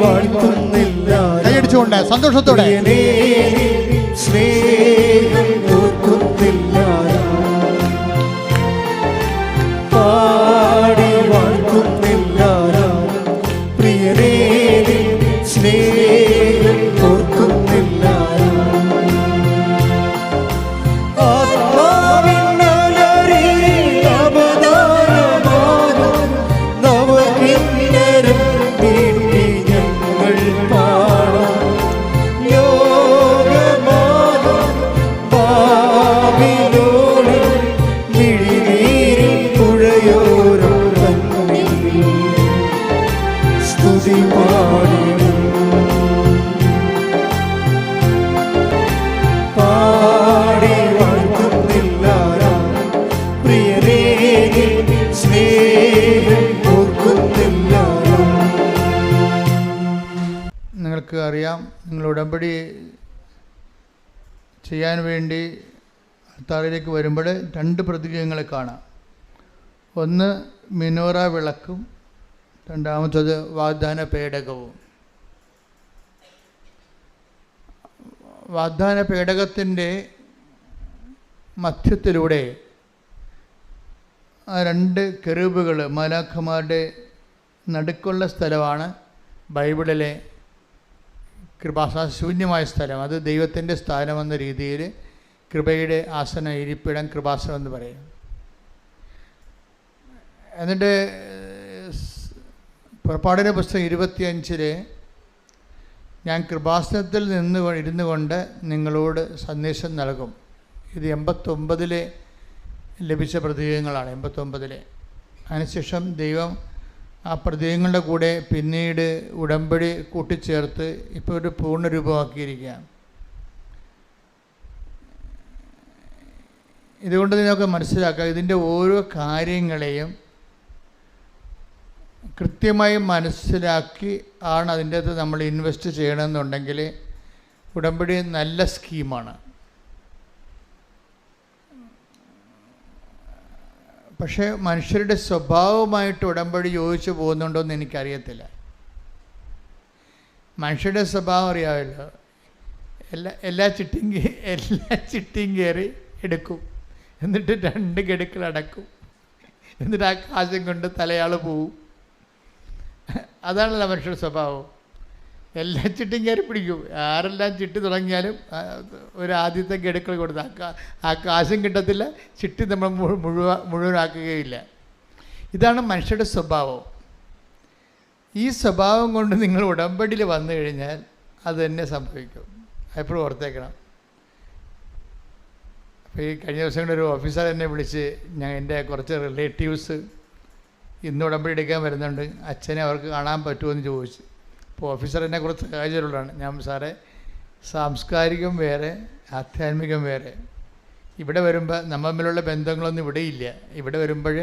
വാഴ്ത്തുന്നില്ല. കൈയടിച്ചുകൊണ്ട് സന്തോഷത്തോടെ സ്നേഹം ഓർക്കുന്നില്ല. പാടി വാഴ്ത്തുന്നില്ല. പ്രിയനേ സ്നേഹം ഓർക്കുന്നില്ല. നിങ്ങൾക്ക് അറിയാം, നിങ്ങൾ ഉടമ്പടി ചെയ്യാൻ വേണ്ടി അൾത്താറിലേക്ക് വരുമ്പോൾ 2 പ്രതീകങ്ങളെ കാണാം. ഒന്ന് മിനോറ വിളക്കും, രണ്ടാമത്തത് വാഗ്ദാന പേടകവും. വാഗ്ദാന പേടകത്തിൻ്റെ മധ്യത്തിലൂടെ ആ 2 കെറൂബുകൾ മാലാഖമാരുടെ നടുക്കുള്ള സ്ഥലമാണ് ബൈബിളിലെ ശൂന്യമായ സ്ഥലം. അത് ദൈവത്തിൻ്റെ സ്ഥാനമെന്ന രീതിയിൽ കൃപയുടെ ആസന ഇരിപ്പിടം കൃപാസനം എന്ന് പറയും. എന്നിട്ട് പുറപ്പാടിൻ്റെ പുസ്തകം 25 ഞാൻ കൃപാസനത്തിൽ ഇരുന്നു കൊണ്ട് നിങ്ങളോട് സന്ദേശം നൽകും. ഇത് 89 ലഭിച്ച പ്രതീകങ്ങളാണ്. 89 അതിനുശേഷം ദൈവം ആ പ്രതീകങ്ങളുടെ കൂടെ പിന്നീട് ഉടമ്പടി കൂട്ടിച്ചേർത്ത് ഇപ്പോൾ ഒരു പൂർണ്ണരൂപമാക്കിയിരിക്കുകയാണ്. ഇതുകൊണ്ട് നിങ്ങൾക്ക് മനസ്സിലാക്കാം, ഇതിൻ്റെ ഓരോ കാര്യങ്ങളെയും കൃത്യമായി മനസ്സിലാക്കി ആണ് അതിൻ്റെ അകത്ത് നമ്മൾ ഇൻവെസ്റ്റ് ചെയ്യണമെന്നുണ്ടെങ്കിൽ ഉടമ്പടി നല്ല സ്കീമാണ്. പക്ഷേ മനുഷ്യരുടെ സ്വഭാവമായിട്ട് ഉടമ്പടി യോജിച്ച് പോകുന്നുണ്ടോ എന്ന് എനിക്കറിയത്തില്ല. മനുഷ്യരുടെ സ്വഭാവം അറിയാമല്ലോ, എല്ലാ ചിട്ടിയും കയറി എടുക്കും, എന്നിട്ട് 2 ഗഡുക്കൾ അടക്കും, എന്നിട്ട് ആ കാശം കൊണ്ട് തലയാൾ പോവും. അതാണല്ലോ മനുഷ്യരുടെ സ്വഭാവം. എല്ലാ ചിട്ടിയും കയറി പിടിക്കും. ആരെല്ലാം ചിട്ടി തുടങ്ങിയാലും ഒരു ആദ്യത്തെ ഗഡുക്കൾ കൊടുത്ത് ആ കാശും കിട്ടത്തില്ല, ചിട്ടി നമ്മൾ മുഴുവനാക്കുകയില്ല. ഇതാണ് മനുഷ്യരുടെ സ്വഭാവം. ഈ സ്വഭാവം കൊണ്ട് നിങ്ങൾ ഉടമ്പടിയിൽ വന്നു കഴിഞ്ഞാൽ അത് തന്നെ സംഭവിക്കും. എപ്പോഴും ഓർത്തേക്കണം. അപ്പോൾ ഈ കഴിഞ്ഞ ദിവസം ഒരു ഓഫീസർ എന്നെ വിളിച്ച്, എൻ്റെ കുറച്ച് റിലേറ്റീവ്സ് ഇന്ന് ഉടമ്പടി എടുക്കാൻ വരുന്നുണ്ട്, അച്ഛനെ അവർക്ക് കാണാൻ പറ്റുമോ എന്ന് ചോദിച്ചു. അപ്പോൾ ഓഫീസർ എന്നെ കുറച്ച് സഹായിച്ചിട്ടുള്ളതാണ്. ഞാൻ സാറേ, സാംസ്കാരികം വേറെ ആധ്യാത്മികം വേറെ. ഇവിടെ വരുമ്പോൾ നമ്മൾ തമ്മിലുള്ള ബന്ധങ്ങളൊന്നും ഇവിടെ ഇല്ല. ഇവിടെ വരുമ്പോൾ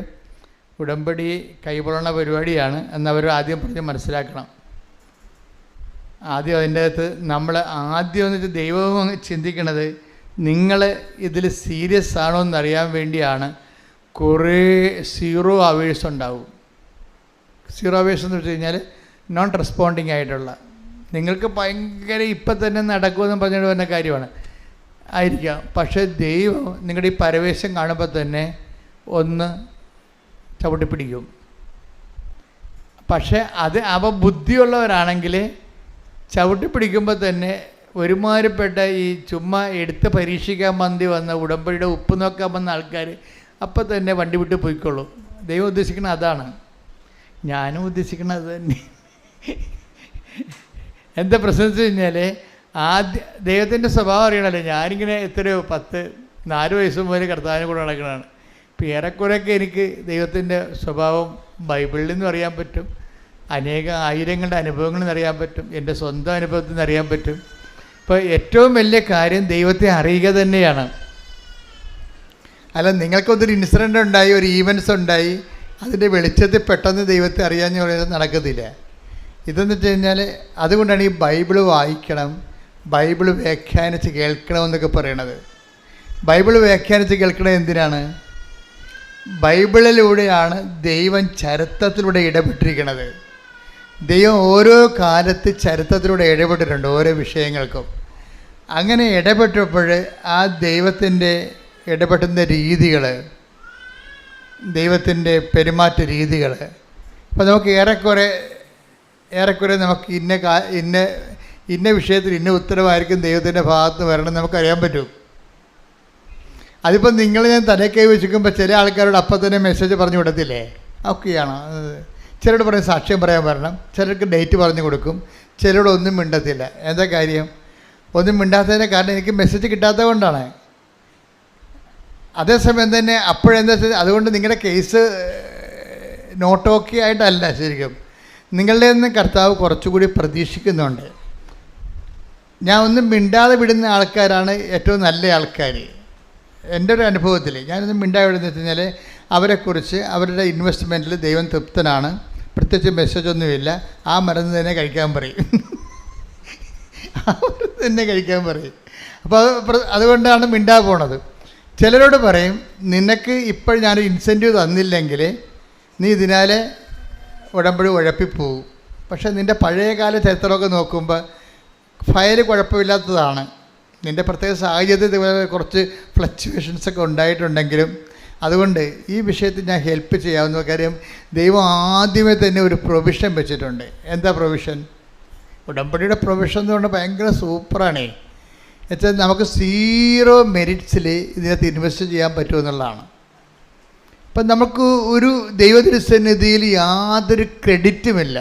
ഉടമ്പടി കൈപൊള്ളണ പരിപാടിയാണ് എന്നവർ ആദ്യം പറഞ്ഞ് മനസ്സിലാക്കണം. ആദ്യം അതിൻ്റെ അകത്ത് നമ്മൾ ആദ്യം എന്നിട്ട് ദൈവവും ചിന്തിക്കണത് നിങ്ങൾ ഇതിൽ സീരിയസ് ആണോ എന്നറിയാൻ വേണ്ടിയാണ്. കുറേ 0 അവേഴ്സ് ഉണ്ടാവും. 0 അവേഴ്സ് എന്ന് വെച്ച് കഴിഞ്ഞാൽ നോൺ റെസ്പോണ്ടിങ് ആയിട്ടുള്ള, നിങ്ങൾക്ക് ഭയങ്കര ഇപ്പം തന്നെ നടക്കുമെന്ന് പറഞ്ഞിട്ട് വരുന്ന കാര്യമാണ് ആയിരിക്കാം. പക്ഷേ ദൈവം നിങ്ങളുടെ ഈ പരവേശം കാണുമ്പോൾ തന്നെ ഒന്ന് ചവിട്ടിപ്പിടിക്കും. പക്ഷേ അവ ബുദ്ധിയുള്ളവരാണെങ്കിൽ ചവിട്ടിപ്പിടിക്കുമ്പോൾ തന്നെ ഒരുമാതിരിപ്പെട്ട ഈ ചുമ്മാ എടുത്ത് പരീക്ഷിക്കാൻ വന്ന ഉടമ്പടിയുടെ ഉപ്പ് നോക്കാൻ വന്ന ആൾക്കാർ അപ്പം തന്നെ വണ്ടി വിട്ട് പോയിക്കൊള്ളൂ. ദൈവം ഉദ്ദേശിക്കുന്നത് അതാണ്, ഞാനും ഉദ്ദേശിക്കുന്നത് അത് തന്നെ. എന്താ പ്രശ്നം വെച്ച് കഴിഞ്ഞാൽ ദൈവത്തിൻ്റെ സ്വഭാവം അറിയണമല്ലോ. ഞാനിങ്ങനെ എത്രയോ 4 വയസ്സ് മുതൽ കർത്താവിനെ കൂടെ നടക്കുന്നതാണ്. ഇപ്പോൾ ഏറെക്കുറെയൊക്കെ എനിക്ക് ദൈവത്തിൻ്റെ സ്വഭാവം ബൈബിളിൽ നിന്നും അറിയാൻ പറ്റും, ആയിരങ്ങളുടെ അനുഭവങ്ങളിൽ നിന്ന് അറിയാൻ പറ്റും, എൻ്റെ സ്വന്തം അനുഭവത്തിൽ നിന്ന് അറിയാൻ പറ്റും. ഇപ്പോൾ ഏറ്റവും വലിയ കാര്യം ദൈവത്തെ അറിയുക തന്നെയാണ്. അല്ല, നിങ്ങൾക്കൊരു ഇൻസിഡൻ്റ് ഉണ്ടായി, ഒരു ഈവൻസ് ഉണ്ടായി, അതിൻ്റെ വെളിച്ചത്തിൽ പെട്ടെന്ന് ദൈവത്തെ അറിയാമെന്ന് പറയുന്നത് നടക്കത്തില്ല. ഇതെന്ന് വെച്ച് കഴിഞ്ഞാൽ അതുകൊണ്ടാണ് ഈ ബൈബിള് വായിക്കണം, ബൈബിള് വ്യാഖ്യാനിച്ച് കേൾക്കണമെന്നൊക്കെ പറയണത്. ബൈബിള് വ്യാഖ്യാനിച്ച് കേൾക്കണത് എന്തിനാണ്? ബൈബിളിലൂടെയാണ് ദൈവം ചരിത്രത്തിലൂടെ ഇടപെട്ടിരിക്കുന്നത്. ദൈവം ഓരോ കാലത്ത് ചരിത്രത്തിലൂടെ ഇടപെട്ടിട്ടുണ്ട് ഓരോ വിഷയങ്ങൾക്കും. അങ്ങനെ ഇടപെട്ടപ്പോൾ ആ ദൈവത്തിൻ്റെ ഇടപെട്ടുന്ന രീതികൾ, ദൈവത്തിൻ്റെ പെരുമാറ്റ രീതികൾ ഇപ്പോൾ നമുക്ക് ഏറെക്കുറെ നമുക്ക് ഇന്ന വിഷയത്തിൽ ഇന്ന ഉത്തരവായിരിക്കും ദൈവത്തിൻ്റെ ഭാഗത്ത് വരണം നമുക്കറിയാൻ പറ്റും. അതിപ്പോൾ ഞാൻ തലക്കൈ വെച്ചിരിക്കുമ്പോൾ ചില ആൾക്കാരോട് അപ്പം തന്നെ മെസ്സേജ് പറഞ്ഞു വിടത്തില്ലേ? ഒക്കെയാണോ? ചിലരോട് പറയും സാക്ഷ്യം പറയാൻ വരണം, ചിലർക്ക് ഡേറ്റ് പറഞ്ഞു കൊടുക്കും, ചിലരോട് ഒന്നും മിണ്ടത്തില്ല. എന്താ കാര്യം? ഒന്നും മിണ്ടാത്തതിൻ്റെ കാരണം എനിക്ക് മെസ്സേജ് കിട്ടാത്തത് കൊണ്ടാണ്. അതേസമയം തന്നെ അപ്പോഴെന്താ വെച്ചാൽ അതുകൊണ്ട് നിങ്ങളുടെ കേസ് നോട്ട് ഓക്കെ ആയിട്ടല്ല, ശരിക്കും നിങ്ങളുടെ നിന്ന് കർത്താവ് കുറച്ചുകൂടി പ്രതീക്ഷിക്കുന്നുണ്ട്. ഞാൻ ഒന്നും മിണ്ടാതെ വിടുന്ന ആൾക്കാരാണ് ഏറ്റവും നല്ല ആൾക്കാർ. എൻ്റെ ഒരു അനുഭവത്തിൽ ഞാനൊന്നും മിണ്ടാതെ വിടുന്നത് വെച്ച് കഴിഞ്ഞാൽ അവരെക്കുറിച്ച് അവരുടെ ഇൻവെസ്റ്റ്മെൻറ്റിൽ ദൈവം തൃപ്തനാണ്, പ്രത്യേകിച്ച് മെസ്സേജൊന്നുമില്ല, ആ മരുന്ന് തന്നെ കഴിക്കാൻ പറയും. ആ മരുന്ന് തന്നെ കഴിക്കാൻ പറയും. അപ്പോൾ അതുകൊണ്ടാണ് മിണ്ടാ പോണത്. ചിലരോട് പറയും നിനക്ക് ഇപ്പോൾ ഞാനൊരു ഇൻസെൻറ്റീവ് തന്നില്ലെങ്കിൽ നീ ഇതിനാലെ ഉടമ്പടി ഉഴപ്പിപ്പോവും. പക്ഷേ നിൻ്റെ പഴയകാല ചരിത്രമൊക്കെ നോക്കുമ്പോൾ ഫയൽ കുഴപ്പമില്ലാത്തതാണ്. നിൻ്റെ പ്രത്യേക സാഹചര്യത്തിൽ കുറച്ച് ഫ്ലക്ച്വേഷൻസൊക്കെ ഉണ്ടായിട്ടുണ്ടെങ്കിലും അതുകൊണ്ട് ഈ വിഷയത്തിൽ ഞാൻ ഹെൽപ്പ് ചെയ്യാവുന്ന കാര്യം ദൈവം ആദ്യമേ തന്നെ ഒരു പ്രൊവിഷൻ വെച്ചിട്ടുണ്ട്. എന്താ പ്രൊവിഷൻ? ഉടമ്പടിയുടെ പ്രൊവിഷൻ എന്ന് പറഞ്ഞാൽ ഭയങ്കര സൂപ്പറാണേ. എന്നുവെച്ചാൽ നമുക്ക് 0 മെറിറ്റ്സിൽ ഇതിനകത്ത് ഇൻവെസ്റ്റ് ചെയ്യാൻ പറ്റുമെന്നുള്ളതാണ്. ഇപ്പം നമുക്ക് ഒരു ദൈവതിരുസന്നിധിയിൽ യാതൊരു ക്രെഡിറ്റുമില്ല.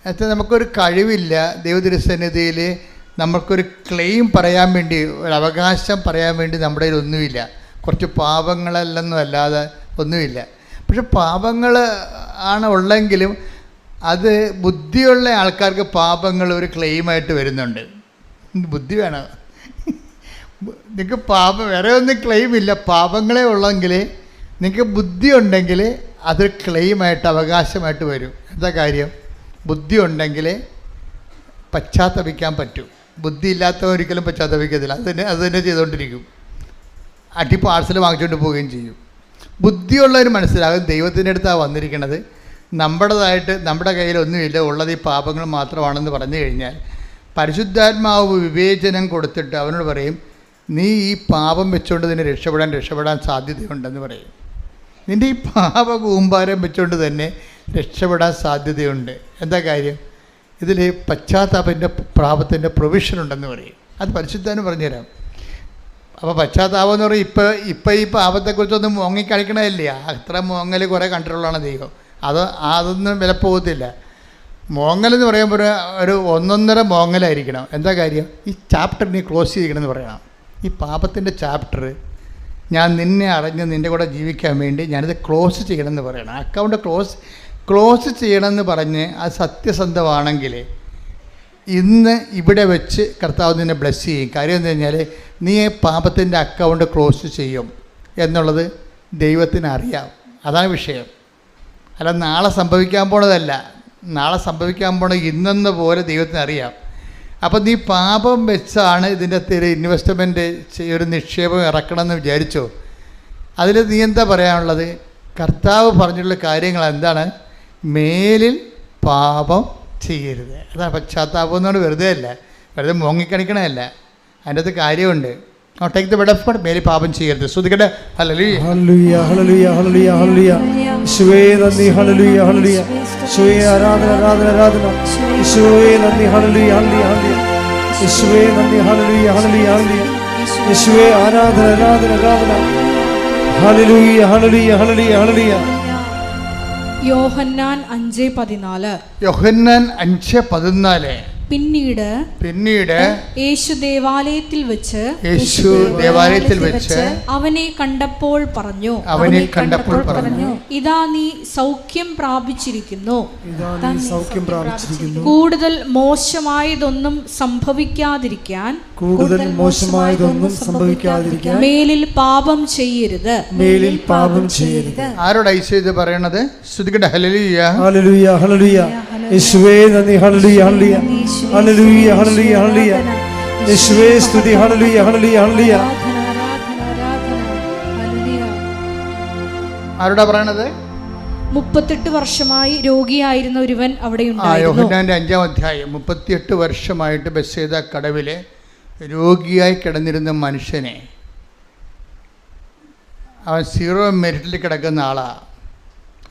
എന്നുവെച്ചാൽ നമുക്കൊരു കഴിവില്ല. ദൈവതിരുസന്നിധിയിൽ നമുക്കൊരു ക്ലെയിം പറയാൻ വേണ്ടി, ഒരു അവകാശം പറയാൻ വേണ്ടി നമ്മുടെ കയ്യിൽ ഒന്നുമില്ല. കുറച്ച് പാപങ്ങളല്ലെന്നും അല്ലാതെ ഒന്നുമില്ല. പക്ഷെ പാപങ്ങൾ ആണ് ഉള്ളെങ്കിലും അത് ബുദ്ധിയുള്ള ആൾക്കാർക്ക് പാപങ്ങൾ ഒരു ക്ലെയിമായിട്ട് വരുന്നുണ്ട്. ബുദ്ധി വേണം. നിങ്ങൾക്ക് വേറെ ഒന്നും ക്ലെയിമില്ല, പാപങ്ങളെ ഉള്ളെങ്കിൽ നിങ്ങൾക്ക് ബുദ്ധി ഉണ്ടെങ്കിൽ അതൊരു ക്ലെയിമായിട്ട് അവകാശമായിട്ട് വരും. എന്താ കാര്യം? ബുദ്ധി ഉണ്ടെങ്കിൽ പശ്ചാത്തപിക്കാൻ പറ്റും. ബുദ്ധി ഇല്ലാത്തവർ ഒരിക്കലും പശ്ചാത്തപിക്കത്തില്ല. അത് തന്നെ ചെയ്തുകൊണ്ടിരിക്കും. അടി പാഴ്സൽ വാങ്ങിച്ചുകൊണ്ട് പോവുകയും ചെയ്യും. ബുദ്ധിയുള്ളവർ മനസ്സിലാകും ദൈവത്തിൻ്റെ അടുത്താണ് വന്നിരിക്കുന്നത്, നമ്മുടെ കയ്യിലൊന്നുമില്ല, ഉള്ളത് ഈ പാപങ്ങൾ മാത്രമാണെന്ന് പറഞ്ഞു കഴിഞ്ഞാൽ പരിശുദ്ധാത്മാവ് വിവേചനം കൊടുത്തിട്ട് അവനോട് പറയും നീ ഈ പാപം വെച്ചുകൊണ്ട് നിന്നെ രക്ഷപ്പെടാൻ സാധ്യതയുണ്ടെന്ന് പറയും. നിൻ്റെ ഈ പാപ കൂമ്പാരം വെച്ചുകൊണ്ട് തന്നെ രക്ഷപ്പെടാൻ സാധ്യതയുണ്ട്. എന്താ കാര്യം? ഇതിൽ പാപത്തിൻ്റെ പ്രൊവിഷനുണ്ടെന്ന് പറയും. അത് പരിശുദ്ധാത്മാവ് പറഞ്ഞുതരാം. അപ്പോൾ പശ്ചാത്താപം എന്ന് പറയും ഇപ്പം ഈ പാപത്തെക്കുറിച്ചൊന്നും മോങ്ങിക്കളിക്കണമല്ലേ? അത്ര മോങ്ങൽ കുറേ കണ്ടിട്ടുള്ളതാണ് ദൈവം. അതൊന്നും വിലപ്പോകത്തില്ല. മോങ്ങലെന്ന് പറയുമ്പോൾ ഒരു 1.5 മോങ്ങലായിരിക്കണം. എന്താ കാര്യം? ഈ ചാപ്റ്റർ നീ ക്ലോസ് ചെയ്തിരിക്കണമെന്ന് പറയണം. ഈ പാപത്തിൻ്റെ ചാപ്റ്റർ ഞാൻ നിന്നെ അറിഞ്ഞ് നിൻ്റെ കൂടെ ജീവിക്കാൻ വേണ്ടി ഞാനിത് ക്ലോസ് ചെയ്യണമെന്ന് പറയണം. അക്കൗണ്ട് ക്ലോസ് ചെയ്യണമെന്ന് പറഞ്ഞ് അത് സത്യസന്ധമാണെങ്കിൽ ഇന്ന് ഇവിടെ വെച്ച് കർത്താവ് നിന്നെ ബ്ലെസ് ചെയ്യും. കാര്യം എന്ന് കഴിഞ്ഞാൽ നീ പാപത്തിൻ്റെ അക്കൗണ്ട് ക്ലോസ് ചെയ്യും എന്നുള്ളത് ദൈവത്തിന് അറിയാം. അതാണ് വിഷയം. അല്ല നാളെ സംഭവിക്കാൻ പോണതല്ല. നാളെ സംഭവിക്കാൻ പോണ ഇന്നെന്ന പോലെ ദൈവത്തിന് അറിയാം. അപ്പം നീ പാപം വെച്ചാണ് ഇതിൻ്റെ അകത്ത് ഇൻവെസ്റ്റ്മെൻറ്റ് ഒരു നിക്ഷേപം ഇറക്കണമെന്ന് വിചാരിച്ചോ? അതിൽ നീ എന്താ പറയാനുള്ളത്? കർത്താവ് പറഞ്ഞിട്ടുള്ള കാര്യങ്ങൾ എന്താണ്? മേലിൽ പാപം ചെയ്യരുത്. അതാണ് പശ്ചാത്താപം എന്നാണ്. വെറുതെ അല്ല, വെറുതെ മോങ്ങിക്കണിക്കണമല്ല, അതിൻ്റെ അകത്ത് കാര്യമുണ്ട്. Take the bed of God. മേലിൽ പാപം ചെയ്യരുത്. ശ്രദ്ധിക്കട്ടെ. Hallelujah hallelujah hallelujah hallelujah hallelujah. യേശുവേ നന്ദി. Hallelujah hallelujah. യേശുവേ ആരാധന ആരാധന ആരാധന. യേശുവേ നന്ദി. Hallelujah hallelujah hallelujah. യേശുവേ നന്ദി. Hallelujah hallelujah hallelujah. യേശുവേ ആരാധന ആരാധന ആരാധന. Hallelujah hallelujah hallelujah hallelujah. യോഹന്നാൻ 5:14. യോഹന്നാൻ 5:14. പിന്നീട് യേശു ദേവാലയത്തിൽ വെച്ച് അവനെ കണ്ടപ്പോൾ പറഞ്ഞു ഇതാ നീ സൗഖ്യം പ്രാപിച്ചിരിക്കുന്നു, കൂടുതൽ മോശമായതൊന്നും സംഭവിക്കാതിരിക്കാൻ മേലിൽ പാപം ചെയ്യരുത്. ആരോടാ ഇത് പറയണത്? Hallelujah hallelujah hallelujah. യേശുവേ നന്ദി. Hallelujah hallelujah hallelujah hallelujah hallelujah. യേശുവേ സ്തുതി. Hallelujah hallelujah hallelujah. ആരോടാ പറയണത്? 38 വർഷമായി രോഗിയായിരുന്ന ഒരുവൻ അവിടെ ഉണ്ടായിരുന്നു. യോഹന്നാന്റെ 5-ാം അധ്യായം 38 വർഷമായിട്ട് ബെത്സേദ കടവിലെ രോഗിയായി കിടന്നിരുന്ന മനുഷ്യനെ, അവൻ 0 മെരിറ്റിൽ കിടക്കുന്ന ആളാ.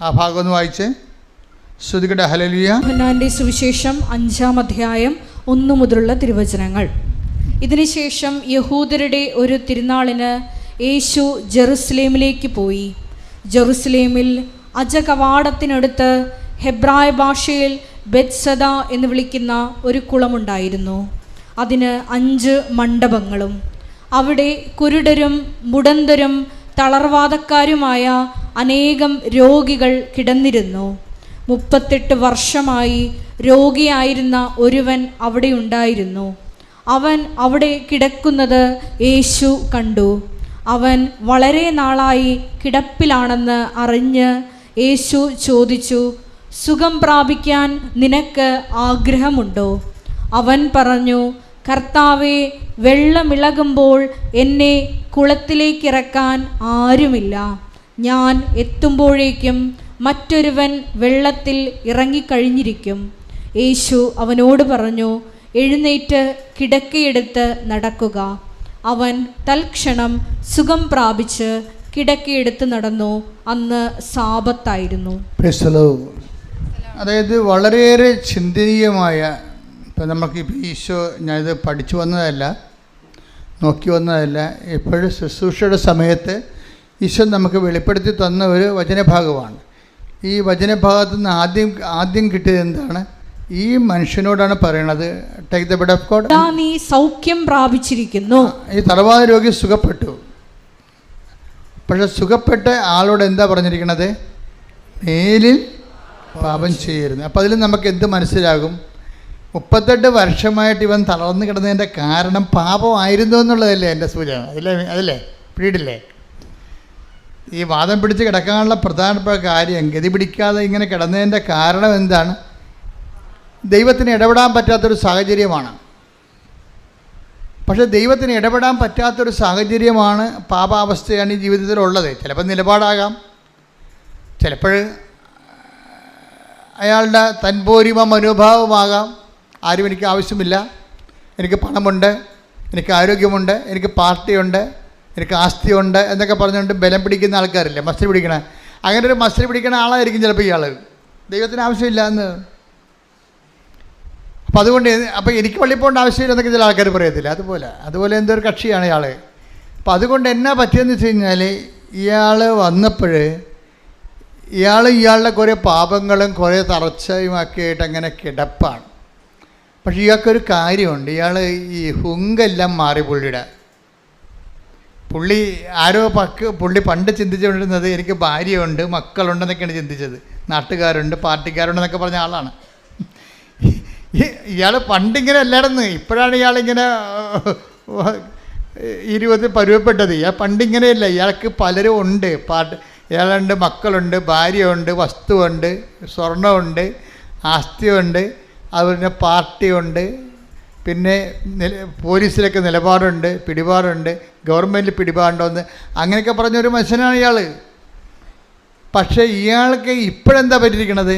ആ ഭാഗം ഒന്ന് വായിച്ച് ശ്രുതികട. ഹല്ലേലൂയ. യോഹന്നാന്റെ സുവിശേഷം 5-ാം അധ്യായം 1 മുതലുള്ള തിരുവചനങ്ങൾ. ഇതിനുശേഷം യഹൂദരുടെ ഒരു തിരുനാളിന് യേശു ജെറുസലേമിലേക്ക് പോയി. ജെറുസലേമിൽ അജകവാടത്തിനടുത്ത് ഹെബ്രായ ഭാഷയിൽ ബെത്സദ എന്ന് വിളിക്കുന്ന ഒരു കുളമുണ്ടായിരുന്നു. അതിന് 5 മണ്ഡപങ്ങളും. അവിടെ കുരുടരും മുടന്തരും തളർവാദക്കാരുമായ അനേകം രോഗികൾ കിടന്നിരുന്നു. 38 വർഷമായി രോഗിയായിരുന്ന ഒരുവൻ അവിടെ ഉണ്ടായിരുന്നു. അവൻ അവിടെ കിടക്കുന്നത് യേശു കണ്ടു. അവൻ വളരെ നാളായി കിടപ്പിലാണെന്ന് അറിഞ്ഞ് യേശു ചോദിച്ചു, സുഖം പ്രാപിക്കാൻ നിനക്ക് ആഗ്രഹമുണ്ടോ? അവൻ പറഞ്ഞു, കർത്താവേ, വെള്ളമിളകുമ്പോൾ എന്നെ കുളത്തിലേക്കിറക്കാൻ ആരുമില്ല. ഞാൻ എത്തുമ്പോഴേക്കും മറ്റൊരുവൻ വെള്ളത്തിൽ ഇറങ്ങിക്കഴിഞ്ഞിരിക്കും. യേശു അവനോട് പറഞ്ഞു, എഴുന്നേറ്റ് കിടക്കയെടുത്ത് നടക്കുക. അവൻ തൽക്ഷണം സുഖം പ്രാപിച്ച് കിടക്കയെടുത്ത് നടന്നു. അന്ന് സാബത്തായിരുന്നു. അതായത് വളരെയേറെ ചിന്തനീയമായ, ഇപ്പം നമുക്കിപ്പോൾ ഈശോ, ഞാനിത് പഠിച്ചു വന്നതല്ല, നോക്കി വന്നതല്ല, എപ്പോഴും ശുശ്രൂഷയുടെ സമയത്ത് ഈശോ നമുക്ക് വെളിപ്പെടുത്തി തന്ന ഒരു വചനഭാഗമാണ്. ഈ വചനഭാഗത്തു നിന്ന് ആദ്യം കിട്ടിയത് എന്താണ്? ഈ മനുഷ്യനോടാണ് പറയണത്, take the bed of God, നീ സൗഖ്യം പ്രാപിച്ചിരിക്കുന്നു. ഈ തളർവാദ രോഗി സുഖപ്പെട്ടു. പക്ഷെ സുഖപ്പെട്ട ആളോട് എന്താ പറഞ്ഞിരിക്കണത്? മേലിൽ പാപം ചെയ്യരുത്. അപ്പം അതിൽ നമുക്ക് എന്ത് മനസ്സിലാകും? 38 വർഷമായിട്ട് ഇവൻ തളർന്നു കിടന്നതിൻ്റെ കാരണം പാപമായിരുന്നു എന്നുള്ളതല്ലേ എൻ്റെ സൂചന? അതല്ലേ പിടിയില്ലേ? ഈ വാദം പിടിച്ച് കിടക്കാനുള്ള പ്രധാനപ്പെട്ട കാര്യം, ഗതി പിടിക്കാതെ ഇങ്ങനെ കിടന്നതിൻ്റെ കാരണം എന്താണ്? ദൈവത്തിന് ഇടപെടാൻ പറ്റാത്തൊരു സാഹചര്യമാണ്. പക്ഷേ ദൈവത്തിന് ഇടപെടാൻ പറ്റാത്തൊരു സാഹചര്യമാണ്, പാപാവസ്ഥയാണ് ഈ ജീവിതത്തിലുള്ളത്. ചിലപ്പോൾ നിലപാടാകാം, ചിലപ്പോൾ അയാളുടെ തൻപോരിമ മനോഭാവമാകാം. ആരും എനിക്ക് ആവശ്യമില്ല, എനിക്ക് പണമുണ്ട്, എനിക്ക് ആരോഗ്യമുണ്ട്, എനിക്ക് പാർട്ടിയുണ്ട്, എനിക്ക് ആസ്തിയുണ്ട് എന്നൊക്കെ പറഞ്ഞുകൊണ്ട് ബലം പിടിക്കുന്ന ആൾക്കാരില്ലേ, മസിൽ പിടിക്കണ. അങ്ങനെ ഒരു മസിൽ പിടിക്കുന്ന ആളായിരിക്കും ചിലപ്പോൾ ഇയാൾ. ദൈവത്തിന് ആവശ്യമില്ല എന്ന്. അപ്പോൾ അതുകൊണ്ട് എനിക്ക് പള്ളി പോകേണ്ട ആവശ്യമില്ല എന്നൊക്കെ ചില ആൾക്കാർ പറയത്തില്ല. അതുപോലെ എന്തോ ഒരു കക്ഷിയാണ് ഇയാൾ. അപ്പോൾ അതുകൊണ്ട് എന്നാ പറ്റിയെന്ന് വെച്ച് കഴിഞ്ഞാൽ, ഇയാൾ വന്നപ്പോൾ ഇയാളുടെ കുറേ പാപങ്ങളും കുറേ തളർച്ചയുമൊക്കെ ആയിട്ട് അങ്ങനെ കിടപ്പാണ്. പക്ഷേ ഇയാൾക്കൊരു കാര്യമുണ്ട്, ഇയാൾ ഈ ഹുങ്കെല്ലാം മാറി പുള്ളി പുള്ളി പണ്ട് ചിന്തിച്ചുകൊണ്ടിരുന്നത് എനിക്ക് ഭാര്യയുണ്ട്, മക്കളുണ്ടെന്നൊക്കെയാണ് ചിന്തിച്ചത്. നാട്ടുകാരുണ്ട്, പാർട്ടിക്കാരുണ്ടെന്നൊക്കെ പറഞ്ഞ ആളാണ് ഇയാൾ. പണ്ടിങ്ങനെ അല്ലായിരുന്നു, ഇപ്പോഴാണ് ഇയാളിങ്ങനെ 20 പരുവപ്പെട്ടത്. ഇയാൾ പണ്ടിങ്ങനെയല്ല, ഇയാൾക്ക് പലരും ഉണ്ട്. ഇയാളുണ്ട്, മക്കളുണ്ട്, ഭാര്യയുണ്ട്, വസ്തുവുണ്ട്, സ്വർണ്ണമുണ്ട്, ആസ്തിയുണ്ട്, അതുപോലെ പാർട്ടിയുണ്ട്, പിന്നെ പോലീസിലൊക്കെ നിലപാടുണ്ട്, പിടിപാടുണ്ട്, ഗവൺമെൻറ് പിടിപാടുണ്ടോയെന്ന് അങ്ങനെയൊക്കെ പറഞ്ഞൊരു മനുഷ്യനാണ് ഇയാൾ. പക്ഷേ ഇയാൾക്ക് ഇപ്പോഴെന്താ പറ്റിയിരിക്കണത്?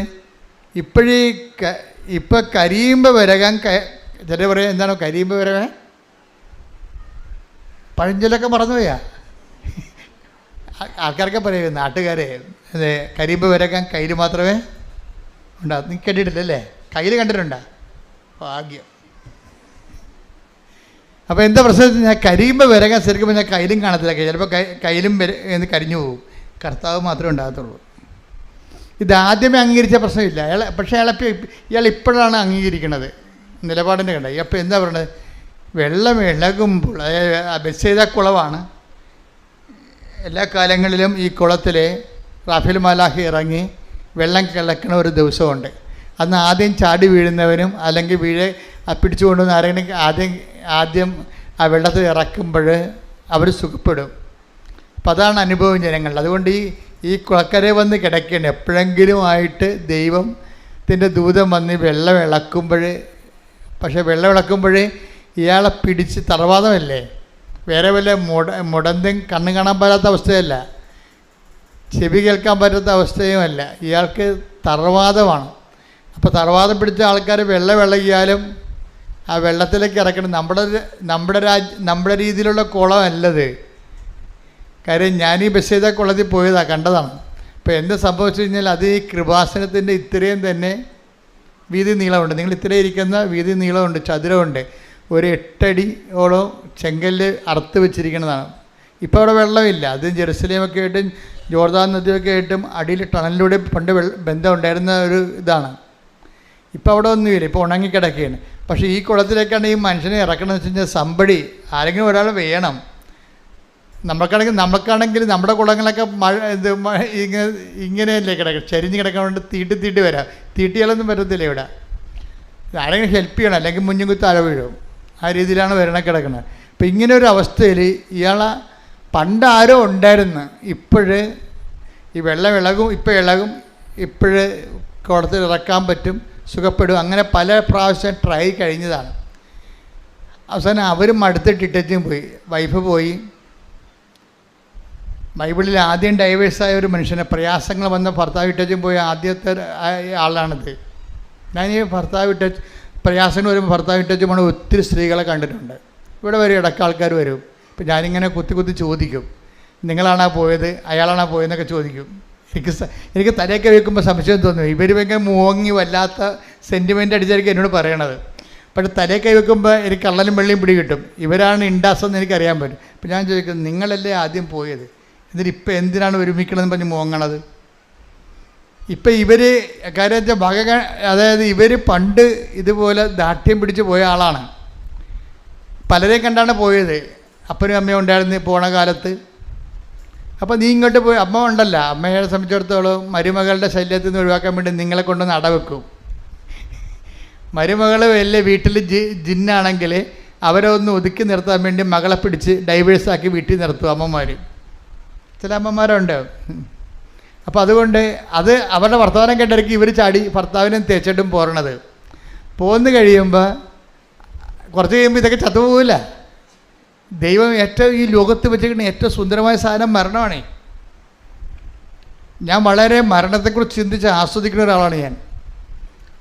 ഇപ്പം കരിയുമ്പോൾ വരകാൻ, ചില പറയാം എന്താണോ കരിയുമ്പോൾ വരകാൻ, പഴഞ്ചൊല്ലൊക്കെ മറന്നുപോയാ ആൾക്കാരൊക്കെ പറയും, നാട്ടുകാരെ, കരിയുമ്പോൾ വരകാൻ കയ്യിൽ മാത്രമേ ഉണ്ടാകും. നീ കേട്ടിട്ടില്ലല്ലേ? കയ്യിൽ കണ്ടിട്ടുണ്ടോ? ഭാഗ്യം. അപ്പോൾ എന്താ പ്രശ്നം? ഞാൻ കരിയുമ്പോൾ വരകാൻ ശരിക്കും ഞാൻ കയ്യിലും കാണത്തില്ല. ചിലപ്പോൾ കയ്യിലും കരിഞ്ഞു പോകും. കർത്താവ് മാത്രമേ ഉണ്ടാകത്തുള്ളൂ. ഇതാദ്യമേ അംഗീകരിച്ച പ്രശ്നമില്ല പക്ഷേ ഇയാൾ ഇപ്പോഴാണ് അംഗീകരിക്കുന്നത് നിലപാടിൻ്റെ കണ്ട. അപ്പോൾ എന്താ പറയുന്നത്? വെള്ളം ഇളകുമ്പോൾ, ബെത്സേദ കുളമാണ്. എല്ലാ കാലങ്ങളിലും ഈ കുളത്തിൽ റാഫേൽ മാലാഖി ഇറങ്ങി വെള്ളം കിളക്കണ ഒരു ദിവസമുണ്ട്. അന്ന് ആദ്യം ചാടി വീഴുന്നവനും അല്ലെങ്കിൽ പിടിച്ചുകൊണ്ടുവന്ന് ആരെങ്കിലും ആദ്യം ആ വെള്ളത്തിൽ ഇറക്കുമ്പോൾ അവർ സുഖപ്പെടും. അപ്പം അതാണ് അനുഭവം ജനങ്ങൾ. അതുകൊണ്ട് ഈ കുളക്കരെ വന്ന് കിടക്കുകയാണ്. എപ്പോഴെങ്കിലും ആയിട്ട് ദൈവത്തിൻ്റെ ദൂതം വന്ന് വെള്ളം ഇളക്കുമ്പോൾ, പക്ഷേ വെള്ളം ഇളക്കുമ്പോൾ ഇയാളെ പിടിച്ച് തറവാദമല്ലേ, വേറെ വല്ല മുടന്തും കണ്ണ് കാണാൻ പാടാത്ത അവസ്ഥയല്ല. ചെവി കേൾക്കാൻ പറ്റാത്ത അവസ്ഥയുമല്ല. ഇയാൾക്ക് തറവാതമാണ്. അപ്പോൾ തറവാതം പിടിച്ച ആൾക്കാർ വെള്ളകിയാലും ആ വെള്ളത്തിലേക്ക് ഇറക്കണം. നമ്മുടെ രീതിയിലുള്ള കുളമല്ലത്. കാര്യം ഞാൻ ഈ ബസ് ചെയ്ത കുളത്തിൽ പോയതാണ്, കണ്ടതാണ്. ഇപ്പോൾ എന്ത് സംഭവിച്ചു കഴിഞ്ഞാൽ അത് ഈ കൃപാസനത്തിൻ്റെ ഇത്രയും തന്നെ വീതി നീളമുണ്ട്. നിങ്ങൾ ഇത്രയും ഇരിക്കുന്ന വീതി നീളമുണ്ട്, ചതുരമുണ്ട്. ഒരു 8 അടിയോളം ചെങ്കല്ല് അറുത്ത് വെച്ചിരിക്കുന്നതാണ്. ഇപ്പോൾ അവിടെ വെള്ളമില്ല. അത് ജെറുസലേമൊക്കെ ആയിട്ടും ജോർദാൻ നദിയൊക്കെ ആയിട്ടും അടിയിൽ ടണലിലൂടെ പണ്ട് ബന്ധം ഉണ്ടായിരുന്ന ഒരു ഇതാണ്. ഇപ്പോൾ അവിടെ ഒന്നുമില്ല, ഇപ്പോൾ ഉണങ്ങിക്കിടക്കുകയാണ്. പക്ഷേ ഈ കുളത്തിലേക്കാണ് ഈ മനുഷ്യനെ ഇറക്കണമെന്ന് വെച്ച് കഴിഞ്ഞാൽ സമ്പടി ആരെങ്കിലും ഒരാൾ വേണം. നമുക്കാണെങ്കിൽ നമ്മുടെ കുളങ്ങളൊക്കെ ഇങ്ങനെയല്ലേ കിടക്കുക, ചരിഞ്ഞ് കിടക്കാൻ വേണ്ടി തീട്ടി വരാം. തീട്ടിയാലൊന്നും പറ്റത്തില്ല ഇവിടെ. ആരെങ്കിലും ഹെൽപ്പ് ചെയ്യണം, അല്ലെങ്കിൽ മുഞ്ഞുകുത്ത് അഴ വീഴും. ആ രീതിയിലാണ് കിടക്കുന്നത്. അപ്പം ഇങ്ങനെ ഒരു അവസ്ഥയിൽ ഇയാളെ പണ്ട് ആരോ ഉണ്ടായിരുന്നു. ഇപ്പോഴ് ഈ വെള്ളം ഇളകും, ഇപ്പോഴ് കുളത്തിൽ ഇറക്കാൻ പറ്റും, സുഖപ്പെടും. അങ്ങനെ പല പ്രാവശ്യം ട്രൈ കഴിഞ്ഞതാണ്. അവസാനം അവരും അടുത്തിട്ടിട്ടും പോയി. വൈഫ് പോയി. ബൈബിളിൽ ആദ്യം ഡൈവേഴ്സായ ഒരു മനുഷ്യനെ, പ്രയാസങ്ങൾ വന്ന ഭർത്താവ് ഇട്ടും പോയ ആദ്യത്തെ ആളാണിത്. ഞാൻ ഈ പ്രയാസങ്ങൾ വരുമ്പോൾ ഭർത്താവ് ഇട്ടും പോണ ഒത്തിരി സ്ത്രീകളെ കണ്ടിട്ടുണ്ട്. ഇവിടെ വരും, ഇടയ്ക്ക് ആൾക്കാർ വരും. ഇപ്പം ഞാനിങ്ങനെ കുത്തി ചോദിക്കും, നിങ്ങളാണോ പോയത്, അയാളാണോ പോയതെന്നൊക്കെ ചോദിക്കും. എനിക്ക് തലയൊക്കെ വെക്കുമ്പോൾ സംശയം തോന്നും. ഇവർ ഭയങ്കര മോങ്ങി വല്ലാത്ത സെൻറ്റിമെൻ്റ് അടിച്ചായിരിക്കും എന്നോട് പറയണത്. പക്ഷേ തലയൊക്കെ വെക്കുമ്പോൾ എനിക്ക് കള്ളനും വെള്ളിയും പിടി കിട്ടും. ഇവരാണ് ഇൻഡാസെന്ന് എനിക്കറിയാൻ പറ്റും. അപ്പം ഞാൻ ചോദിക്കും, നിങ്ങളല്ലേ ആദ്യം പോയത്, എന്നിട്ട് ഇപ്പം എന്തിനാണ് ഒരുമിക്കണമെന്ന് പറഞ്ഞ് മോങ്ങണത്? ഇപ്പം ഇവർ കാര്യം അതായത് ഇവർ പണ്ട് ഇതുപോലെ ദാഠ്യം പിടിച്ച് പോയ ആളാണ്. പലരെയും കണ്ടാണ് പോയത്. അപ്പനും അമ്മയും ഉണ്ടായിരുന്നു പോണ കാലത്ത്. അപ്പോൾ നീ ഇങ്ങോട്ട് പോയി, അമ്മ ഉണ്ടല്ല, അമ്മയെ സംബന്ധിച്ചിടത്തോളം മരുമകളുടെ ശല്യത്തിൽ നിന്ന് ഒഴിവാക്കാൻ വേണ്ടി നിങ്ങളെ കൊണ്ടൊന്ന് അടവെക്കും. മരുമകൾ വല്ല വീട്ടിൽ ജിന്നാണെങ്കിൽ അവരെ ഒന്ന് ഒതുക്കി നിർത്താൻ വേണ്ടി മകളെ പിടിച്ച് ഡൈവേഴ്സാക്കി വീട്ടിൽ നിർത്തും അമ്മമാർ. ചില അമ്മമാരുണ്ട്. അപ്പോൾ അതുകൊണ്ട് അത് അവരുടെ വർത്തമാനം കേട്ടിടയ്ക്ക് ഇവർ ചാടി ഭർത്താവിനും തേച്ചിട്ടും പോരണത്. പോന്നു കഴിയുമ്പോൾ കുറച്ച് കഴിയുമ്പോൾ ഇതൊക്കെ ചത്തുപോകില്ല. ദൈവം ഏറ്റവും ഈ ലോകത്ത് വെച്ചിരിക്കുന്ന ഏറ്റവും സുന്ദരമായ സാധനം മരണമാണ്. ഞാൻ വളരെ മരണത്തെക്കുറിച്ച് ചിന്തിച്ച് ആസ്വദിക്കുന്ന ഒരാളാണ് ഞാൻ.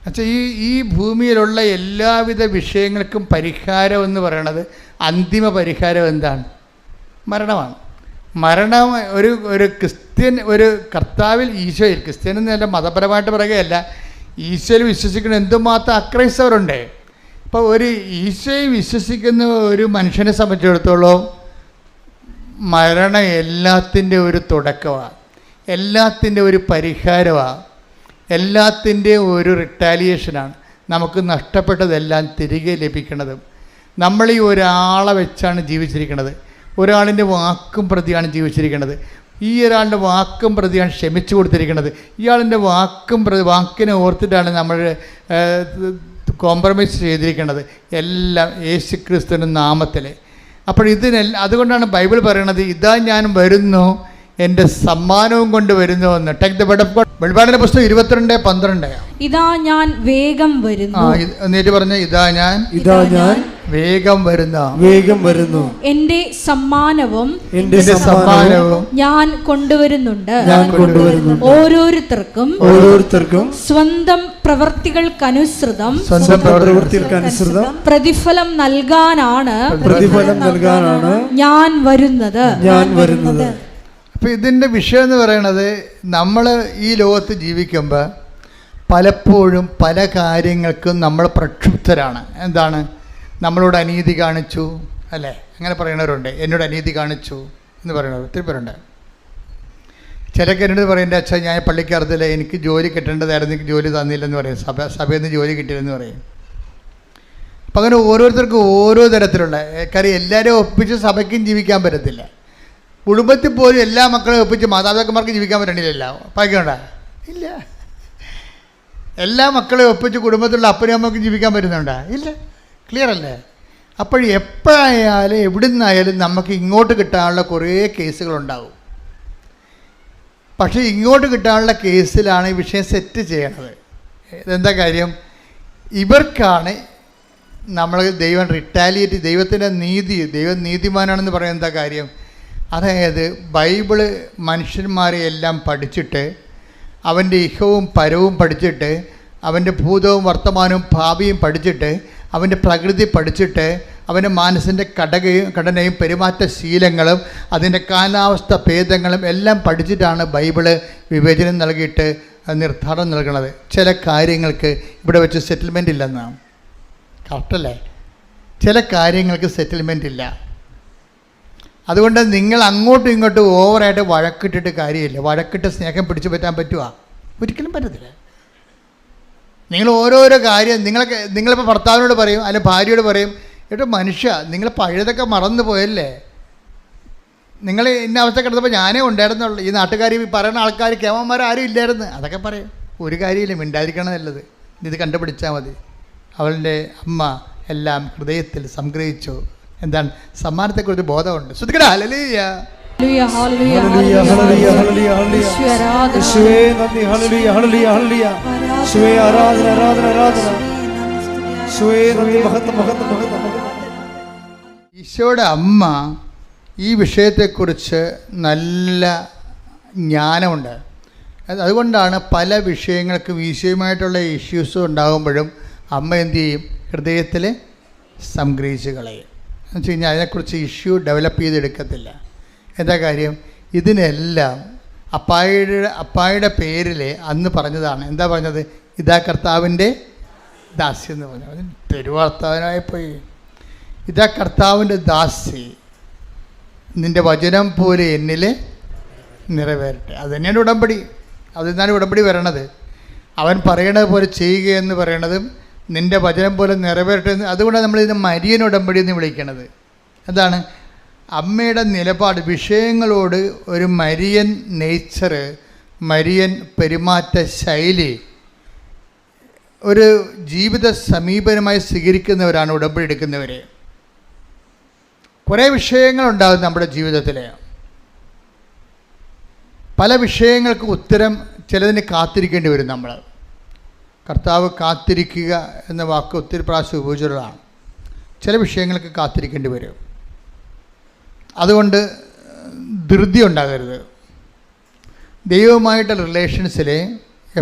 എന്നുവെച്ചാൽ ഈ ഭൂമിയിലുള്ള എല്ലാവിധ വിഷയങ്ങൾക്കും പരിഹാരം എന്ന് പറയണത്, അന്തിമ പരിഹാരം എന്താണ്? മരണമാണ്. മരണം ഒരു ക്രിസ്ത്യൻ, ഒരു കർത്താവിൽ ഈശോയിൽ, ക്രിസ്ത്യൻ എന്നല്ല മതപരമായിട്ട് പറയുകയല്ല, ഈശോയിൽ വിശ്വസിക്കുന്ന എന്തുമാത്രം അക്രൈസ്തവരുണ്ട്. ഇപ്പോൾ ഒരു ഈശോയെ വിശ്വസിക്കുന്ന ഒരു മനുഷ്യനെ സംബന്ധിച്ചിടത്തോളം മരണം എല്ലാത്തിൻ്റെ ഒരു തുടക്കമാണ്, എല്ലാത്തിൻ്റെ ഒരു പരിഹാരമാണ്, എല്ലാത്തിൻ്റെ ഒരു റിട്ടാലിയേഷനാണ്. നമുക്ക് നഷ്ടപ്പെട്ടതെല്ലാം തിരികെ ലഭിക്കുന്നത്. നമ്മൾ ഈ ഒരാളെ വെച്ചാണ് ജീവിച്ചിരിക്കുന്നത്. ഒരാളിൻ്റെ വാക്കും പ്രതിയാണ് ജീവിച്ചിരിക്കുന്നത്. ഈ ഒരാളുടെ വാക്കും പ്രതിയാണ് ക്ഷമിച്ചു കൊടുത്തിരിക്കുന്നത്. ഇയാളിൻ്റെ വാക്കിനെ ഓർത്തിട്ടാണ് നമ്മൾ കോംപ്രമൈസ് ചെയ്തിരിക്കുന്നത്. എല്ലാം യേശുക്രിസ്തുവിൻ്റെ നാമത്തിൽ. അപ്പോൾ അതുകൊണ്ടാണ് ബൈബിൾ പറയണത്, ഇതാ ഞാൻ വരുന്നു, എൻ്റെ സമ്മാനവും കൊണ്ട് വരുന്നു എന്ന്. Take the word of God. വെളിപ്പാടിന്റെ പുസ്തകം 22:12. ഇതാ ഞാൻ വേഗം വരുന്നു. എന്നിട്ട് പറഞ്ഞ ഇതാ ഞാൻ വേഗം വരുന്നു. എൻ്റെ സമ്മാനവും ഞാൻ കൊണ്ടുവരുന്നുണ്ട്. ഓരോരുത്തർക്കും സ്വന്തം പ്രവൃത്തികൾക്കനുസൃതം പ്രതിഫലം നൽകാനാണ് ഞാൻ വരുന്നത്. അപ്പോൾ ഇതിൻ്റെ വിഷയം എന്ന് പറയുന്നത്, നമ്മൾ ഈ ലോകത്ത് ജീവിക്കുമ്പോൾ പലപ്പോഴും പല കാര്യങ്ങൾക്കും നമ്മൾ പ്രക്ഷുബ്ധരാണ്. എന്താണ്? നമ്മളോട് അനീതി കാണിച്ചു, അല്ലേ? അങ്ങനെ പറയുന്നവരുണ്ട്. എന്നോട് അനീതി കാണിച്ചു എന്ന് പറയുന്നവർ ഒത്തിരി പേരുണ്ട്. ചിലക്ക് എന്നോട് പറയുന്നത്, അച്ഛാ ഞാൻ പള്ളിക്കകത്തില്ല, എനിക്ക് ജോലി കിട്ടേണ്ടതായിരുന്നു, എനിക്ക് ജോലി തന്നില്ലെന്ന് പറയും. സഭയിൽ നിന്ന് ജോലി കിട്ടിയില്ലെന്ന് പറയും. അപ്പം അങ്ങനെ ഓരോരുത്തർക്കും ഓരോ തരത്തിലുള്ള കാര്യം. എല്ലാവരും ഒപ്പിച്ച് സഭയ്ക്കും ജീവിക്കാൻ പറ്റത്തില്ല. കുടുംബത്തിൽ പോലും എല്ലാ മക്കളെയും ഒപ്പിച്ച് മാതാപിതാക്കന്മാർക്ക് ജീവിക്കാൻ പറ്റണില്ലല്ലോ. പായ്ക്കണ്ട ഇല്ല. എല്ലാ മക്കളെയും ഒപ്പിച്ച് കുടുംബത്തിലുള്ള അപ്പനും അമ്മക്കും ജീവിക്കാൻ പറ്റുന്നുണ്ടോ? ഇല്ല. ക്ലിയർ അല്ലേ? അപ്പോൾ എപ്പോഴായാലും എവിടെ നിന്നായാലും നമുക്ക് ഇങ്ങോട്ട് കിട്ടാനുള്ള കുറേ കേസുകളുണ്ടാവും. പക്ഷേ ഇങ്ങോട്ട് കിട്ടാനുള്ള കേസിലാണ് ഈ വിഷയം സെറ്റ് ചെയ്യണത്. ഇതെന്താ കാര്യം? ഇവർക്കാണ് നമ്മൾ ദൈവം റിട്ടാലിയേറ്റ്, ദൈവത്തിൻ്റെ നീതി, ദൈവം നീതിമാനാണെന്ന് പറയുന്നത് എന്താ കാര്യം? അതായത് ബൈബിള് മനുഷ്യന്മാരെ എല്ലാം പഠിച്ചിട്ട്, അവൻ്റെ ഇഹവും പരവും പഠിച്ചിട്ട്, അവൻ്റെ ഭൂതവും വർത്തമാനവും ഭാവിയും പഠിച്ചിട്ട്, അവൻ്റെ പ്രകൃതി പഠിച്ചിട്ട്, അവൻ്റെ മനസ്സിൻ്റെ ഘടനയും പെരുമാറ്റശീലങ്ങളും അതിൻ്റെ കാലാവസ്ഥ ഭേദങ്ങളും എല്ലാം പഠിച്ചിട്ടാണ് ബൈബിള് വിവേചനം നൽകിയിട്ട് നിർദ്ധാരണം നൽകുന്നത്. ചില കാര്യങ്ങൾക്ക് ഇവിടെ വെച്ച് സെറ്റിൽമെൻ്റ് ഇല്ലെന്നാണ്. കറക്റ്റല്ലേ? ചില കാര്യങ്ങൾക്ക് സെറ്റിൽമെൻ്റ് ഇല്ല. അതുകൊണ്ട് നിങ്ങൾ അങ്ങോട്ടും ഇങ്ങോട്ടും ഓവറായിട്ട് വഴക്കിട്ടിട്ട് കാര്യമില്ല. വഴക്കിട്ട് സ്നേഹം പിടിച്ചു പറ്റാൻ പറ്റുമോ? ഒരിക്കലും പറ്റത്തില്ല. നിങ്ങൾ ഓരോരോ കാര്യം നിങ്ങളിപ്പോൾ ഭർത്താവിനോട് പറയും, അല്ലെങ്കിൽ ഭാര്യയോട് പറയും, ഏട്ടോ മനുഷ്യ, നിങ്ങൾ പഴയതൊക്കെ മറന്നു പോയല്ലേ, നിങ്ങൾ ഇന്ന അവസ്ഥ കിടന്നപ്പോൾ ഞാനേ ഉണ്ടായിരുന്നുള്ളൂ, ഈ നാട്ടുകാർ പറയുന്ന ആൾക്കാർ കേമന്മാരും ഇല്ലായിരുന്നു, അതൊക്കെ പറയും. ഒരു കാര്യമില്ല, മിണ്ടാതിരിക്കണം നല്ലത്. ഇത് കണ്ടുപിടിച്ചാൽ മതി. അവളുടെ അമ്മ എല്ലാം ഹൃദയത്തിൽ സംഗ്രഹിച്ചു. എന്താണ്? സമ്മാനത്തെക്കുറിച്ച് ബോധമുണ്ട്. ശ്രദ്ധിക്കടാ. ഹല്ലേലൂയ, ഹല്ലേലൂയ, ഹല്ലേലൂയ, ഹല്ലേലൂയ, യേശുവേ നന്ദി. ഹല്ലേലൂയ, ഹല്ലേലൂയ, ഹല്ലേലൂയ, യേശുവേ ആരാധന, ആരാധന, ആരാധന, യേശുവേ നന്ദി. മഹത്വം, മഹത്വം, മഹത്വം. ഈശോയുടെ അമ്മ ഈ വിഷയത്തെക്കുറിച്ച് നല്ല ജ്ഞാനമുണ്ട്. അതുകൊണ്ടാണ് പല വിഷയങ്ങൾക്കും ഈശോയുമായിട്ടുള്ള ഇഷ്യൂസും ഉണ്ടാകുമ്പോഴും അമ്മ എന്തു ചെയ്യും? ഹൃദയത്തിൽ സംഗ്രഹിച്ച് കളയും. എന്ന് വെച്ച് കഴിഞ്ഞാൽ അതിനെക്കുറിച്ച് ഇഷ്യൂ ഡെവലപ്പ് ചെയ്തെടുക്കത്തില്ല. എന്താ കാര്യം? ഇതിനെല്ലാം അപ്പായുടെ പേരിൽ അന്ന് പറഞ്ഞതാണ്. എന്താ പറഞ്ഞത്? ഇതാ കർത്താവിൻ്റെ ദാസി എന്ന് പറഞ്ഞു. അതിന് തെരുവാർത്താവനായിപ്പോയി. ഇതാ കർത്താവിൻ്റെ ദാസി, നിൻ്റെ വചനം പോലെ എന്നിൽ നിറവേറട്ടെ. അത് തന്നെയാണ് ഉടമ്പടി. അതിന്നാണ് ഉടമ്പടി വരണത്. അവൻ പറയണത് പോലെ ചെയ്യുക എന്ന് പറയണതും നിൻ്റെ വചനം പോലെ നിറവേറട്ടെ. അതുകൊണ്ടാണ് നമ്മളിതിനെ മരിയൻ ഉടമ്പടി എന്ന് വിളിക്കണത്. എന്താണ്? അമ്മയുടെ നിലപാട്, വിഷയങ്ങളോട് ഒരു മരിയൻ നേച്ചറ്, മരിയൻ പെരുമാറ്റ ശൈലി, ഒരു ജീവിത സമീപനമായി സ്വീകരിക്കുന്നവരാണ് ഉടമ്പടി എടുക്കുന്നവർ. കുറേ വിഷയങ്ങളുണ്ടാകും നമ്മുടെ ജീവിതത്തിൽ. പല വിഷയങ്ങൾക്ക് ഉത്തരം ചിലതിന് കാത്തിരിക്കേണ്ടി വരും. നമ്മൾ കർത്താവ് കാത്തിരിക്കുക എന്ന വാക്ക് ഒത്തിരി പ്രാവശ്യം ഉപയോഗിച്ചതാണ്. ചില വിഷയങ്ങൾക്ക് കാത്തിരിക്കേണ്ടി വരും. അതുകൊണ്ട് ധൃതി ഉണ്ടാകരുത്. ദൈവവുമായിട്ടുള്ള റിലേഷൻസിൽ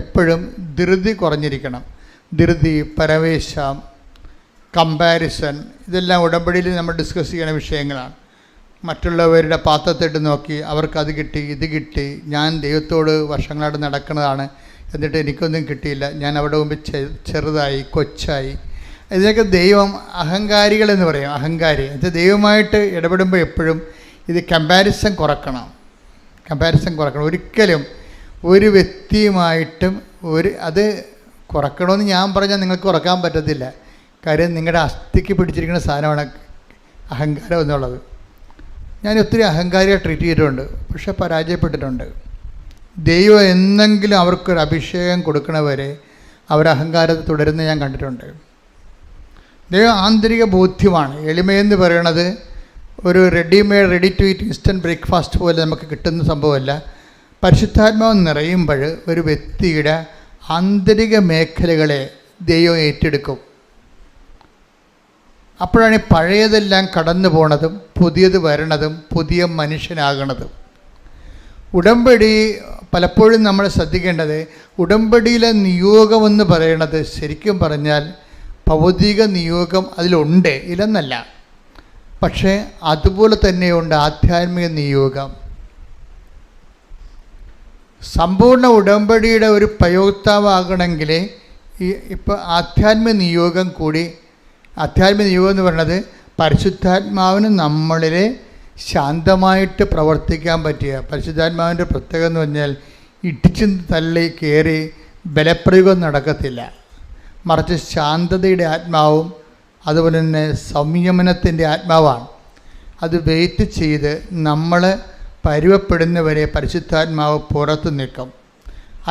എപ്പോഴും ധൃതി കുറഞ്ഞിരിക്കണം. ധൃതി, പരവേശം, കമ്പാരിസൺ, ഇതെല്ലാം ഉടമ്പടിയിൽ നമ്മൾ ഡിസ്കസ് ചെയ്യുന്ന വിഷയങ്ങളാണ്. മറ്റുള്ളവരുടെ പാത്രത്തിട്ട് നോക്കി അവർക്കത് കിട്ടി, ഇത് കിട്ടി, ഞാൻ ദൈവത്തോട് വർഷങ്ങളായിട്ട് നടക്കുന്നതാണ്, എന്നിട്ട് എനിക്കൊന്നും കിട്ടിയില്ല, ഞാൻ അവിടെ മുമ്പ് ചെറുതായി, കൊച്ചായി. ഇതിനൊക്കെ ദൈവം അഹങ്കാരികളെന്ന് പറയും. അഹങ്കാരി അത് ദൈവമായിട്ട് ഇടപെടുമ്പോൾ എപ്പോഴും ഇത് കമ്പാരിസൺ കുറക്കണം. ഒരിക്കലും ഒരു വ്യക്തിയുമായിട്ടും അത് കുറക്കണമെന്ന് ഞാൻ പറഞ്ഞാൽ നിങ്ങൾക്ക് കുറക്കാൻ പറ്റത്തില്ല. കാര്യം നിങ്ങളുടെ അസ്ഥിക്ക് പിടിച്ചിരിക്കുന്ന സാധനമാണ് അഹങ്കാരം എന്നുള്ളത്. ഞാൻ ഒത്തിരി അഹങ്കാരിയെ ട്രീറ്റ് ചെയ്തിട്ടുണ്ട്, പക്ഷെ പരാജയപ്പെട്ടിട്ടുണ്ട്. ദൈവം എന്നെങ്കിലും അവർക്കൊരു അഭിഷേകം കൊടുക്കണവരെ അവർ അഹങ്കാരത്തെ തുടരുന്ന ഞാൻ കണ്ടിട്ടുണ്ട്. ദൈവം ആന്തരിക ബോധ്യമാണ്. എളിമയെന്ന് പറയണത് ഒരു ready to eat instant breakfast പോലെ നമുക്ക് കിട്ടുന്ന സംഭവമല്ല. പരിശുദ്ധാത്മാവ് നിറയുമ്പോൾ ഒരു വ്യക്തിയുടെ ആന്തരിക മേഖലകളെ ദൈവം ഏറ്റെടുക്കും. അപ്പോഴാണ് പഴയതെല്ലാം കടന്നു പോണതും പുതിയത് വരണതും പുതിയ മനുഷ്യനാകണതും. ഉടമ്പടി പലപ്പോഴും നമ്മൾ ശ്രദ്ധിക്കേണ്ടത്, ഉടമ്പടിയിലെ നിയോഗമെന്ന് പറയണത് ശരിക്കും പറഞ്ഞാൽ ഭൗതിക നിയോഗം അതിലുണ്ട്, ഇല്ലെന്നല്ല. പക്ഷേ അതുപോലെ തന്നെയുണ്ട് ആധ്യാത്മിക നിയോഗം. സമ്പൂർണ്ണ ഉടമ്പടിയുടെ ഒരു പ്രയോക്താവാകണമെങ്കിൽ ഇപ്പോൾ ആധ്യാത്മിക നിയോഗം കൂടി. ആധ്യാത്മിക നിയോഗം എന്ന് പറയുന്നത് പരിശുദ്ധാത്മാവിന് നമ്മളിൽ ശാന്തമായിട്ട് പ്രവർത്തിക്കാൻ പറ്റിയ. പരിശുദ്ധാത്മാവിൻ്റെ പ്രത്യേകത എന്ന് പറഞ്ഞാൽ ഇടിച്ചു തള്ളി കയറി ബലപ്രയോഗം നടക്കത്തില്ല. മറിച്ച് ശാന്തതയുടെ ആത്മാവും അതുപോലെ തന്നെ സംയമനത്തിൻ്റെ ആത്മാവാണ്. അത് വെയിറ്റ് ചെയ്ത് നമ്മൾ പരുവപ്പെടുന്നവരെ പരിശുദ്ധാത്മാവ് പുറത്ത് നിൽക്കും.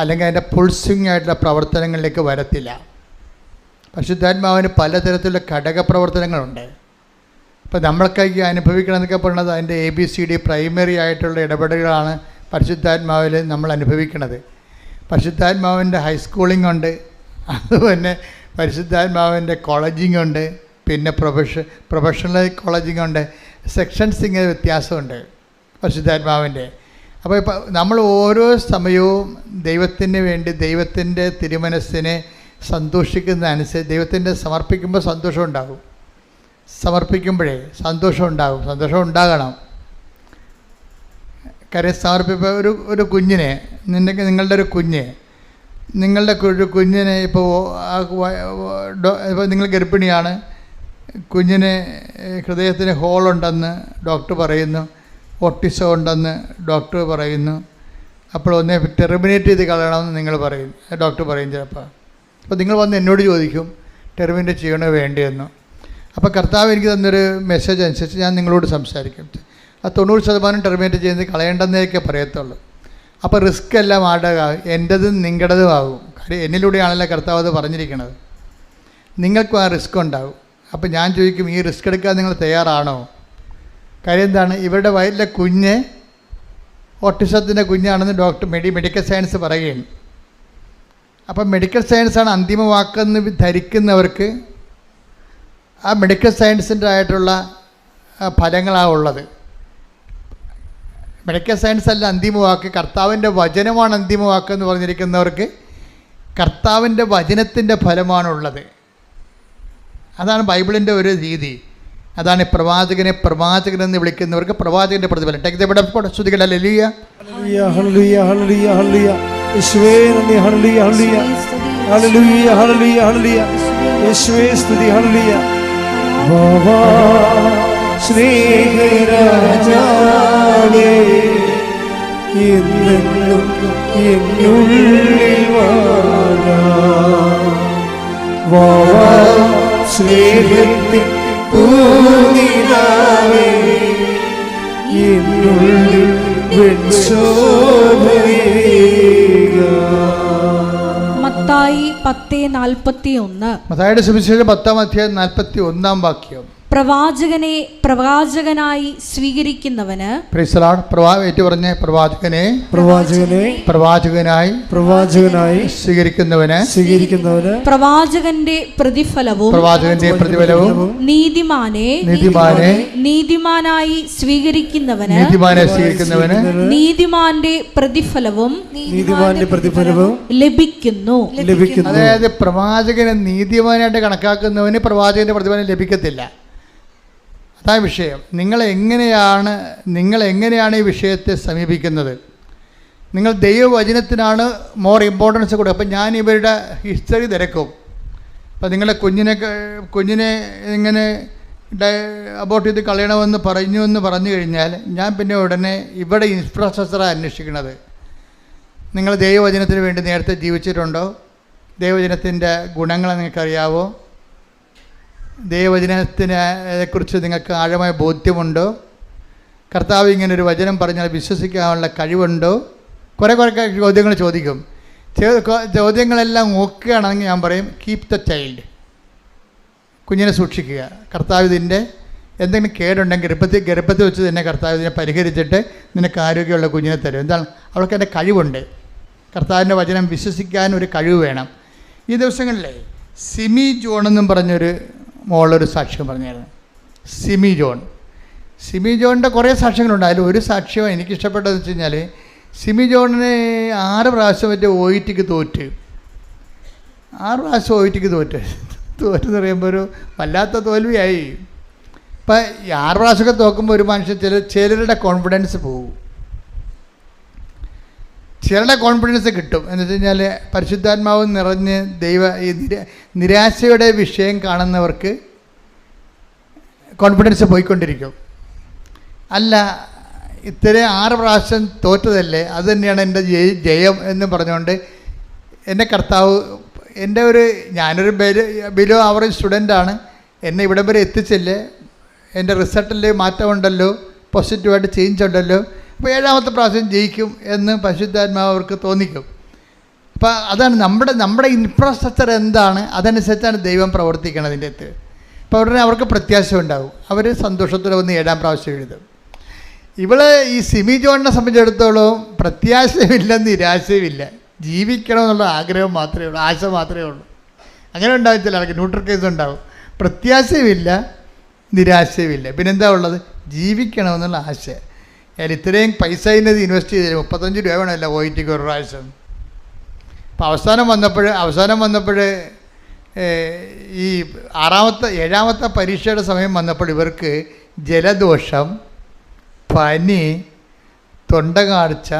അല്ലെങ്കിൽ അതിൻ്റെ പുൾസിങ് ആയിട്ടുള്ള പ്രവർത്തനങ്ങളിലേക്ക് വരത്തില്ല. പരിശുദ്ധാത്മാവിന് പലതരത്തിലുള്ള ഘടകപ്രവർത്തനങ്ങളുണ്ട്. ഇപ്പോൾ നമ്മൾക്കൊക്കെ അനുഭവിക്കണമെന്നൊക്കെ പറയുന്നത് അതിൻ്റെ ABCD പ്രൈമറി ആയിട്ടുള്ള ഇടപെടലുകളാണ് പരിശുദ്ധാത്മാവിൽ നമ്മൾ അനുഭവിക്കുന്നത്. പരിശുദ്ധാത്മാവിൻ്റെ ഹൈസ്കൂളിംഗ് ഉണ്ട്, അതുപോലെ പരിശുദ്ധാത്മാവിൻ്റെ കോളേജിംഗ് ഉണ്ട്, പിന്നെ പ്രൊഫഷണൽ കോളേജിംഗ് ഉണ്ട്. സെക്ഷൻസ് ഇങ്ങനെ വ്യത്യാസമുണ്ട്. പരിശുദ്ധാത്മാവിൻ്റെ. അപ്പോൾ ഇപ്പം നമ്മൾ ഓരോ സമയവും ദൈവത്തിന് വേണ്ടി ദൈവത്തിൻ്റെ തിരുമനസ്സിനെ സന്തോഷിക്കുന്ന അനുസരിച്ച് ദൈവത്തിൻ്റെ സമർപ്പിക്കുമ്പോൾ സന്തോഷം ഉണ്ടാകും. സമർപ്പിക്കുമ്പോഴേ സന്തോഷം ഉണ്ടാകും, സന്തോഷം ഉണ്ടാകണം. കാര്യം സമർപ്പിപ്പോൾ ഒരു കുഞ്ഞിനെ നിങ്ങളുടെ ഒരു കുഞ്ഞിനെ ഇപ്പോൾ നിങ്ങൾ ഗർഭിണിയാണ്, കുഞ്ഞിന് ഹൃദയത്തിന് ഹോളുണ്ടെന്ന് ഡോക്ടർ പറയുന്നു, ഓട്ടിസം ഉണ്ടെന്ന് ഡോക്ടർ പറയുന്നു. അപ്പോൾ ഒന്നേ ടെർമിനേറ്റ് ചെയ്ത് കളയണമെന്ന് നിങ്ങൾ പറയും, ഡോക്ടർ പറയും ചിലപ്പോൾ. അപ്പോൾ നിങ്ങൾ വന്ന് എന്നോട് ചോദിക്കും ടെർമിനേറ്റ് ചെയ്യണോ വേണ്ടിയെന്ന്. അപ്പോൾ കർത്താവ് എനിക്ക് തന്നൊരു മെസ്സേജ് അനുസരിച്ച് ഞാൻ നിങ്ങളോട് സംസാരിക്കും. ആ 90% ടെർമിനേറ്റ് ചെയ്യുന്നത് കളയേണ്ടെന്നേക്കെ പറയത്തുള്ളൂ. അപ്പോൾ റിസ്ക് എല്ലാം ആടുക എൻ്റെതും നിങ്ങളുടേതും ആകും. കാര്യം എന്നിലൂടെയാണല്ലോ കർത്താവ് അത് പറഞ്ഞിരിക്കുന്നത്. നിങ്ങൾക്കും ആ റിസ്ക് ഉണ്ടാകും. അപ്പോൾ ഞാൻ ചോദിക്കും, ഈ റിസ്ക് എടുക്കാൻ നിങ്ങൾ തയ്യാറാണോ? കാര്യം എന്താണ്, ഇവരുടെ വയറ്റിലെ കുഞ്ഞ് ഓട്ടിസത്തിൻ്റെ കുഞ്ഞാണെന്ന് ഡോക്ടർ മെഡിക്കൽ സയൻസ് പറയുകയാണ്. അപ്പം മെഡിക്കൽ സയൻസാണ് അന്തിമ വാക്കെന്ന് ധരിക്കുന്നവർക്ക് ആ മെഡിക്കൽ സയൻസിൻ്റെ ആയിട്ടുള്ള ഫലങ്ങളാണ് ഉള്ളത്. മെഡിക്കൽ സയൻസ് അല്ല അന്തിമ വാക്ക്, കർത്താവിൻ്റെ വചനമാണ് അന്തിമ വാക്കെന്ന് പറഞ്ഞിരിക്കുന്നവർക്ക് കർത്താവിൻ്റെ വചനത്തിൻ്റെ ഫലമാണുള്ളത്. അതാണ് ബൈബിളിൻ്റെ ഒരു രീതി. അതാണ് പ്രവാചകനെന്ന് വിളിക്കുന്നവർക്ക് പ്രവാചകൻ്റെ പ്രതിഫലം. ശ്രുതികൾ ഹല്ലേലൂയ ഹല്ലേലൂയ ഹല്ലേലൂയ ഹല്ലേലൂയ യേശുവേ നന്ദി hallelujah hallelujah hallelujah hallelujah hallelujah യേശുവേ സ്തുതി ഹല്ലേലൂയ. വാവാ സ്നേഹരാജാവേ എന്നെന്നും എന്നുള്ളിൽ വാവാ സ്നേഹത്തിൻ പൂനിലാവേ എന്നുള്ളിൽ മത്തായി 10:41. മത്തായിയുടെ സുവിശേഷം 10:41 വാക്യം. പ്രവാചകനായി സ്വീകരിക്കുന്നവന് പ്രവാചകനായി സ്വീകരിക്കുന്നവന് പ്രവാചകന്റെ പ്രതിഫലവും നീതിമാനായി സ്വീകരിക്കുന്നവന് നീതിമാന്റെ പ്രതിഫലവും ലഭിക്കുന്നു. അതായത് പ്രവാചകനെ നീതിമാനായിട്ട് കണക്കാക്കുന്നവന് പ്രവാചകന്റെ പ്രതിഫലം ലഭിക്കത്തില്ല. അതാണ് വിഷയം. നിങ്ങൾ എങ്ങനെയാണ് ഈ വിഷയത്തെ സമീപിക്കുന്നത്? നിങ്ങൾ ദൈവവചനത്തിനാണ് മോർ ഇമ്പോർട്ടൻസ് കൊടുക്കുക. അപ്പം ഞാൻ ഇവരുടെ ഹിസ്റ്ററി തിരക്കും. അപ്പം നിങ്ങളെ കുഞ്ഞിനെ ഇങ്ങനെ അബോർട്ട് ചെയ്ത് കളയണമെന്ന് പറഞ്ഞു കഴിഞ്ഞാൽ ഞാൻ പിന്നെ ഉടനെ ഇവിടെ ഇൻഫ്രാസ്ട്രക്ചറാണ് അന്വേഷിക്കുന്നത്. നിങ്ങൾ ദൈവവചനത്തിന് വേണ്ടി നേരത്തെ ജീവിച്ചിട്ടുണ്ടോ? ദൈവവചനത്തിൻ്റെ ഗുണങ്ങൾ നിങ്ങൾക്കറിയാവോ? ദൈവവചനത്തിനെക്കുറിച്ച് നിങ്ങൾക്ക് ആഴമായ ബോധ്യമുണ്ടോ? കർത്താവ് ഇങ്ങനൊരു വചനം പറഞ്ഞാൽ വിശ്വസിക്കാനുള്ള കഴിവുണ്ടോ? കുറേ ചോദ്യങ്ങൾ ചോദിക്കും. ചോദ്യങ്ങളെല്ലാം നോക്കുകയാണെങ്കിൽ ഞാൻ പറയും കീപ് ദ ചൈൽഡ്, കുഞ്ഞിനെ സൂക്ഷിക്കുക. കർത്താവ് ഇതിൻ്റെ എന്തെങ്കിലും കേടുണ്ടെങ്കിൽ ഗർഭത്തിൽ വെച്ച് തന്നെ കർത്താവ് ഇതിനെ പരിഹരിച്ചിട്ട് നിനക്ക് ആരോഗ്യമുള്ള കുഞ്ഞിനെ തരും. എന്താണ്? അവൾക്ക് എൻ്റെ കഴിവുണ്ട്. കർത്താവിൻ്റെ വചനം വിശ്വസിക്കാൻ ഒരു കഴിവ് വേണം. ഈ ദിവസങ്ങളിലെ സിമി ജോൺ എന്നും പറഞ്ഞൊരു മോളൊരു സാക്ഷ്യം പറഞ്ഞായിരുന്നു. സിമി ജോണിൻ്റെ കുറേ സാക്ഷ്യങ്ങളുണ്ട്. അതിൽ ഒരു സാക്ഷ്യം എനിക്കിഷ്ടപ്പെട്ടതെന്ന് വെച്ച് കഴിഞ്ഞാൽ സിമി ജോണിന് 6 പ്രാവശ്യം മറ്റേ OETക്ക് തോറ്റ്. 6 പ്രാവശ്യം OETക്ക് തോറ്റെന്ന് പറയുമ്പോൾ ഒരു വല്ലാത്ത തോൽവിയായി. ഇപ്പം 6 പ്രാവശ്യമൊക്കെ തോക്കുമ്പോൾ ഒരു മനുഷ്യൻ ചിലരുടെ കോൺഫിഡൻസ് പോകും, ചിലരുടെ കോൺഫിഡൻസ് കിട്ടും. എന്ന് വെച്ച് കഴിഞ്ഞാൽ പരിശുദ്ധാത്മാവ് നിറഞ്ഞ് ഈ നിരാശയുടെ വിഷയം കാണുന്നവർക്ക് കോൺഫിഡൻസ് പോയിക്കൊണ്ടിരിക്കും. അല്ല, ഇത്രയും 6 പ്രാവശ്യം തോറ്റതല്ലേ, അത് തന്നെയാണ് എൻ്റെ ജയം എന്ന് പറഞ്ഞുകൊണ്ട് എൻ്റെ കർത്താവ് ഞാനൊരു ബിലോ ആവറേജ് സ്റ്റുഡൻ്റാണ്, എന്നെ ഇവിടം വരെ എത്തിച്ചില്ലേ, എൻ്റെ റിസൾട്ടിൽ മാറ്റമുണ്ടല്ലോ, പോസിറ്റീവായിട്ട് ചേഞ്ച് ഉണ്ടല്ലോ, അപ്പോൾ 7ാമത്തെ പ്രാവശ്യം ജയിക്കും എന്ന് പരിശുദ്ധാത്മാവ് അവർക്ക് തോന്നിക്കും. അപ്പോൾ അതാണ് നമ്മുടെ ഇൻഫ്രാസ്ട്രക്ചർ എന്താണ്, അതനുസരിച്ചാണ് ദൈവം പ്രവർത്തിക്കണതിൻ്റെ അടുത്ത്. അപ്പോൾ ഉടനെ അവർക്ക് പ്രത്യാശ ഉണ്ടാകും. അവർ സന്തോഷത്തോടെ വന്ന് 7ാം പ്രാവശ്യം എഴുതും. ഈ സിമി ജോണിനെ സംബന്ധിച്ചിടത്തോളം പ്രത്യാശയുമില്ല, നിരാശയുമില്ല, ജീവിക്കണമെന്നുള്ള ആഗ്രഹം മാത്രമേ ഉള്ളൂ, ആശ മാത്രമേ ഉള്ളൂ. അങ്ങനെ ഉണ്ടാവും ചിലർക്ക്, ന്യൂട്രൽ കേസ് ഉണ്ടാവും. പ്രത്യാശയുമില്ല, നിരാശയുമില്ല, പിന്നെന്താ ഉള്ളത്? ജീവിക്കണമെന്നുള്ള ആശ. അയാൾ ഇത്രയും പൈസ ഇതിനത് ഇൻവെസ്റ്റ് ചെയ്തില്ല, 35 രൂപ വേണമല്ലോ ഒ ടിക്ക് ഒരു പ്രാവശ്യം. അപ്പം അവസാനം വന്നപ്പോൾ ഈ 7ാമത്തെ പരീക്ഷയുടെ സമയം വന്നപ്പോൾ ഇവർക്ക് ജലദോഷം, പനി, തൊണ്ടകാഴ്ച,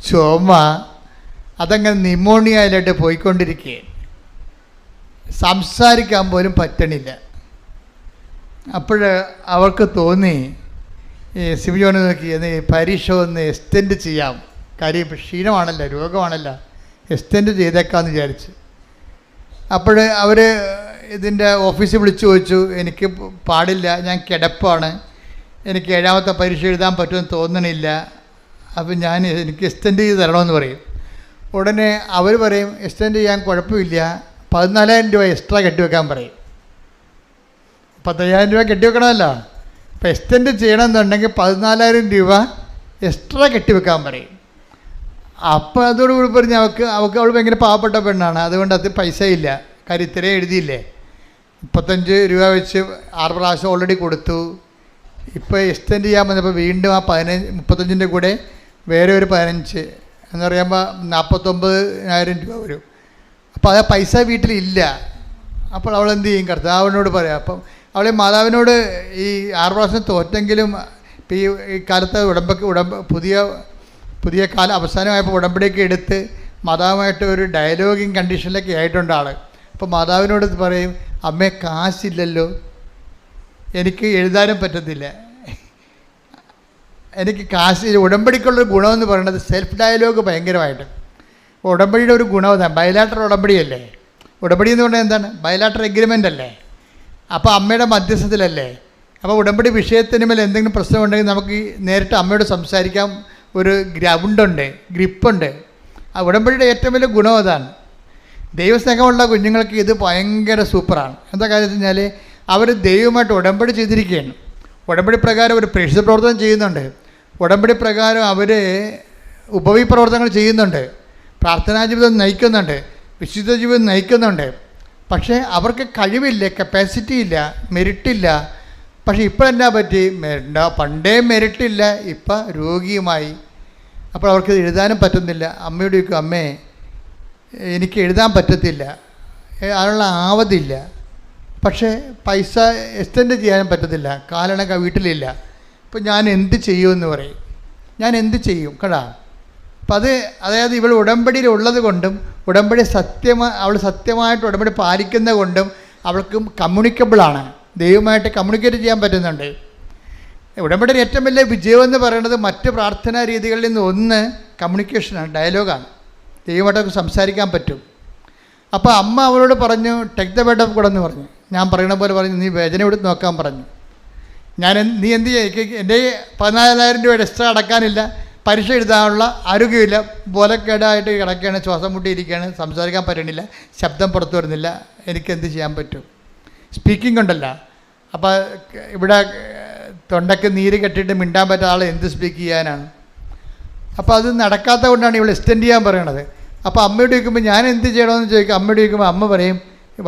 ചുമ, അതങ്ങനെ ന്യൂമോണിയയിലായിട്ട് പോയിക്കൊണ്ടിരിക്കുകയാണ്. സംസാരിക്കാൻ പോലും പറ്റണില്ല. അപ്പോൾ അവർക്ക് തോന്നി, സിമിയോനെ നോക്കി, എന്ന് പരീക്ഷ ഒന്ന് എക്സ്റ്റെൻഡ് ചെയ്യാം, കാര്യം ക്ഷീണമാണല്ലോ, രോഗമാണല്ലോ, എക്സ്റ്റെൻഡ് ചെയ്തേക്കാമെന്ന് വിചാരിച്ചു. അപ്പോൾ അവർ ഇതിൻ്റെ ഓഫീസിൽ വിളിച്ചു ചോദിച്ചു, എനിക്ക് പാടില്ല, ഞാൻ കിടപ്പാണ്, എനിക്ക് 7ാമത്തെ പരീക്ഷ എഴുതാൻ പറ്റുമെന്ന് തോന്നണില്ല, അപ്പോൾ എനിക്ക് എക്സ്റ്റെൻഡ് ചെയ്ത് തരണമെന്ന് പറയും. ഉടനെ അവർ പറയും എക്സ്റ്റെൻഡ് ചെയ്യാൻ കുഴപ്പമില്ല, 14,000 രൂപ എക്സ്ട്രാ കെട്ടിവെക്കാൻ പറയും. 15,000 രൂപ കെട്ടിവെക്കണമല്ലോ. അപ്പോൾ എക്സ്റ്റെൻഡ് ചെയ്യണമെന്നുണ്ടെങ്കിൽ 14,000 രൂപ എക്സ്ട്രാ കെട്ടിവെക്കാൻ പറയും. അപ്പോൾ അതോടുകൂടി പറഞ്ഞ് അവൾ ഭയങ്കര പാവപ്പെട്ട പെണ്ണാണ്, അതുകൊണ്ട് അത് പൈസ ഇല്ല, കാര്യം ഇത്രയും എഴുതിയില്ലേ, 35 രൂപ വെച്ച് 6 പ്രാവശ്യം ഓൾറെഡി കൊടുത്തു. ഇപ്പോൾ എക്സ്റ്റെൻഡ് ചെയ്യാൻ വന്നപ്പോൾ വീണ്ടും ആ 35ൻ്റെ കൂടെ വേറെ ഒരു 15 എന്ന് പറയുമ്പോൾ 49,000 രൂപ വരും. അപ്പോൾ ആ പൈസ വീട്ടിലില്ല. അപ്പോൾ അവൾ എന്ത് ചെയ്യും? കർത്താവിനോട് പറയാം. അപ്പം അവളെ മാതാവിനോട് ഈ 6 പ്രാവശ്യം തോറ്റെങ്കിലും ഇപ്പം ഈ കാലത്ത് പുതിയ കാലം അവസാനമായപ്പോൾ ഉടമ്പടിയൊക്കെ എടുത്ത് മാതാവുമായിട്ട് ഒരു ഡയലോഗിങ് കണ്ടീഷനിലൊക്കെ ആയിട്ടുണ്ട് ആൾ. അപ്പോൾ മാതാവിനോട് പറയും, അമ്മേ കാശില്ലല്ലോ, എനിക്ക് എഴുതാനും പറ്റത്തില്ല, എനിക്ക് കാശ്. ഉടമ്പടിക്കുള്ളൊരു ഗുണമെന്ന് പറയുന്നത് സെൽഫ് ഡയലോഗ് ഭയങ്കരമായിട്ട്. ഉടമ്പടിയുടെ ഒരു ഗുണം അതാണ്. ബയലാട്ടർ ഉടമ്പടിയല്ലേ, ഉടമ്പടി എന്ന് പറഞ്ഞാൽ എന്താണ്? ബയലാട്ടർ എഗ്രിമെൻ്റ് അല്ലേ. അപ്പോൾ അമ്മയുടെ മധ്യസ്ഥത്തിലല്ലേ. അപ്പോൾ ഉടമ്പടി വിഷയത്തിന് മേൽ എന്തെങ്കിലും പ്രശ്നമുണ്ടെങ്കിൽ നമുക്ക് നേരിട്ട് അമ്മയോട് സംസാരിക്കാം. ഒരു ഗ്രൗണ്ടുണ്ട്, ഗ്രിപ്പുണ്ട്. ആ ഉടമ്പടിയുടെ ഏറ്റവും വലിയ ഗുണം അതാണ്. ദൈവസ്നേഹമുള്ള കുഞ്ഞുങ്ങൾക്ക് ഇത് ഭയങ്കര സൂപ്പറാണ്. എന്താ കാര്യം വെച്ച് കഴിഞ്ഞാൽ അവർ ദൈവമായിട്ട് ഉടമ്പടി ചെയ്തിരിക്കുകയാണ്. ഉടമ്പടി പ്രകാരം ഒരു പ്രേക്ഷിത പ്രവർത്തനം ചെയ്യുന്നുണ്ട്. ഉടമ്പടി പ്രകാരം അവർ ഉപവി പ്രവർത്തനങ്ങൾ ചെയ്യുന്നുണ്ട്, പ്രാർത്ഥനാ ജീവിതം നയിക്കുന്നുണ്ട്, വിശുദ്ധ ജീവിതം നയിക്കുന്നുണ്ട്. പക്ഷേ അവർക്ക് കഴിവില്ല, കപ്പാസിറ്റി ഇല്ല, മെരിറ്റില്ല. പക്ഷേ ഇപ്പോൾ എന്നാ പറ്റി? പണ്ടേ മെരിറ്റില്ല, ഇപ്പം രോഗിയുമായി. അപ്പോൾ അവർക്ക് എഴുതാനും പറ്റുന്നില്ല. അമ്മയോട് ചോദിക്കും, അമ്മേ എനിക്ക് എഴുതാൻ പറ്റത്തില്ല, അതിനുള്ള ആവതില്ല, പക്ഷേ പൈസ എക്സ്റ്റെൻഡ് ചെയ്യാനും പറ്റത്തില്ല, കാലണക്ക വീട്ടിലില്ല. അപ്പോൾ ഞാൻ എന്ത് ചെയ്യുമെന്ന് പറയും. ഞാൻ എന്ത് ചെയ്യും കേടാ. അപ്പം അതായത് ഇവൾ ഉടമ്പടിയിൽ ഉള്ളത് കൊണ്ടും ഉടമ്പടി അവൾ സത്യമായിട്ട് ഉടമ്പടി പാലിക്കുന്നത് കൊണ്ടും അവൾക്ക് കമ്മ്യൂണിക്കബിളാണ്, ദൈവമായിട്ട് കമ്മ്യൂണിക്കേറ്റ് ചെയ്യാൻ പറ്റുന്നുണ്ട്. ഉടമ്പടിയുടെ ഏറ്റവും വലിയ വിജയമെന്ന് പറയുന്നത് മറ്റ് പ്രാർത്ഥനാ രീതികളിൽ നിന്ന് ഒന്ന് കമ്മ്യൂണിക്കേഷനാണ്, ഡയലോഗാണ്. ദൈവമായിട്ടൊക്കെ സംസാരിക്കാൻ പറ്റും. അപ്പോൾ അമ്മ അവളോട് പറഞ്ഞു, tech the bed of God എന്ന് പറഞ്ഞു. ഞാൻ പറയുന്ന പോലെ പറഞ്ഞു, നീ വേദന എടുത്ത് നോക്കാൻ പറഞ്ഞു. നീ എന്ത് ചെയ്യുക? എൻ്റെ 14,000 രൂപ എക്സ്ട്രാ അടക്കാനില്ല, പരീക്ഷ എഴുതാനുള്ള ആരോഗ്യമില്ല, ബോലക്കേടായിട്ട് കിടക്കുകയാണ്, ശ്വാസം മുട്ടിയിരിക്കുകയാണ്, സംസാരിക്കാൻ പറ്റണില്ല, ശബ്ദം പുറത്തു വരുന്നില്ല, എനിക്കെന്ത് ചെയ്യാൻ പറ്റും? സ്പീക്കിംഗ് ഉണ്ടല്ലോ. അപ്പോൾ ഇവിടെ തൊണ്ടയ്ക്ക് നീര് കെട്ടിയിട്ട് മിണ്ടാൻ പറ്റാത്ത ആൾ എന്ത് സ്പീക്ക് ചെയ്യാനാണ്? അപ്പോൾ അത് നടക്കാത്ത കൊണ്ടാണ് ഇവൾ എക്സ്റ്റെൻഡ് ചെയ്യാൻ പറയണത്. അപ്പോൾ അമ്മയോട് ചോദിക്കുമ്പോൾ ഞാൻ എന്ത് ചെയ്യണമെന്ന് ചോദിക്കും. അമ്മയോട് ചോദിക്കുമ്പോൾ അമ്മ പറയും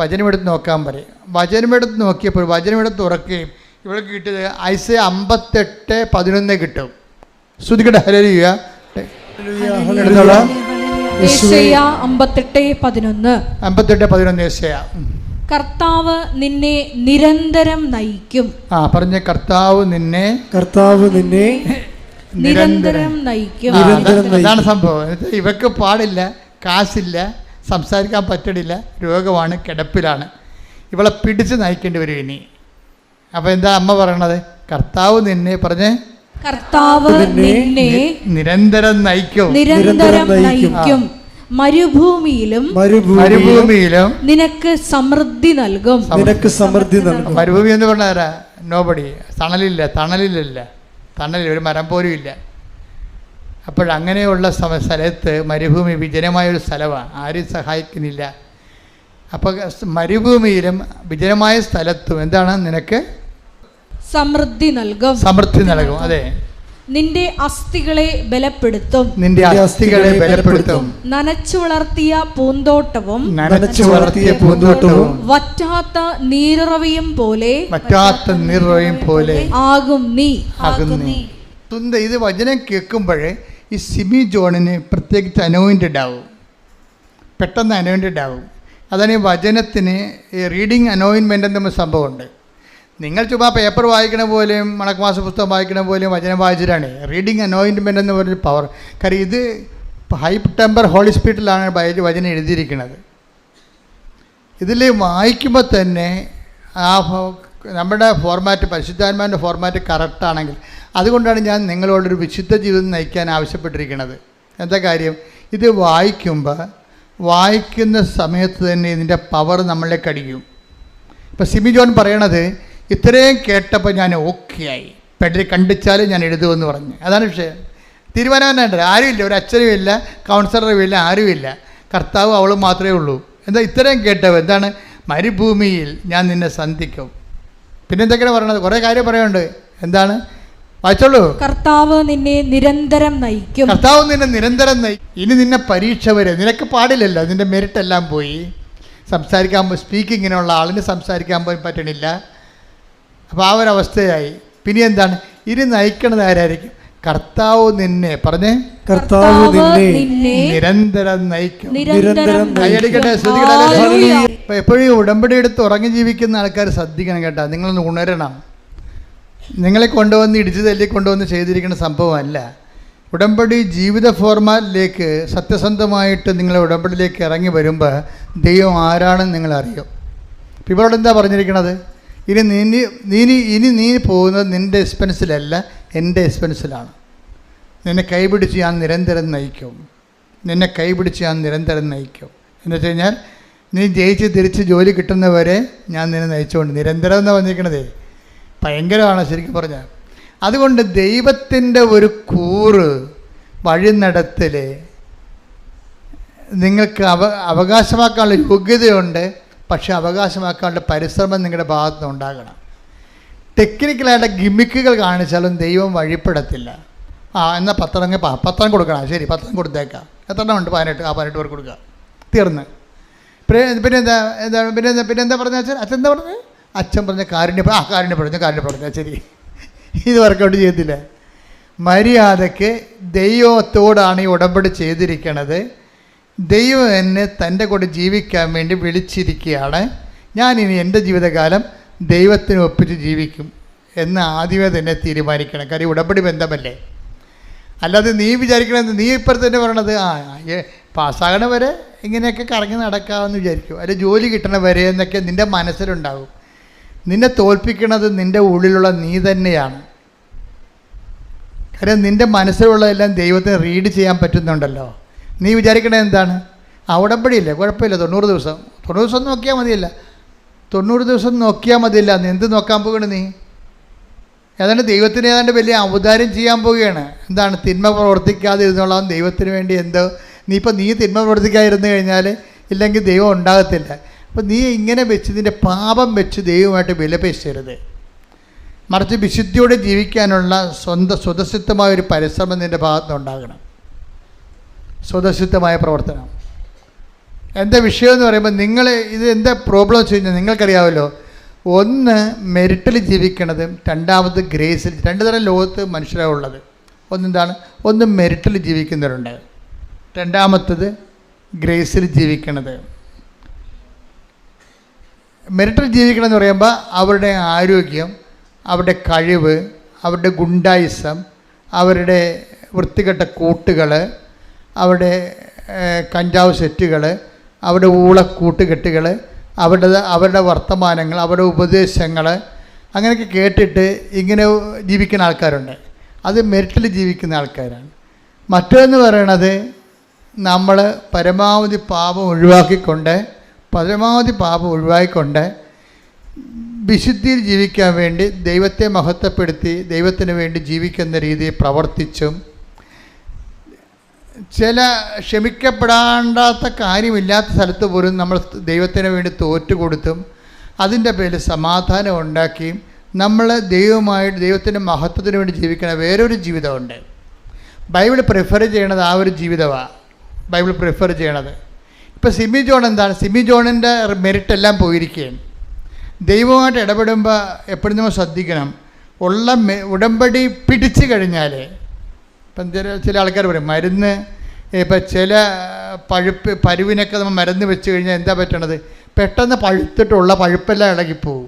വചനമെടുത്ത് നോക്കാൻ പറയും. വചനമെടുത്ത് നോക്കിയപ്പോൾ വചനമെടുത്ത് തുറക്കുകയും ഇവൾക്ക് കിട്ടിയത് ഐസയ 58:11 കിട്ടും. ശ്രുതികട്ടെ, ഹല്ലേലൂയ. യെശയ്യാ 58:11 യെശയ്യാ. കർത്താവ് നിന്നെ നിരന്തരം നയിക്കും. പറഞ്ഞ കർത്താവ് നിന്നെ നിരന്തരം നയിക്കും. അതാണ് സംഭവം. ഇവക്ക് പാടില്ല, കാശില്ല, സംസാരിക്കാൻ പറ്റണില്ല, രോഗമാണ്, കിടപ്പിലാണ്. ഇവളെ പിടിച്ച് നയിക്കേണ്ടി വരും ഇനി. അപ്പോൾ എന്താ അമ്മ പറയണത്? കർത്താവ് നിന്നെ പറഞ്ഞേ, കർത്താവ് നിന്നെ നിരന്തരം നയിക്കും. മരുഭൂമിയിലും നിനക്ക് സമൃദ്ധി നൽകും. മരുഭൂമി എന്ന് പറഞ്ഞാരാ? നോബഡി. തണലില്ല, ഒരു മരം പോലും ഇല്ല. അപ്പോഴങ്ങനെയുള്ള സ്ഥലത്ത് മരുഭൂമി വിജനമായൊരു സ്ഥലമാണ്, ആരും സഹായിക്കുന്നില്ല. അപ്പോൾ മരുഭൂമിയിലും വിജനമായ സ്ഥലത്തും എന്താണ്? നിനക്ക് സമൃദ്ധി നൽകും. അതെ. നിന്റെ അസ്ഥികളെ ബലപ്പെടുത്തും. നനച്ചു വളർത്തിയ പൂന്തോട്ടവും വറ്റാത്ത നീരുറവയും പോലെ ആകും നീ. ഇത് വചനം കേൾക്കുമ്പോൾ ഈ സിമി ജോണിന് പ്രത്യേകിച്ച് അനോയിൻറ്റഡ് ആവും, പെട്ടെന്ന് അനോയിൻറ്റഡ് ആവും. അതാണ് ഈ വചനത്തിന് ഈ റീഡിങ് അനോയിൻമെൻ്റ് എന്ന സംഭവമുണ്ട്. നിങ്ങൾ ചുമ്മാ പേപ്പർ വായിക്കണ പോലെയും മണക്കമാസ പുസ്തകം വായിക്കണ പോലെയും വചനം വായിച്ചിട്ടാണ് റീഡിങ് അനോയിൻമെൻ്റ് എന്ന് പറഞ്ഞൊരു പവർ. കാര്യം ഇത് ഹൈ ടെമ്പർ ഹോളി സ്പിരിറ്റിലാണ് വചനം എഴുതിയിരിക്കുന്നത്. ഇതിൽ വായിക്കുമ്പോൾ തന്നെ ആ നമ്മുടെ ഫോർമാറ്റ്, പരിശുദ്ധാത്മാവിൻ്റെ ഫോർമാറ്റ് കറക്റ്റാണെങ്കിൽ, അതുകൊണ്ടാണ് ഞാൻ നിങ്ങളോടൊരു വിശുദ്ധ ജീവിതം നയിക്കാൻ ആവശ്യപ്പെട്ടിരിക്കുന്നത്. എന്താ കാര്യം? ഇത് വായിക്കുന്ന സമയത്ത് തന്നെ ഇതിൻ്റെ പവർ നമ്മളിലേക്ക് അടിക്കും. ഇപ്പോൾ സിമി ജോൺ പറയണത് ഇത്രയും കേട്ടപ്പോൾ ഞാൻ ഓക്കെ ആയി, പെടരി കണ്ടിച്ചാലും ഞാൻ എഴുതുമെന്ന് പറഞ്ഞു. അതാണ് വിഷയം. തീരുമാനമായിട്ട് ആരുമില്ല, ഒരു അച്ഛനും ഇല്ല, കൗൺസിലറും ഇല്ല, ആരുമില്ല, കർത്താവ് അവളും മാത്രമേ ഉള്ളൂ. എന്താ ഇത്രയും കേട്ടവ എന്താണ്? മരുഭൂമിയിൽ ഞാൻ നിന്നെ സന്ധിക്കും. പിന്നെ എന്തൊക്കെയാണ് പറയണത്? കുറേ കാര്യം പറയാനുണ്ട്. എന്താണ്? വായിച്ചോളൂ. കർത്താവ് നിന്നെ നിരന്തരം നയിക്കും. കർത്താവ് നിന്നെ നിരന്തരം നയിക്കും. ഇനി നിന്നെ പരീക്ഷ വരെ നിനക്ക് പാടില്ലല്ലോ, നിന്റെ മെറിറ്റ് എല്ലാം പോയി. സംസാരിക്കാൻ സ്പീക്കിങ്ങിനുള്ള ആളിന് സംസാരിക്കാൻ പോയി പറ്റണില്ല. അപ്പോൾ ആ ഒരവസ്ഥയായി. പിന്നെ എന്താണ്? ഇനി നയിക്കണത് ആരായിരിക്കും? കർത്താവ് നിന്നെ പറഞ്ഞേ, കർത്താവ് നിന്നെ നിരന്തരം നയിക്കും. നിരന്തരം കൈയടിക്കട്ടെ, ശ്രദ്ധിക്കട്ടെ. അപ്പോൾ എപ്പോഴും ഉടമ്പടി എടുത്ത് ഉറങ്ങി ജീവിക്കുന്ന ആൾക്കാർ ശ്രദ്ധിക്കണം കേട്ടോ. നിങ്ങളൊന്ന് ഉണരണം. നിങ്ങളെ കൊണ്ടുവന്ന് ഇടിച്ചു തല്ലി കൊണ്ടുവന്ന് ചെയ്തിരിക്കുന്ന സംഭവമല്ല. ഉടമ്പടി ജീവിത ഫോർമാറ്റിലേക്ക് സത്യസന്ധമായിട്ട് നിങ്ങൾ ഉടമ്പടിയിലേക്ക് ഇറങ്ങി വരുമ്പോൾ ദൈവം ആരാണെന്ന് നിങ്ങളറിയും. ഇവരോട് എന്താ പറഞ്ഞിരിക്കണത്? ഇനി നീ പോകുന്നത് നിൻ്റെ എക്സ്പെൻസിലല്ല, എൻ്റെ എക്സ്പെൻസിലാണ്. നിന്നെ കൈപിടിച്ച് ഞാൻ നിരന്തരം നയിക്കും. നിന്നെ കൈപിടിച്ച് ഞാൻ നിരന്തരം നയിക്കും എന്ന് വെച്ച് കഴിഞ്ഞാൽ നീ ജയിച്ച് തിരിച്ച് ജോലി കിട്ടുന്നവരെ ഞാൻ നിന്നെ നയിച്ചുകൊണ്ട്. നിരന്തരം എന്ന് പറഞ്ഞിരിക്കണതേ ഭയങ്കരമാണ് ശരിക്കും പറഞ്ഞാൽ. അതുകൊണ്ട് ദൈവത്തിൻ്റെ ഒരു കൂറ് വഴിനടത്തൽ നിങ്ങൾക്ക് അവകാശമാക്കാനുള്ള യോഗ്യതയുണ്ട്. പക്ഷെ അവകാശമാക്കാനുള്ള പരിശ്രമം നിങ്ങളുടെ ഭാഗത്ത് നിന്ന് ഉണ്ടാകണം. ടെക്നിക്കലായിട്ട് ഗിമ്മിക്കുകൾ കാണിച്ചാലും ദൈവം വഴിപ്പെടത്തില്ല. എന്നാൽ പത്രം കൊടുക്കണം. ശരി, പത്രം കൊടുത്തേക്കാം. എത്ര എണ്ണം ഉണ്ട്? 18. 18 പേർക്ക് കൊടുക്കുക. തീർന്ന്. പിന്നെന്താ പറഞ്ഞ അച്ഛൻ? അച്ഛൻ എന്താ പറഞ്ഞത്? അച്ഛൻ പറഞ്ഞ കാരുണ്യപ്പെടുന്നു. ശരി, ഇത് വർക്കൗട്ട് ചെയ്തില്ല. മര്യാദയ്ക്ക് ദൈവത്തോടാണ് ഈ ഉടമ്പടി ചെയ്തിരിക്കണത്. ദൈവം എന്നെ തൻ്റെ കൂടെ ജീവിക്കാൻ വേണ്ടി വിളിച്ചിരിക്കുകയാണ്. ഞാനിനി എൻ്റെ ജീവിതകാലം ദൈവത്തിന് ഒപ്പിച്ച് ജീവിക്കും എന്ന് ആദ്യമേ തന്നെ തീരുമാനിക്കണം. കാര്യം ഉടമ്പടി ബന്ധമല്ലേ. അല്ലാതെ നീ വിചാരിക്കണത്, നീ ഇപ്പുറത്ത് തന്നെ പറയണത് പാസ്സാകണ വരെ ഇങ്ങനെയൊക്കെ കറങ്ങി നടക്കാമെന്ന് വിചാരിക്കും, അല്ലെങ്കിൽ ജോലി കിട്ടണ വരെ എന്നൊക്കെ നിൻ്റെ മനസ്സിലുണ്ടാകും. നിന്നെ തോൽപ്പിക്കണത് നിൻ്റെ ഉള്ളിലുള്ള നീ തന്നെയാണ്. കാര്യം നിൻ്റെ മനസ്സിലുള്ളതെല്ലാം ദൈവത്തിന് റീഡ് ചെയ്യാൻ പറ്റുന്നുണ്ടല്ലോ. നീ വിചാരിക്കണത് എന്താണ്? ഉടമ്പടിയില്ലേ, കുഴപ്പമില്ല, 90 ദിവസം 90 ദിവസം നോക്കിയാൽ മതിയല്ല. 90 ദിവസം നോക്കിയാൽ മതിയല്ല. നീ എന്ത് നോക്കാൻ പോവുകയാണ്? നീ ഏതാണ്ട് ദൈവത്തിന് ഏതാണ്ട് വലിയ ഔദാര്യം ചെയ്യാൻ പോവുകയാണ്. എന്താണ്? തിന്മ പ്രവർത്തിക്കാതെ ഇരുന്നോളാം ദൈവത്തിന് വേണ്ടി. നീ തിന്മ പ്രവർത്തിക്കാതിരുന്നു കഴിഞ്ഞാൽ ഇല്ലെങ്കിൽ ദൈവം ഉണ്ടാകത്തില്ല. അപ്പോൾ നീ ഇങ്ങനെ വെച്ച് നിൻ്റെ പാപം വെച്ച് ദൈവമായിട്ട് വിലപേശരുത്. മറിച്ച് വിശുദ്ധിയോടെ ജീവിക്കാനുള്ള സ്വതസിദ്ധമായ ഒരു പരിശ്രമം നിൻ്റെ ഭാഗത്തുനിന്ന് ഉണ്ടാകണം. സ്വതസിദ്ധമായ പ്രവർത്തനം. എന്താ വിഷയം എന്ന് പറയുമ്പോൾ ഇത് എന്താ പ്രോബ്ലം വെച്ച് കഴിഞ്ഞാൽ നിങ്ങൾക്കറിയാമല്ലോ. ഒന്ന് മെറിറ്റിൽ ജീവിക്കണതും രണ്ടാമത് ഗ്രേസിൽ. 2 തരം ലോകത്ത് മനുഷ്യരാണ് ഉള്ളത്. ഒന്ന് മെറിറ്റിൽ ജീവിക്കുന്നവരുണ്ട്, രണ്ടാമത്തത് ഗ്രേസിൽ ജീവിക്കണത്. മെറിറ്റിൽ ജീവിക്കണമെന്ന് പറയുമ്പോൾ അവരുടെ ആരോഗ്യം, അവരുടെ കഴിവ്, അവരുടെ ഗുണ്ടായിസം, അവരുടെ വൃത്തികെട്ട കൂട്ടുകൾ, അവരുടെ കഞ്ചാവ് സെറ്റുകൾ, അവരുടെ ഊളക്കൂട്ടുകെട്ടുകൾ, അവരുടെ വർത്തമാനങ്ങൾ, അവരുടെ ഉപദേശങ്ങൾ, അങ്ങനെയൊക്കെ കേട്ടിട്ട് ഇങ്ങനെ ജീവിക്കുന്ന ആൾക്കാരുണ്ട്. അത് മെറിറ്റിൽ ജീവിക്കുന്ന ആൾക്കാരാണ്. മറ്റൊന്ന് പറയണത് നമ്മൾ പരമാവധി പാപം ഒഴിവാക്കിക്കൊണ്ട് വിശുദ്ധിയിൽ ജീവിക്കാൻ വേണ്ടി ദൈവത്തെ മഹത്വപ്പെടുത്തി ദൈവത്തിന് വേണ്ടി ജീവിക്കുന്ന രീതിയിൽ പ്രവർത്തിച്ചും ചില ക്ഷമിക്കപ്പെടാണ്ടാത്ത കാര്യമില്ലാത്ത സ്ഥലത്ത് പോലും നമ്മൾ ദൈവത്തിന് വേണ്ടി തോറ്റുകൊടുത്തും അതിൻ്റെ പേരിൽ സമാധാനം ഉണ്ടാക്കിയും നമ്മൾ ദൈവത്തിൻ്റെ മഹത്വത്തിന് വേണ്ടി ജീവിക്കുന്ന വേറൊരു ജീവിതമുണ്ട്. ബൈബിൾ പ്രിഫർ ചെയ്യണത് ആ ഒരു ജീവിതമാണ്. ബൈബിൾ പ്രിഫർ ചെയ്യണത്. ഇപ്പോൾ സിമി ജോൺ എന്താണ്? സിമി ജോണിൻ്റെ മെറിറ്റ് എല്ലാം പോയിരിക്കുകയാണ്. ദൈവമായിട്ട് ഇടപെടുമ്പോൾ എപ്പോഴും നമ്മൾ ശ്രദ്ധിക്കണം. ഉള്ള ഉടമ്പടി പിടിച്ചു കഴിഞ്ഞാൽ, ഇപ്പം ചില ആൾക്കാർ പറയും മരുന്ന്, ഇപ്പം ചില പരുവിനൊക്കെ നമ്മൾ മരുന്ന് വെച്ച് കഴിഞ്ഞാൽ എന്താ പറ്റണത്, പെട്ടെന്ന് പഴുത്തിട്ടുള്ള പഴുപ്പെല്ലാം ഇളകിപ്പോവും.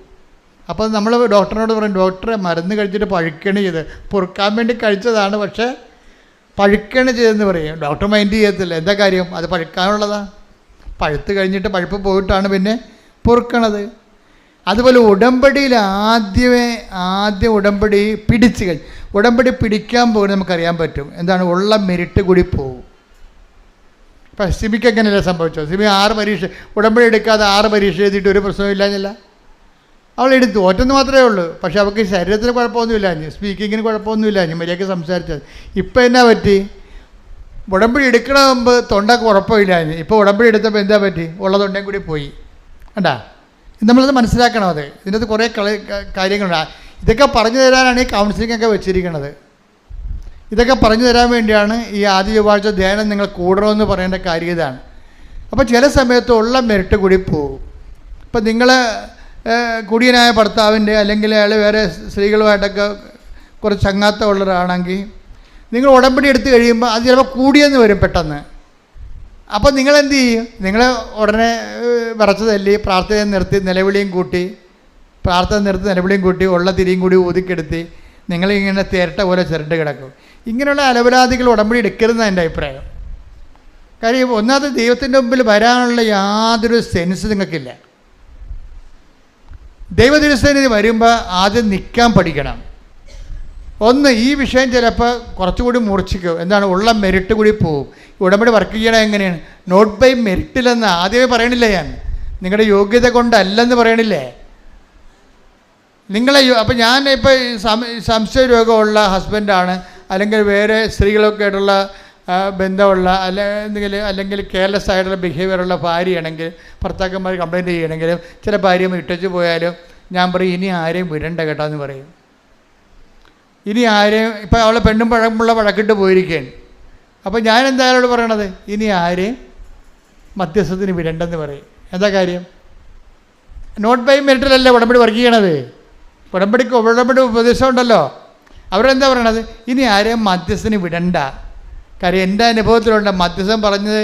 അപ്പോൾ നമ്മൾ ഡോക്ടറിനോട് പറയും, ഡോക്ടറെ മരുന്ന് കഴിച്ചിട്ട് പഴുക്കണ ചെയ്ത്, പൊറുക്കാൻ വേണ്ടി കഴിച്ചതാണ്, പക്ഷേ പഴുക്കണ ചെയ്തെന്ന് പറയും. ഡോക്ടർ മൈൻഡ് ചെയ്യത്തില്ല. എന്താ കാര്യം, അത് പഴുക്കാനുള്ളതാണ്. പഴുത്ത് കഴിഞ്ഞിട്ട് പഴുപ്പ് പോയിട്ടാണ് പിന്നെ പൊറുക്കണത്. അതുപോലെ ഉടമ്പടിയിൽ ആദ്യം ഉടമ്പടി പിടിച്ച് കഴിഞ്ഞ്, ഉടമ്പടി പിടിക്കാൻ പോകുന്നത് നമുക്കറിയാൻ പറ്റും. എന്താണ്, ഉള്ള മെരിറ്റ് കൂടി പോകും. ഇപ്പം സിമിക്ക് എങ്ങനെയല്ല സംഭവിച്ചത്? സിമി 6 പരീക്ഷ ഉടമ്പടി എടുക്കാതെ 6 പരീക്ഷ എഴുതിയിട്ട് ഒരു പ്രശ്നവും ഇല്ലാഞ്ഞില്ല. അവൾ എടുത്തു, ഒറ്റന്ന് മാത്രമേ ഉള്ളൂ. പക്ഷേ അവൾക്ക് ശരീരത്തിന് കുഴപ്പമൊന്നുമില്ല, സ്പീക്കിങ്ങിന് കുഴപ്പമൊന്നുമില്ല, മര്യാദയ്ക്ക് സംസാരിച്ചത്. ഇപ്പം എന്നാ പറ്റി, ഉടമ്പടി എടുക്കണ മുമ്പ് തൊണ്ടക്ക് കുഴപ്പമില്ല, ഇപ്പോൾ ഉടമ്പടി എടുത്തപ്പോൾ എന്താ പറ്റി, ഉള്ള തൊണ്ടയും കൂടി പോയി. കണ്ടാ, നമ്മളത് മനസ്സിലാക്കണം. അത് ഇതിനകത്ത് കുറേ കാര്യങ്ങളുണ്ട്. ഇതൊക്കെ പറഞ്ഞു തരാനാണ് ഈ കൗൺസിലിംഗ് ഒക്കെ വെച്ചിരിക്കുന്നത്. ഇതൊക്കെ പറഞ്ഞു തരാൻ വേണ്ടിയാണ് ഈ ആദ്യ ചൊവ്വാഴ്ച ധ്യാനം നിങ്ങൾ കൂടണമെന്ന് പറയേണ്ട കാര്യം ഇതാണ്. അപ്പോൾ ചില സമയത്ത് ഉള്ള മെറിറ്റ് കൂടി പോകും. ഇപ്പം നിങ്ങൾ കുടിയനായ ഭർത്താവിൻ്റെ അല്ലെങ്കിൽ അയാൾ വേറെ സ്ത്രീകളുമായിട്ടൊക്കെ കുറച്ച് ചങ്ങാത്തം ഉള്ളവരാണെങ്കിൽ നിങ്ങൾ ഉടമ്പടി എടുത്ത് കഴിയുമ്പോൾ അത് ചിലപ്പോൾ കൂടിയെന്ന് വരും പെട്ടെന്ന്. അപ്പോൾ നിങ്ങളെന്ത് ചെയ്യും, നിങ്ങൾ ഉടനെ വിറച്ച് തല്ലി പ്രാർത്ഥന നിർത്തി നിലവിളിയും കൂട്ടി ഉള്ള തിരിയും കൂടി ഊതിക്കെടുത്തി നിങ്ങളിങ്ങനെ തേരട്ട പോലെ ചിരണ്ട് കിടക്കും. ഇങ്ങനെയുള്ള അലപരാധികൾ ഉടമ്പടി എടുക്കരുതെന്നാണ് എൻ്റെ അഭിപ്രായം. കാര്യം ഒന്നാമത് ദൈവത്തിൻ്റെ മുമ്പിൽ വരാനുള്ള യാതൊരു സെൻസ് നിങ്ങൾക്കില്ല. ദൈവദിവസേന വരുമ്പോൾ ആദ്യം നിൽക്കാൻ പഠിക്കണം. ഒന്ന്, ഈ വിഷയം ചിലപ്പോൾ കുറച്ചുകൂടി മൂർച്ഛിക്കും. എന്താണ്, ഉള്ള മെരിറ്റ് കൂടി പോവും. ഉടമ്പടി വർക്ക് ചെയ്യണം എങ്ങനെയാണ്, നോട്ട് ബൈ മെരിറ്റിലെന്ന് ആദ്യമേ പറയണില്ലേ ഞാൻ, നിങ്ങളുടെ യോഗ്യത കൊണ്ടല്ലെന്ന് പറയണില്ലേ നിങ്ങളെ. അപ്പം ഞാൻ ഇപ്പോൾ സംശയ രോഗമുള്ള ഹസ്ബൻഡാണ്, അല്ലെങ്കിൽ വേറെ സ്ത്രീകളൊക്കെ ആയിട്ടുള്ള ബന്ധമുള്ള അല്ലെങ്കിൽ കെയർലെസ് ആയിട്ടുള്ള ബിഹേവിയറുള്ള ഭാര്യയാണെങ്കിൽ, ഭർത്താക്കന്മാർ കംപ്ലയിൻറ്റ് ചെയ്യണമെങ്കിലും ചില ഭാര്യ ഇട്ടച്ച് പോയാലും ഞാൻ പറയും ഇനി ആരെയും വിടണ്ട കേട്ടോ എന്ന് പറയും. ഇനി ആരെയും, ഇപ്പം അവളെ പെണ്ണും പഴമുള്ള വഴക്കിട്ട് പോയിരിക്കുകയാണ്. അപ്പോൾ ഞാൻ എന്താ അയാളോട് പറയണത്, ഇനി ആരെയും മധ്യസ്ഥത്തിന് വിടണ്ടെന്ന് പറയും. എന്താ കാര്യം, നോട്ട് ബൈ മെറിറ്റിലല്ലേ ഉടമ്പടി വർക്ക് ചെയ്യണത്. ഉടമ്പടി ഉപദേശം ഉണ്ടല്ലോ. അവരെന്താ പറയണത്, ഇനി ആരെയും മധ്യസ്ഥന് വിടണ്ട. കാര്യം എൻ്റെ അനുഭവത്തിലുണ്ട്, മധ്യസ്ഥൻ പറഞ്ഞത്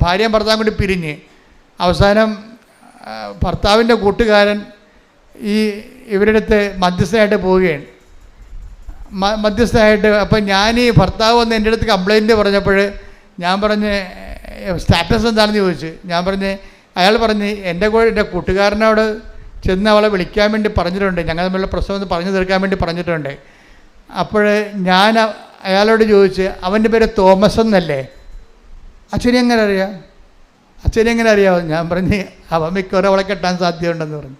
ഭാര്യയും ഭർത്താവും കൂടി പിരിഞ്ഞ് അവസാനം ഭർത്താവിൻ്റെ കൂട്ടുകാരൻ ഇവരുടെ അടുത്ത് മധ്യസ്ഥനായിട്ട് പോവുകയാണ്. മധ്യസ്ഥനായിട്ട് അപ്പം ഞാൻ ഈ ഭർത്താവ് വന്ന് എൻ്റെ അടുത്ത് കംപ്ലയിൻറ്റ് പറഞ്ഞപ്പോൾ ഞാൻ പറഞ്ഞ് സ്റ്റാറ്റസ് എന്താണെന്ന് ചോദിച്ചു. ഞാൻ പറഞ്ഞ്, അയാൾ പറഞ്ഞ് എൻ്റെ കൂട്ടുകാരനോട് ചെന്ന് അവളെ വിളിക്കാൻ വേണ്ടി പറഞ്ഞിട്ടുണ്ട്, ഞങ്ങൾ തമ്മിലുള്ള പ്രശ്നം ഒന്ന് പറഞ്ഞു തീർക്കാൻ വേണ്ടി പറഞ്ഞിട്ടുണ്ട്. അപ്പോൾ ഞാൻ അയാളോട് ചോദിച്ച്, അവൻ്റെ പേര് തോമസ് എന്നല്ലേ? അച്ഛനെ എങ്ങനെ അറിയാം? ഞാൻ പറഞ്ഞ്, അവൻ മിക്കവാറും അവളെ കെട്ടാൻ സാധ്യതയുണ്ടെന്ന് പറഞ്ഞു.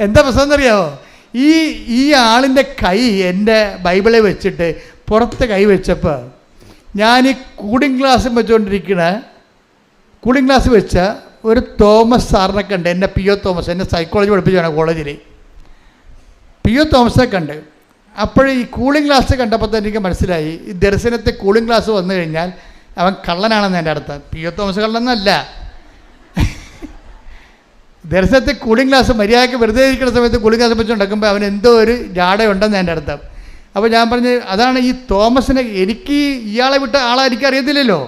എന്താ പ്രശ്നം എന്നറിയാമോ? ഈ ആളിൻ്റെ കൈ എൻ്റെ ബൈബിളിൽ വെച്ചിട്ട് പുറത്ത് കൈ വെച്ചപ്പോൾ ഞാൻ ഈ കൂളിംഗ് ഗ്ലാസ് വെച്ച ഒരു തോമസ് സാറിനെ കണ്ട്, എന്നെ പി ഒ തോമസ്, എന്നെ സൈക്കോളജി പഠിപ്പിച്ചാണ് കോളേജിൽ. പി ഒ തോമസിനെ കണ്ട്. അപ്പോൾ ഈ കൂളിംഗ് ഗ്ലാസ് കണ്ടപ്പോൾ തന്നെ എനിക്ക് മനസ്സിലായി, ഈ ദർശനത്തെ കൂളിംഗ് ഗ്ലാസ് വന്നു കഴിഞ്ഞാൽ അവൻ കള്ളനാണെന്ന് എൻ്റെ അർത്ഥം. പി ഒ തോമസ് കള്ളനല്ല. ദർശനത്തെ കൂളിംഗ് ഗ്ലാസ് മര്യാദയ്ക്ക് വെറുതെ ഇരിക്കുന്ന സമയത്ത് കൂളിംഗ് ഗ്ലാസ് വെച്ച് ഉണ്ടാക്കുമ്പോൾ അവൻ എന്തോ ഒരു ജാടയുണ്ടെന്ന് എൻ്റെ അർത്ഥം. അപ്പോൾ ഞാൻ പറഞ്ഞ്, അതാണ് ഈ തോമസിനെ, എനിക്ക് ഇയാളെ വിട്ട ആളെ എനിക്കറിയത്തില്ലല്ലോ.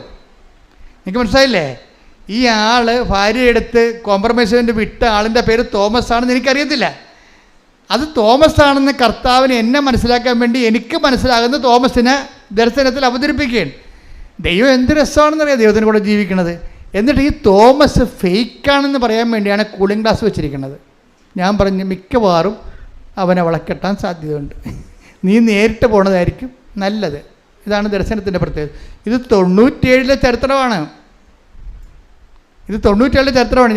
എനിക്ക് മനസ്സിലായില്ലേ? ഈ ആൾ ഭാര്യയെടുത്ത് കോംപ്രമൈസ് ചെയ്ത് വിട്ട ആളിൻ്റെ പേര് തോമസ് ആണെന്ന് എനിക്കറിയത്തില്ല. അത് തോമസ് ആണെന്ന് കർത്താവിന് എന്നെ മനസ്സിലാക്കാൻ വേണ്ടി എനിക്ക് മനസ്സിലാകുന്ന തോമസിനെ ദർശനത്തിൽ അവതരിപ്പിക്കുകയാണ്. ദൈവം എന്ത് രസമാണെന്നറിയാം ദൈവത്തിൻ്റെ കൂടെ ജീവിക്കണത്. എന്നിട്ട് ഈ തോമസ് ഫേക്കാണെന്ന് പറയാൻ വേണ്ടിയാണ് കൂളിംഗ് ഗ്ലാസ് വെച്ചിരിക്കുന്നത്. ഞാൻ പറഞ്ഞു, മിക്കവാറും അവനെ വളക്കെട്ടാൻ സാധ്യതയുണ്ട്, നീ നേരിട്ട് പോണതായിരിക്കും നല്ലത്. ഇതാണ് ദർശനത്തിൻ്റെ പ്രത്യേകത. ഇത് 97 ചരിത്രമാണ്.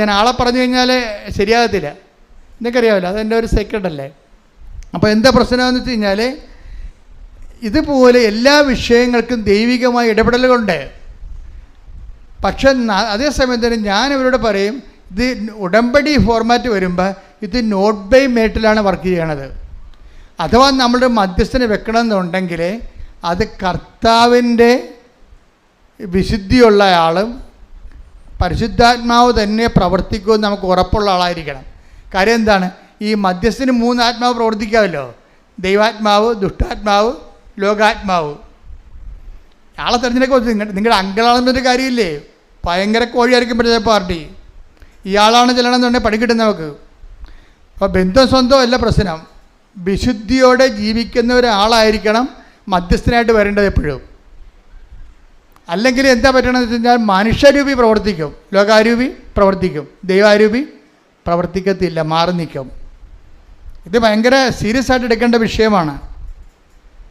ഞാൻ ആളെ പറഞ്ഞു കഴിഞ്ഞാൽ ശരിയാകത്തില്ല, നിനക്കറിയാമല്ലോ, അതെൻ്റെ ഒരു സീക്രട്ട് അല്ലേ. അപ്പോൾ എന്താ പ്രശ്നമെന്ന് വെച്ച് കഴിഞ്ഞാൽ, ഇതുപോലെ എല്ലാ വിഷയങ്ങൾക്കും ദൈവികമായ ഇടപെടലുകളുണ്ട്. പക്ഷെ അതേസമയം തന്നെ ഞാൻ ഇവരോട് പറയും, ഇത് ഉടമ്പടി ഫോർമാറ്റ് വരുമ്പോൾ ഇത് നോട്ട് ബൈ മെറിറ്റിലാണ് വർക്ക് ചെയ്യണത്. അഥവാ നമ്മളുടെ മധ്യസ്ഥനെ വെക്കണമെന്നുണ്ടെങ്കിൽ അത് കർത്താവിൻ്റെ വിശുദ്ധിയുള്ള ആളും പരിശുദ്ധാത്മാവ് തന്നെ പ്രവർത്തിക്കുമെന്ന് നമുക്ക് ഉറപ്പുള്ള ആളായിരിക്കണം. കാര്യം എന്താണ്? ഈ മധ്യസ്ഥന് 3 ആത്മാവ് പ്രവർത്തിക്കാമല്ലോ. ദൈവാത്മാവ്, ദുഷ്ടാത്മാവ്, ലോകാത്മാവ്. ആളെ തിരഞ്ഞെടുക്കുക നിങ്ങളുടെ അങ്കിളാണെന്നൊരു കാര്യമില്ലേ. ഭയങ്കര കോഴിയായിരിക്കും പറ്റുന്ന പാർട്ടി. ഇയാളാണ് ചെല്ലണമെന്നുണ്ടെങ്കിൽ പണി കിട്ടും നമുക്ക്. അപ്പോൾ ബന്ധം സ്വന്തം അല്ല പ്രശ്നം. വിശുദ്ധിയോടെ ജീവിക്കുന്ന ഒരാളായിരിക്കണം മധ്യസ്ഥനായിട്ട് വരേണ്ടത് എപ്പോഴും. അല്ലെങ്കിൽ എന്താ പറ്റണമെന്ന് വെച്ച് കഴിഞ്ഞാൽ മനുഷ്യരൂപി പ്രവർത്തിക്കും, ലോകാരൂപി പ്രവർത്തിക്കും, ദൈവാരൂപി പ്രവർത്തിക്കത്തില്ല, മാറി നിൽക്കും. ഇത് ഭയങ്കര സീരിയസ് ആയിട്ട് എടുക്കേണ്ട വിഷയമാണ്.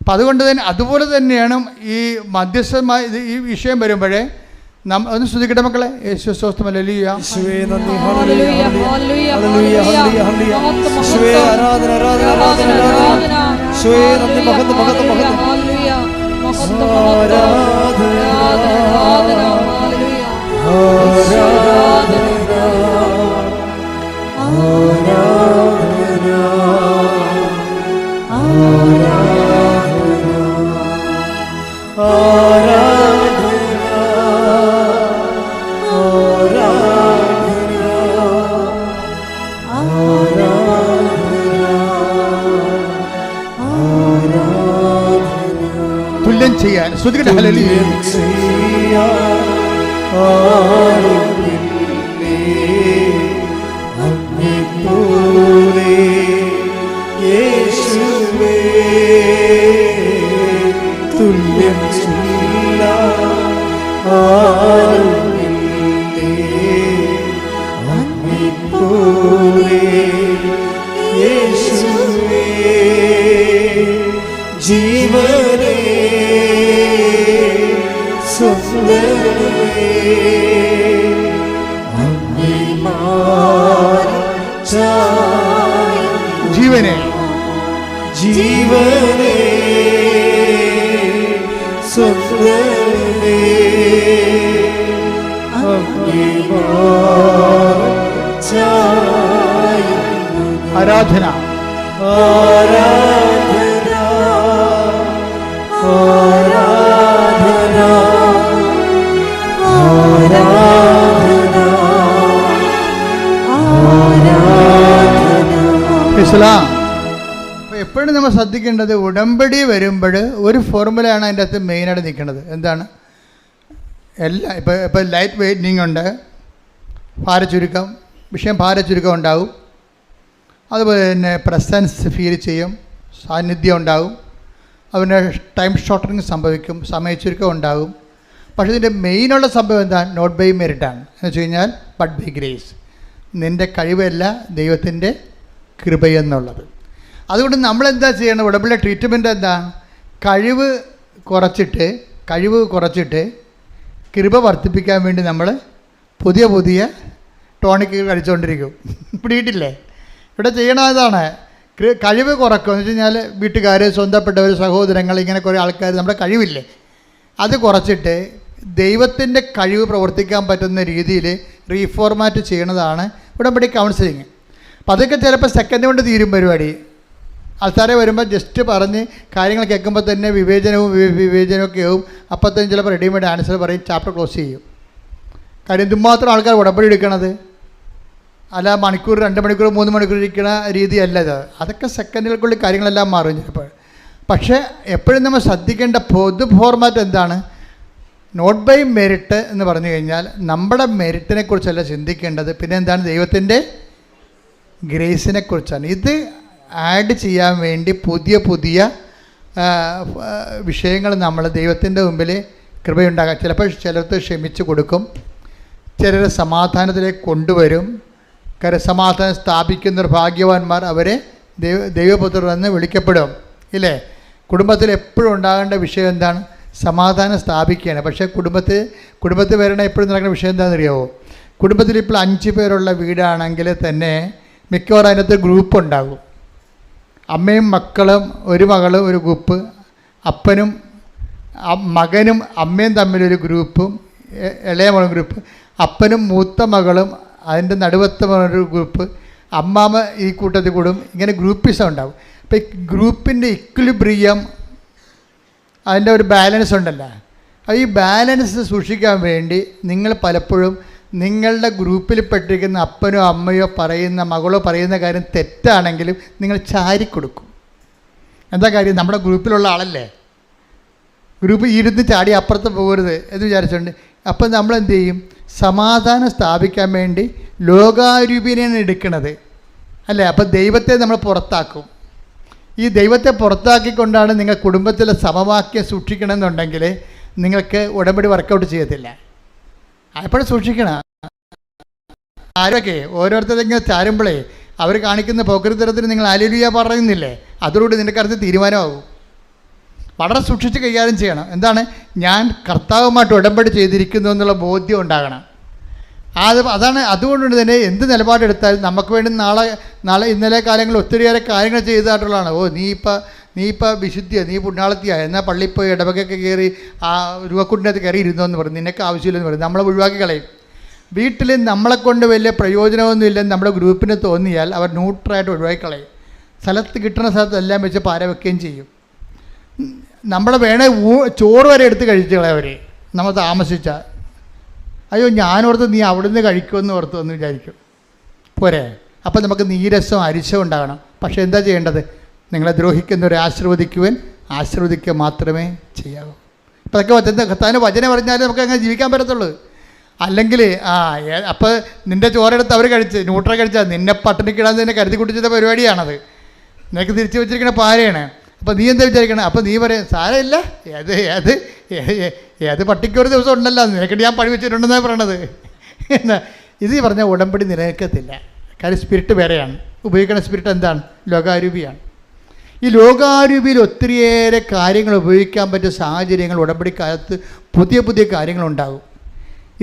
അപ്പം അതുകൊണ്ട് തന്നെ അതുപോലെ തന്നെയാണ് ഈ മധ്യസ്ഥമായ ഈ വിഷയം വരുമ്പോഴേ ഒന്ന് ശ്രദ്ധിക്കട്ടെ മക്കളെ. യേശു സ്വസ്ഥം. ഹല്ലേലൂയ. യേശുവേ നന്ദി. Hallelujah hallelujah hallelujah hallelujah. യേശുവേ ആരാധന ആരാധന ആരാധന ആരാധന. യേശുവേ നന്ദി. മഹത്വം മഹത്വം മഹത്വം. ഹല്ലേലൂയ മഹത്വം ആരാധന ആരാധന ഹല്ലേലൂയ ആരാധന തുല്യം ചെയ്യാൻ ശ്രദ്ധിക്കട്ടെ. ഹല്ലേലൂയ. യേശുവേ തുല്യം യേശുവേ ജീവനേ സ്വന്തമേ ജീവനെ ജീവനേ സ്വന്തമേ ആരാധന ആരാധന ആരാധന ആരാധന എപ്പോഴും നമ്മൾ ശ്രദ്ധിക്കേണ്ടത് ഉടമ്പടി വരുമ്പോൾ ഒരു ഫോർമുലയാണ് അതിൻ്റെ അകത്ത് മെയിനായിട്ട് നിൽക്കുന്നത്. എന്താണ്? ഇപ്പോൾ ലൈറ്റ് വെയിറ്റിംഗ് ഉണ്ട്, ഭാരച്ചുരുക്കം, വിഷയം ഭാരച്ചുരുക്കം ഉണ്ടാവും. അതുപോലെ തന്നെ പ്രസൻസ് ഫീൽ ചെയ്യും, സാന്നിധ്യം ഉണ്ടാവും. അതുപോലെ ടൈം ഷോർട്ടറിങ് സംഭവിക്കും, സമയച്ചുരുക്കം ഉണ്ടാകും. പക്ഷേ ഇതിൻ്റെ മെയിനുള്ള സംഭവം എന്താണ്? നോട്ട് ബൈ മെറിറ്റാണ്. എന്ന് വെച്ച് കഴിഞ്ഞാൽ ബട്ട് ബൈ ഗ്രേസ്. നിൻ്റെ കഴിവല്ല, ദൈവത്തിൻ്റെ കൃപയെന്നുള്ളത്. അതുകൊണ്ട് നമ്മളെന്താ ചെയ്യണം? ഉടമ്പടിയുടെ ട്രീറ്റ്മെൻറ്റ് എന്താണ്? കഴിവ് കുറച്ചിട്ട് കൃപ വർദ്ധിപ്പിക്കാൻ വേണ്ടി നമ്മൾ പുതിയ പുതിയ ടോണിക്ക് കഴിച്ചുകൊണ്ടിരിക്കും. പിടിയിട്ടില്ലേ? ഇവിടെ ചെയ്യണതാണ് കഴിവ് കുറക്കും. എന്ന് വെച്ച് കഴിഞ്ഞാൽ വീട്ടുകാർ, സ്വന്തപ്പെട്ടവർ, സഹോദരങ്ങൾ, ഇങ്ങനെ കുറേ ആൾക്കാർ നമ്മുടെ കഴിവില്ലേ അത് കുറച്ചിട്ട് ദൈവത്തിൻ്റെ കഴിവ് പ്രവർത്തിക്കാൻ പറ്റുന്ന രീതിയിൽ റീഫോർമാറ്റ് ചെയ്യണതാണ് ഉടമ്പടി കൗൺസിലിങ്. അപ്പോൾ അതൊക്കെ ചിലപ്പോൾ സെക്കൻഡ് കൊണ്ട് തീരും പരിപാടി. ആൾക്കാരെ വരുമ്പോൾ ജസ്റ്റ് പറഞ്ഞ് കാര്യങ്ങൾ കേൾക്കുമ്പോൾ തന്നെ വിവേചനമൊക്കെ ആവും. അപ്പോൾ തന്നെ ചിലപ്പോൾ റെഡിമെയ്ഡ് ആൻസർ പറയും, ചാപ്റ്റർ ക്ലോസ് ചെയ്യും. കാര്യം എന്തുമാത്രം ആൾക്കാർ ഉടമ്പടി എടുക്കണത്. അല്ല മണിക്കൂർ, 2 മണിക്കൂർ, 3 മണിക്കൂർ ഇരിക്കുന്ന രീതിയല്ല ഇത്. അതൊക്കെ സെക്കൻഡുകൾക്കുള്ളിൽ കാര്യങ്ങളെല്ലാം മാറും ചിലപ്പോൾ. പക്ഷേ എപ്പോഴും നമ്മൾ ശ്രദ്ധിക്കേണ്ട പൊതു ഫോർമാറ്റ് എന്താണ്? നോട്ട് ബൈ മെറിറ്റ് എന്ന് പറഞ്ഞു കഴിഞ്ഞാൽ നമ്മുടെ മെറിറ്റിനെ കുറിച്ചല്ല ചിന്തിക്കേണ്ടത്, പിന്നെ എന്താണ്? ദൈവത്തിൻ്റെ ഗ്രേസിനെ കുറിച്ചാണ്. ഇത് ആഡ് ചെയ്യാൻ വേണ്ടി പുതിയ പുതിയ വിഷയങ്ങൾ നമ്മൾ ദൈവത്തിൻ്റെ മുമ്പിൽ കൃപയുണ്ടാകാം. ചിലപ്പോൾ ചിലർക്ക് ക്ഷമിച്ച് കൊടുക്കും, ചിലർ സമാധാനത്തിലേക്ക് കൊണ്ടുവരും. സമാധാനം സ്ഥാപിക്കുന്നവർ ഭാഗ്യവാന്മാർ, അവരെ ദൈവപുത്രർ എന്ന് വിളിക്കപ്പെടും. ഇല്ലേ? കുടുംബത്തിൽ എപ്പോഴും ഉണ്ടാകേണ്ട വിഷയം എന്താണ്? സമാധാനം സ്ഥാപിക്കുകയാണ്. പക്ഷേ കുടുംബത്തിൽ വരണ എപ്പോഴും നടക്കുന്ന വിഷയം എന്താണെന്ന് അറിയാമോ? കുടുംബത്തിൽ ഇപ്പോൾ 5 പേരുള്ള വീടാണെങ്കിൽ തന്നെ മിക്കവാറും അതിനകത്ത് ഗ്രൂപ്പ് ഉണ്ടാകും. അമ്മയും മക്കളും, ഒരു മകളും ഒരു ഗ്രൂപ്പ്, അപ്പനും മകനും അമ്മയും തമ്മിലൊരു ഗ്രൂപ്പും, ഇളയ മകളും ഗ്രൂപ്പ്, അപ്പനും മൂത്ത മകളും അതിൻ്റെ നടുവത്തെ ഒരു ഗ്രൂപ്പ്, അമ്മാമ്മ ഈ കൂട്ടത്തിൽ കൂടും. ഇങ്ങനെ ഗ്രൂപ്പിസം ഉണ്ടാകും. അപ്പോൾ ഈ ഗ്രൂപ്പിൻ്റെ ഇക്വിലിബ്രിയം, അതിൻ്റെ ഒരു ബാലൻസ് ഉണ്ടല്ലോ. ഈ ബാലൻസ് സൂക്ഷിക്കാൻ വേണ്ടി നിങ്ങൾ പലപ്പോഴും നിങ്ങളുടെ ഗ്രൂപ്പിൽ പെട്ടിരിക്കുന്ന അപ്പനോ അമ്മയോ പറയുന്ന മകളോ പറയുന്ന കാര്യം തെറ്റാണെങ്കിലും നിങ്ങൾ ചാരിക്കൊടുക്കും. എന്താ കാര്യം? നമ്മുടെ ഗ്രൂപ്പിലുള്ള ആളല്ലേ, ഗ്രൂപ്പ് ഇരുന്ന് ചാടി അപ്പുറത്ത് പോകരുത് എന്ന് വിചാരിച്ചുകൊണ്ട് അപ്പം നമ്മൾ എന്ത് ചെയ്യും? സമാധാനം സ്ഥാപിക്കാൻ വേണ്ടി ലോകാരൂപിനെയാണ് എടുക്കുന്നത് അല്ലേ? അപ്പം ദൈവത്തെ നമ്മൾ പുറത്താക്കും. ഈ ദൈവത്തെ പുറത്താക്കിക്കൊണ്ടാണ് നിങ്ങൾ കുടുംബത്തിലെ സമവാക്യം സൂക്ഷിക്കണമെന്നുണ്ടെങ്കിൽ നിങ്ങൾക്ക് ഉടമ്പടി വർക്കൗട്ട് ചെയ്യത്തില്ല. അപ്പോഴും സൂക്ഷിക്കണം. ആരൊക്കെ ഓരോരുത്തരെങ്കിലും ചാരുമ്പോഴേ അവർ കാണിക്കുന്ന പോക്കരുത്തരത്തിന് നിങ്ങൾ ഹല്ലേലൂയ പറയുന്നില്ലേ, അതോടുകൂടി നിൻ്റെ കാര്യത്തിൽ തീരുമാനമാകും. വളരെ സൂക്ഷിച്ച് കൈകാര്യം ചെയ്യണം. എന്താണ്? ഞാൻ കർത്താവുമായിട്ട് ഉടമ്പടി ചെയ്തിരിക്കുന്നു എന്നുള്ള ബോധ്യം ഉണ്ടാകണം. അതാണ്. അതുകൊണ്ട് തന്നെ എന്ത് നിലപാടെടുത്താലും നമുക്ക് വേണ്ടി നാളെ ഇന്നലെ കാലങ്ങളിൽ ഒത്തിരിയേറെ കാര്യങ്ങൾ ചെയ്തതായിട്ടുള്ളതാണ്. നീ ഇപ്പം വിശുദ്ധിയാണ്, നീ പുണ്യാളത്തിയാണ്, എന്നാൽ പള്ളിയിൽ പോയി ഇടവകൊക്കെ കയറി ആ രൂപക്കുണ്ടിനകത്ത് കയറി ഇരുന്നോ എന്ന് പറയും, നിനക്ക് ആവശ്യമില്ലെന്ന് പറയും, നമ്മളെ ഒഴിവാക്കി കളയും. വീട്ടിൽ നമ്മളെക്കൊണ്ട് വലിയ പ്രയോജനമൊന്നും ഇല്ലെന്ന് നമ്മുടെ ഗ്രൂപ്പിന് തോന്നിയാൽ അവർ ന്യൂട്രായിട്ട് ഒഴിവാക്കി കളയും. സ്ഥലത്ത് കിട്ടുന്ന സ്ഥലത്ത് എല്ലാം വെച്ച് പാര വെക്കുകയും ചെയ്യും. നമ്മളെ വേണേ ചോറ് വരെ എടുത്ത് കഴിച്ചു കളയവർ നമ്മൾ താമസിച്ചാൽ. അയ്യോ ഞാനോർത്ത് നീ അവിടുന്ന് കഴിക്കുമെന്ന് ഓർത്തു എന്ന് വിചാരിക്കും. പോരെ? അപ്പം നമുക്ക് നീരസം അരിശം ഉണ്ടാകണം. പക്ഷേ എന്താ ചെയ്യേണ്ടത്? നിങ്ങളെ ദ്രോഹിക്കുന്നവരെ ആശീർവദിക്കുക മാത്രമേ ചെയ്യാവൂ. ഇപ്പം അതൊക്കെ കർത്താവിൻ്റെ വചനം പറഞ്ഞാലേ നമുക്ക് അങ്ങനെ ജീവിക്കാൻ പറ്റത്തുള്ളൂ. അല്ലെങ്കിൽ അപ്പോൾ നിൻ്റെ ചോറെടുത്ത് അവർ കഴിച്ച് ന്യൂട്രൽ കഴിച്ചാൽ നിന്നെ പട്ടിണിക്കിടാൻ തന്നെ കരുതി കുട്ടിച്ചത് പരിപാടിയാണത്. നിനക്ക് തിരിച്ചു വെച്ചിരിക്കുന്ന പാരയാണ്. അപ്പോൾ നീ എന്താ വിചാരിക്കണം? അപ്പോൾ നീ പറയും സാരമില്ല, ഏത് പട്ടിക്കൊരു ദിവസം ഉണ്ടല്ലോ, നിനക്കിട്ട് ഞാൻ പഴി വെച്ചിട്ടുണ്ടെന്നാണ് പറയണത്. എന്നാ ഇത് പറഞ്ഞാൽ ഉടമ്പടി നിലനിൽക്കത്തില്ല. കാര്യം സ്പിരിറ്റ് വേറെയാണ്. ഉപയോഗിക്കുന്ന സ്പിരിറ്റ് എന്താണ്? ലോകാരൂപിയാണ്. ഈ ലോകാരൂപിയിൽ ഒത്തിരിയേറെ കാര്യങ്ങൾ ഉപയോഗിക്കാൻ പറ്റിയ സാഹചര്യങ്ങൾ ഉടമ്പടിക്കാലത്ത് പുതിയ പുതിയ കാര്യങ്ങളുണ്ടാകും.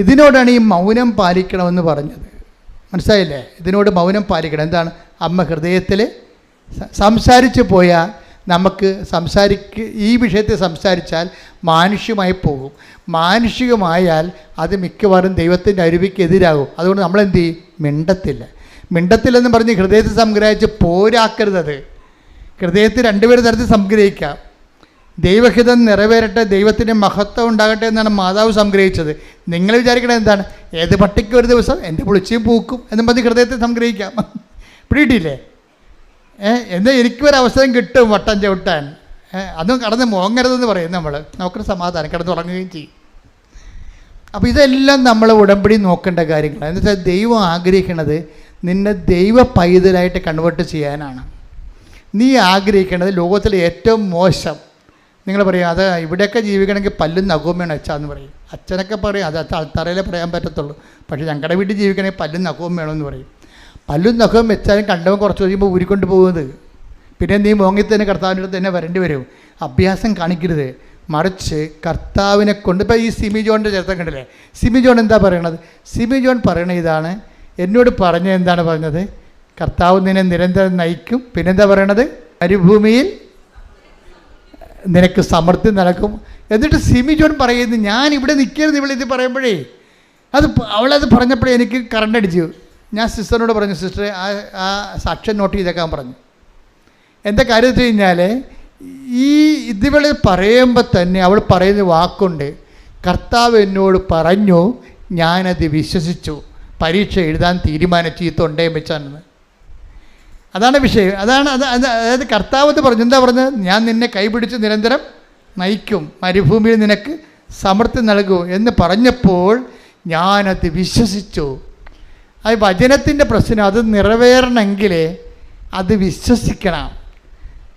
ഇതിനോടാണ് ഈ മൗനം പാലിക്കണമെന്ന് പറഞ്ഞത്. മനസ്സിലായില്ലേ? ഇതിനോട് മൗനം പാലിക്കണം. എന്താണ്? അമ്മ ഹൃദയത്തിൽ സംസാരിച്ച് പോയാൽ നമുക്ക് ഈ വിഷയത്തിൽ സംസാരിച്ചാൽ മാനുഷികമായി പോകും. മാനുഷികമായാൽ അത് മിക്കവാറും ദൈവത്തിൻ്റെ അരുവിക്ക് എതിരാകും. അതുകൊണ്ട് നമ്മളെന്ത് ചെയ്യും? മിണ്ടത്തില്ലെന്ന് പറഞ്ഞ് ഹൃദയത്തിൽ സംഗ്രഹിച്ച് പോരാക്കരുത്. ഹൃദയത്തിൽ രണ്ടുപേരും തരത്തിൽ സംഗ്രഹിക്കാം. ദൈവഹിതം നിറവേറട്ടെ, ദൈവത്തിൻ്റെ മഹത്വം ഉണ്ടാകട്ടെ എന്നാണ് മാതാവ് സംഗ്രഹിച്ചത്. നിങ്ങൾ വിചാരിക്കണത് എന്താണ്? ഏത് പട്ടിക്ക് ഒരു ദിവസം എൻ്റെ പുളിച്ചിയും പൂക്കും എന്നും പറഞ്ഞ് ഹൃദയത്തെ സംഗ്രഹിക്കാം. പിടിയിട്ടില്ലേ? എന്താ എനിക്കൊരവസരം കിട്ടും വട്ടം ചവിട്ടാൻ, അതും കടന്ന് മോങ്ങരുതെന്ന് പറയും നമുക്കൊരു സമാധാനം കിടന്നുറങ്ങുകയും ചെയ്യും. അപ്പോൾ ഇതെല്ലാം നമ്മൾ ഉടമ്പടി നോക്കേണ്ട കാര്യങ്ങളാണ്. എന്ന് വെച്ചാൽ ദൈവം ആഗ്രഹിക്കുന്നത് നിന്നെ ദൈവ പൈതലായിട്ട് കൺവേർട്ട് ചെയ്യാനാണ്. നീ ആഗ്രഹിക്കേണ്ടത് ലോകത്തിലെ ഏറ്റവും മോശം, നിങ്ങൾ പറയും അത് ഇവിടെയൊക്കെ ജീവിക്കണമെങ്കിൽ പല്ലും നഖവും വേണം അച്ഛാന്ന് പറയും. അച്ഛനൊക്കെ പറയും അത് തറയിലേ പറയാൻ പറ്റത്തുള്ളൂ. പക്ഷേ ഞങ്ങളുടെ വീട്ടിൽ ജീവിക്കണമെങ്കിൽ പല്ലും നഖവും വേണമെന്ന് പറയും. പല്ലും നഖവും വെച്ചാലും കണ്ടവൻ കുറച്ച് കഴിയുമ്പോൾ ഊരിക്കൊണ്ട് പോകുന്നത്. പിന്നെ നീ മോങ്ങി തന്നെ കർത്താവിൻ്റെ അടുത്ത് തന്നെ വരേണ്ടി വരും. അഭ്യാസം കാണിക്കരുത്. മറിച്ച് കർത്താവിനെ കൊണ്ട് ഇപ്പോൾ ഈ സിമി ജോണിൻ്റെ ചരിത്രം കണ്ടില്ലേ? സിമി ജോൺ എന്താ പറയണത്? സിമി ജോൺ പറയണ ഇതാണ്, എന്നോട് എന്താണ് പറഞ്ഞത്? കർത്താവ് നിന്നെ നിരന്തരം നയിക്കും. പിന്നെന്താ പറയണത്? മരുഭൂമിയിൽ നിനക്ക് സമൃദ്ധി നടക്കും. എന്നിട്ട് സിമി ജോൺ പറയുന്നു, ഞാൻ ഇവിടെ നിൽക്കരുത് ഇവളിത് പറയുമ്പോഴേ അവളത് പറഞ്ഞപ്പോഴേ എനിക്ക് കറണ്ട് അടിച്ചു. ഞാൻ സിസ്റ്ററിനോട് പറഞ്ഞു, സിസ്റ്ററെ ആ സാക്ഷ്യം നോട്ട് ചെയ്തേക്കാൻ പറഞ്ഞു. എന്താ കാര്യം വെച്ച് കഴിഞ്ഞാൽ ഇതിവള് പറയുമ്പോൾ തന്നെ അവൾ പറയുന്ന വാക്കുണ്ട്, കർത്താവ് എന്നോട് പറഞ്ഞു, ഞാനത് വിശ്വസിച്ചു, പരീക്ഷ എഴുതാൻ തീരുമാനിച്ചു, ഈ തൊണ്ടയും വെച്ചാണെന്ന്. അതാണ് വിഷയം. അതായത് കർത്താവ് എന്ന് പറഞ്ഞു. എന്താ പറഞ്ഞത്? ഞാൻ നിന്നെ കൈപിടിച്ച് നിരന്തരം നയിക്കും, മരുഭൂമിയിൽ നിനക്ക് സമൃദ്ധി നൽകും എന്ന് പറഞ്ഞപ്പോൾ ഞാനത് വിശ്വസിച്ചു. അത് വചനത്തിൻ്റെ പ്രശ്നം. അത് നിറവേറണമെങ്കിൽ അത് വിശ്വസിക്കണം.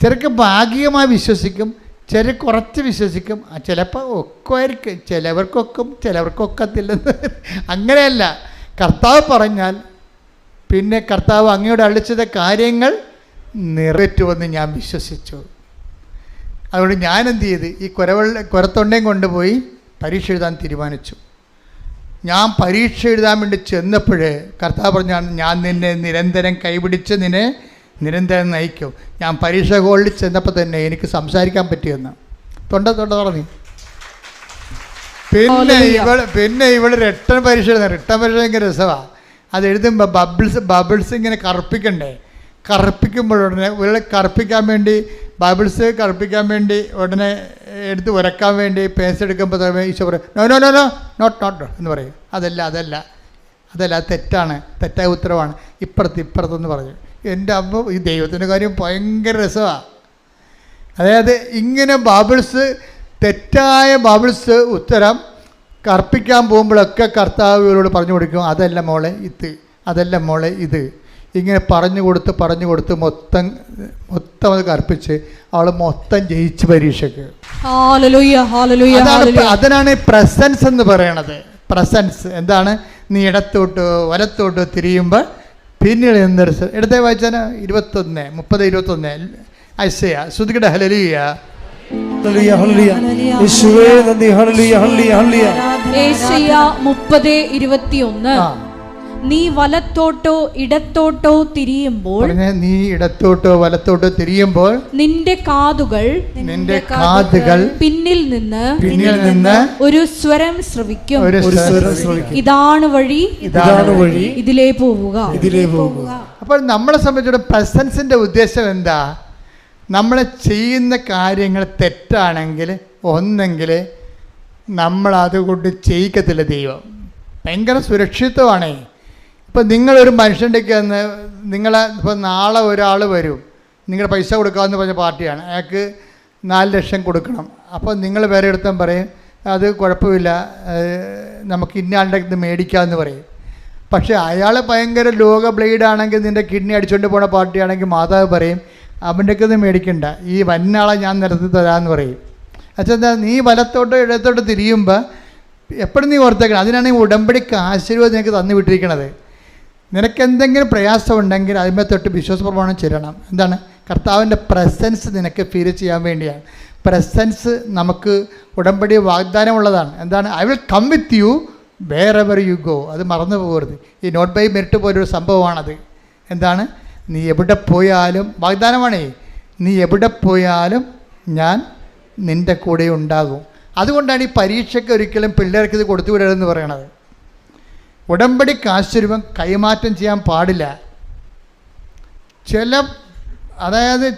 ചിലർക്ക് ഭാഗികമായി വിശ്വസിക്കും, ചില കുറച്ച് വിശ്വസിക്കും, ചിലപ്പോൾ ഒക്കുമായിരിക്കും, ചിലവർക്കൊക്കത്തില്ലെന്ന്. അങ്ങനെയല്ല. കർത്താവ് പറഞ്ഞാൽ പിന്നെ കർത്താവ് അങ്ങയോട് അളിച്ചത കാര്യങ്ങൾ നിറവേറ്റുമെന്ന് ഞാൻ വിശ്വസിച്ചു. അതുകൊണ്ട് ഞാൻ എന്ത് ചെയ്ത് ഈ കുരത്തൊണ്ടയും കൊണ്ടുപോയി പരീക്ഷ എഴുതാൻ തീരുമാനിച്ചു. ഞാൻ പരീക്ഷ എഴുതാൻ വേണ്ടി ചെന്നപ്പോഴേ കർത്താവ് പറഞ്ഞാണ്, ഞാൻ നിന്നെ നിരന്തരം കൈപിടിച്ച് നിന്നെ നിരന്തരം നയിക്കും. ഞാൻ പരീക്ഷ ഹോളിൽ ചെന്നപ്പോൾ തന്നെ എനിക്ക് സംസാരിക്കാൻ പറ്റിയെന്ന് തൊണ്ട പറഞ്ഞു. പിന്നെ ഇവൾ റിട്ടേൺ പരീക്ഷ എഴുതുന്നത്. റിട്ടേൺ പരീക്ഷ ഭയങ്കര രസമാണ്. അത് എഴുതുമ്പോൾ ബബിൾസ് ഇങ്ങനെ കറുപ്പിക്കണ്ടേ. കറുപ്പിക്കുമ്പോഴുടനെ ഇവളെ കറുപ്പിക്കാൻ വേണ്ടി ബബിൾസ് കറുപ്പിക്കാൻ വേണ്ടി ഉടനെ എടുത്ത് ഉരക്കാൻ വേണ്ടി പേസ് എടുക്കുമ്പോൾ ഈശോ പറയും, no no no no not എന്ന് പറയും. അതല്ല അതല്ല, അത് തെറ്റാണ്, തെറ്റായ ഉത്തരവാണ്, ഇപ്പുറത്തെന്ന് പറഞ്ഞു. എൻ്റെ അമ്മ, ഈ ദൈവത്തിൻ്റെ കാര്യം ഭയങ്കര രസമാണ്. അതായത് ഇങ്ങനെ ബബിൾസ്, തെറ്റായ ബബിൾസ് ഉത്തരം കർപ്പിക്കാൻ പോകുമ്പോഴൊക്കെ കർത്താവ് ഇവരോട് പറഞ്ഞു കൊടുക്കും, അതല്ല മോളെ ഇത്, അതല്ല മോളെ ഇത്. ഇങ്ങനെ പറഞ്ഞു കൊടുത്ത് മൊത്തം അത് കർപ്പിച്ച് അവൾ മൊത്തം ജയിച്ച് പരീക്ഷയ്ക്ക്. അതിനാണ് പ്രസൻസ് എന്ന് പറയണത്. പ്രസൻസ് എന്താണ്? നീ ഇടത്തോട്ടോ വലത്തോട്ടോ തിരിയുമ്പോൾ പിന്നീട് എന്തൊരു ഇടത്തെ വായിച്ചാൽ 21:30-21 ഐസയ ശ്രുതികട ഹല്ലേലൂയ. യേശുവേ നന്ദി. Hallelujah hallelujah hallelujah. യേശയ്യ 30:21 നീ വലത്തോട്ടോ ഇടത്തോട്ടോ തിരിയുമ്പോൾ, നീ ഇടത്തോട്ടോ വലത്തോട്ടോ തിരിയുമ്പോൾ നിന്റെ കാതുകൾ പിന്നിൽ നിന്ന് ഒരു സ്വരം ശ്രവിക്കും. ഇതാണ് വഴി, ഇതിലേ പോവുക. അപ്പോൾ നമ്മളെ സംബന്ധിച്ചിടത്തോളം പ്രസൻസിന്റെ ഉദ്ദേശം എന്താ? നമ്മൾ ചെയ്യുന്ന കാര്യങ്ങൾ തെറ്റാണെങ്കിൽ ഒന്നെങ്കിൽ നമ്മൾ അതുകൊണ്ട് ചെയ്യിക്കത്തില്ല ദൈവം. ഭയങ്കര സുരക്ഷിതമാണേ. ഇപ്പം നിങ്ങളൊരു മനുഷ്യൻ്റെ വന്ന് ഇപ്പോൾ നാളെ ഒരാൾ വരും, നിങ്ങൾ പൈസ കൊടുക്കാമെന്ന് പറഞ്ഞ പാർട്ടിയാണ്, അയാൾക്ക് 4 ലക്ഷം കൊടുക്കണം. അപ്പോൾ നിങ്ങൾ വേറെ എടുത്താൽ പറയും അത് കുഴപ്പമില്ല, നമുക്ക് ഇന്നയാളുടെ ഇത് മേടിക്കാമെന്ന് പറയും. പക്ഷേ അയാൾ ഭയങ്കര ലോക ബ്ലേഡാണെങ്കിൽ, നിൻ്റെ കിഡ്നി അടിച്ചുകൊണ്ട് പോണ പാർട്ടിയാണെങ്കിൽ മാതാവ് പറയും അവൻ്റെയൊക്കെ ഒന്നും മേടിക്കണ്ട, ഈ വന്നാളെ ഞാൻ നിരത്തി തരാമെന്ന് പറയും. അച്ഛാ, നീ വലത്തോട്ടോ ഇടത്തോട്ടോ തിരിയുമ്പോൾ എപ്പോഴും നീ ഓർത്തേക്കണം, അതിനാണ് ഈ ഉടമ്പടിക്ക് ആശീർവാദം നിനക്ക് തന്നു വിട്ടിരിക്കണത്. നിനക്കെന്തെങ്കിലും പ്രയാസം ഉണ്ടെങ്കിൽ അതിന്മേൽ തൊട്ട് വിശ്വാസപ്രമാണം ചെല്ലണം. എന്താണ്? കർത്താവിൻ്റെ പ്രസൻസ് നിനക്ക് ഫീൽ ചെയ്യാൻ വേണ്ടിയാണ്. പ്രസൻസ് നമുക്ക് ഉടമ്പടി വാഗ്ദാനമുള്ളതാണ്. എന്താണ്? I will come with you wherever you go. അത് മറന്നു പോകരുത്. ഈ നോട്ട് ബൈ മെറിറ്റ് പോലൊരു സംഭവമാണത്. എന്താണ്? നീ എവിടെ പോയാലും, വാഗ്ദാനമാണേ, നീ എവിടെ പോയാലും ഞാൻ നിൻ്റെ കൂടെ ഉണ്ടാകും. അതുകൊണ്ടാണ് ഈ പരീക്ഷയ്ക്ക് ഒരിക്കലും പിള്ളേർക്ക് ഇത് കൊടുത്തു വിടരുതെന്ന് പറയണത്. ഉടമ്പടിക്ക് ആശ്ചര്യം കൈമാറ്റം ചെയ്യാൻ പാടില്ല.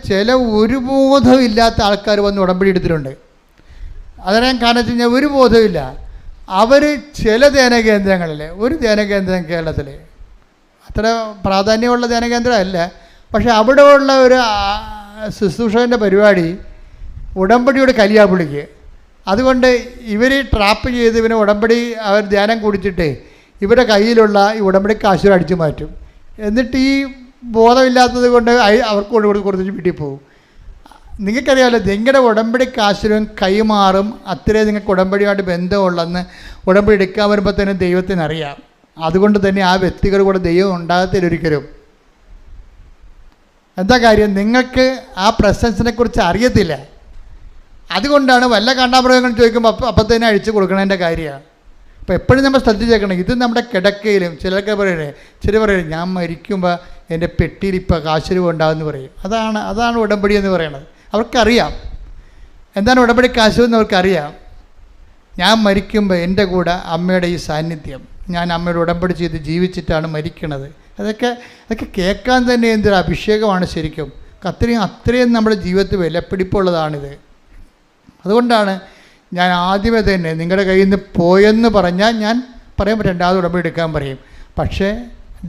ചില ഒരു ബോധമില്ലാത്ത ആൾക്കാർ വന്ന് ഉടമ്പടി എടുത്തിട്ടുണ്ട്. അതിനാൻ കാരണം വെച്ച് കഴിഞ്ഞാൽ ഒരു ബോധമില്ല. അവർ ചില ധ്യാനകേന്ദ്രങ്ങളിൽ, ഒരു ധ്യാനകേന്ദ്രം കേരളത്തിൽ അത്ര പ്രാധാന്യമുള്ള ധ്യാനകേന്ദ്രമല്ല, പക്ഷെ അവിടെയുള്ള ഒരു ശുശ്രൂഷകൻ്റെ പരിപാടി ഉടമ്പടിയോട് കലിയാപുളിക്ക്. അതുകൊണ്ട് ഇവർ ട്രാപ്പ് ചെയ്ത് ഇവനെ ഉടമ്പടി അവർ ധ്യാനം കുടിച്ചിട്ട് ഇവരുടെ കയ്യിലുള്ള ഈ ഉടമ്പടി കാശ് അടിച്ചു മാറ്റും. എന്നിട്ട് ഈ ബോധമില്ലാത്തത് കൊണ്ട് അവർക്ക് കൊടുത്തിട്ട് വീട്ടിൽ പോകും. നിങ്ങൾക്കറിയാമല്ലോ, നിങ്ങളുടെ ഉടമ്പടി കാശും കൈമാറും, അത്രയും നിങ്ങൾക്ക് ഉടമ്പടിയുമായിട്ട് ബന്ധമുള്ളെന്ന് ഉടമ്പടി എടുക്കാൻ വരുമ്പോൾ തന്നെ ദൈവത്തിനറിയാം. അതുകൊണ്ട് തന്നെ ആ വ്യക്തികൾ കൂടെ ദൈവം ഉണ്ടാകത്തില്ല ഒരിക്കലും. എന്താ കാര്യം? നിങ്ങൾക്ക് ആ പ്രസൻസിനെ കുറിച്ച് അറിയത്തില്ല. അതുകൊണ്ടാണ് വല്ല കണ്ടാമൃഗങ്ങൾ ചോദിക്കുമ്പോൾ അപ്പം തന്നെ അഴിച്ചു കൊടുക്കണതിൻ്റെ കാര്യമാണ്. അപ്പോൾ എപ്പോഴും നമ്മൾ ശ്രദ്ധിച്ചേക്കണം. ഇത് നമ്മുടെ കിടക്കയിലും ചിലർക്ക് പറയണേ, ചില പറയണേ ഞാൻ മരിക്കുമ്പോൾ എൻ്റെ പെട്ടിയിൽ ഇപ്പോൾ കാശുരൂപ ഉണ്ടാകുമെന്ന് പറയും. അതാണ് ഉടമ്പടി എന്ന് പറയുന്നത്. അവർക്കറിയാം എന്താണ് ഉടമ്പടി കാശുവെന്ന് അവർക്കറിയാം. ഞാൻ മരിക്കുമ്പോൾ എൻ്റെ കൂടെ അമ്മയുടെ ഈ സാന്നിധ്യം, ഞാൻ അമ്മയുടെ ഉടമ്പടി ചെയ്ത് ജീവിച്ചിട്ടാണ് മരിക്കണത്. അതൊക്കെ കേൾക്കാൻ തന്നെ എന്തൊരു അഭിഷേകമാണ് ശരിക്കും. അത്രയും നമ്മുടെ ജീവിതത്തിൽ വിലപിടിപ്പുള്ളതാണിത്. അതുകൊണ്ടാണ് ഞാൻ ആദ്യമേ തന്നെ നിങ്ങളുടെ കയ്യിൽ നിന്ന് പോയെന്ന് പറഞ്ഞാൽ ഞാൻ പറയും രണ്ടാമത് ഉടമ്പടി എടുക്കാൻ പറയും. പക്ഷേ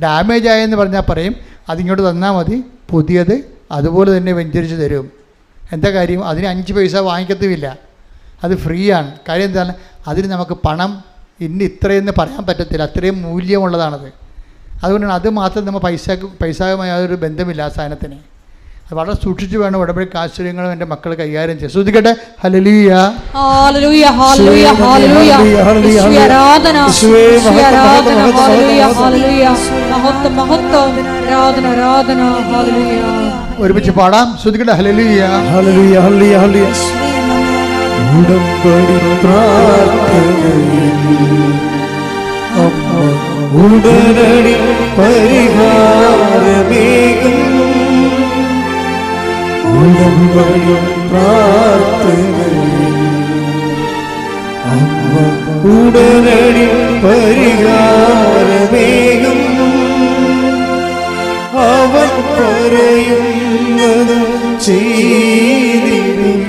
ഡാമേജ് ആയെന്ന് പറഞ്ഞാൽ പറയും അതിങ്ങോട്ട് തന്നാൽ മതി, പുതിയത് അതുപോലെ തന്നെ വെഞ്ചരിച്ച് തരും. എന്താ കാര്യം? അതിന് 5 പൈസ വാങ്ങിക്കത്തുമില്ല, അത് ഫ്രീ ആണ്. കാര്യം എന്താണ്? അതിന് നമുക്ക് പണം ഇത്രയെന്ന് പറയാൻ പറ്റത്തില്ല, അത്രയും മൂല്യമുള്ളതാണത്. അതുകൊണ്ടാണ് അത് മാത്രം നമ്മൾ പൈസയുമായി യാതൊരു ബന്ധമില്ല ആ സാധനത്തിന്. അത് വളരെ സൂക്ഷിച്ച് വേണം ഉടമ്പടി ആശ്ചര്യങ്ങളും എൻ്റെ മക്കൾ കൈകാര്യം ചെയ്യും. ശ്രദ്ധിക്കട്ടെ. ഹല്ലേലൂയ ഹല്ലേലൂയ ഹല്ലേലൂയ ഹല്ലേലൂയ യേശുവേ ആരാധന യേശുവേ ആരാധന ഹല്ലേലൂയ ഹല്ലേലൂയ മഹത്വം മഹത്വം ആരാധന ആരാധന ഹല്ലേലൂയ. ഒരുമിച്ച് പാടാം. ശ്രദ്ധിക്കട്ടെ. Hallelujah hallelujah hallelujah hallelujah. ഉടമ്പടി പ്രാർത്ഥനയിൽ അമ്മ ഉടനടി പരിഹാരമേകും. ഉടമ്പടി പ്രാർത്ഥനയിൽ അമ്മ ഉടനടി പരിഹാരമേകും. അവൻ പറയുന്നത് ചെയ്തിടും.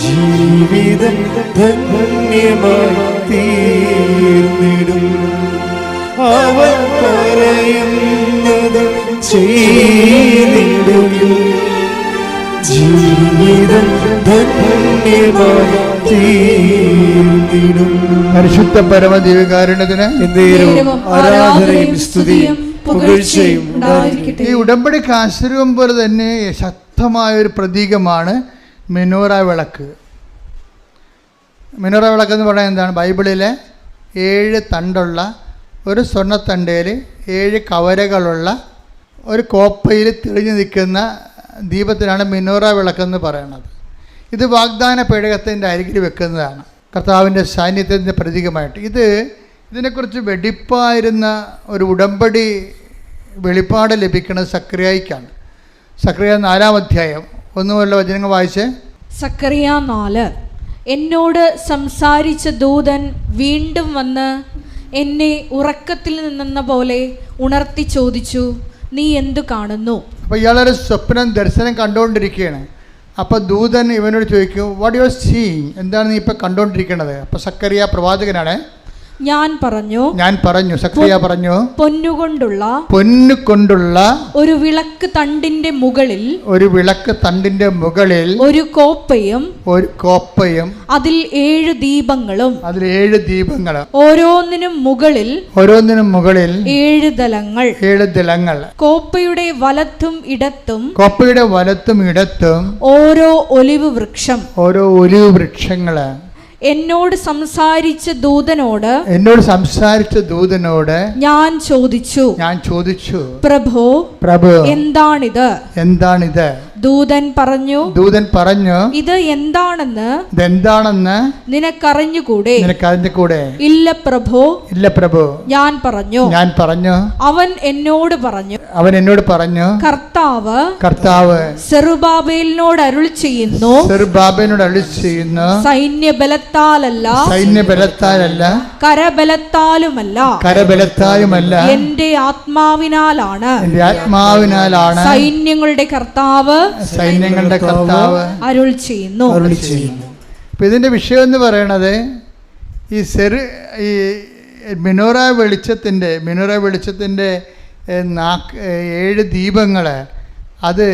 ജീവിതം ധന്യമായി തീർന്നിടും. അവൻ പറയുന്നത് ചെയ്തിടുകിൽ ജീവിതം ധന്യമായി തീർന്നിടും. പരിശുദ്ധ പരമദിവ്യകാരുണ്യത്തിന് എന്നേരവും ആരാധനയും സ്തുതിയും പുകഴ്ചയും ഉണ്ടായിരിക്കട്ടെ. ഈ ഉടമ്പടി കാശുരൂപം പോലെ തന്നെ ശക്തമായൊരു പ്രതീകമാണ് മെനോറ വിളക്ക്. മെനോറ വിളക്ക് എന്ന് പറയുന്നത് എന്താണ്? ബൈബിളിലെ 7 തണ്ടുള്ള ഒരു സ്വർണ്ണത്തണ്ടയിൽ 7 കവരകളുള്ള ഒരു കോപ്പയിൽ തെളിഞ്ഞു നിൽക്കുന്ന ദീപത്തിനാണ് മെനോറ വിളക്കെന്ന് പറയുന്നത്. ഇത് വാഗ്ദാന പേടകത്തിൻ്റെ അരികിൽ വെക്കുന്നതാണ്, കർത്താവിൻ്റെ സാന്നിധ്യത്തിൻ്റെ പ്രതീകമായിട്ട്. ഇതിനെക്കുറിച്ച് വെടിപ്പായിരുന്ന ഒരു ഉടമ്പടി വെളിപ്പാട് ലഭിക്കുന്നത് സക്രിയായിക്കാണ്. സക്രിയ 4-ാം അധ്യായം 1 മുതലുള്ള വചനങ്ങൾ വായിച്ച്. സക്കറിയ 4. എന്നോട് സംസാരിച്ച ദൂതൻ വീണ്ടും വന്ന് എന്നെ ഉറക്കത്തിൽ നിന്നെന്ന പോലെ ഉണർത്തി ചോദിച്ചു, നീ എന്തു കാണുന്നു? അപ്പോൾ ഇയാളൊരു സ്വപ്നം ദർശനം കണ്ടുകൊണ്ടിരിക്കുകയാണ്. അപ്പോൾ ദൂതൻ ഇവനോട് ചോദിക്കും, വാട്ട് യു ആർ സീയിങ്, എന്താണ് നീ ഇപ്പം കണ്ടുകൊണ്ടിരിക്കുന്നത്? അപ്പോൾ സക്കറിയ പ്രവാചകനാണ്. ഞാൻ പറഞ്ഞു സക്കറിയ പറഞ്ഞു, പൊന്നുകൊണ്ടുള്ള ഒരു വിളക്ക് തണ്ടിന്റെ മുകളിൽ ഒരു കോപ്പയും അതിൽ 7 ദീപങ്ങളും ഓരോന്നിനും മുകളിൽ 7 ദലങ്ങൾ കോപ്പയുടെ വലത്തും ഇടത്തും ഓരോ ഒലിവ് വൃക്ഷങ്ങള്. എന്നോട് സംസാരിച്ച ദൂതനോട് ഞാൻ ചോദിച്ചു, പ്രഭോ എന്താണിത്? ദൂതൻ പറഞ്ഞു, ഇത് എന്താണെന്ന് നിനക്കറിഞ്ഞുകൂടെ? ഇല്ല പ്രഭോ. ഞാൻ പറഞ്ഞു. അവൻ എന്നോട് പറഞ്ഞു, കർത്താവ് സെറുബാബേലിനോട് അരുളി ചെയ്യുന്നു, സൈന്യബലത്താലല്ല കരബലത്താലുമല്ല എന്റെ ആത്മാവിനാലാണ് സൈന്യങ്ങളുടെ കർത്താവ് അരുൾ ചെയ്യുന്നു. ഇപ്പം ഇതിൻ്റെ വിഷയം എന്ന് പറയണത് ഈ മെനോറ വെളിച്ചത്തിൻ്റെ 7 ദീപങ്ങൾ, അത്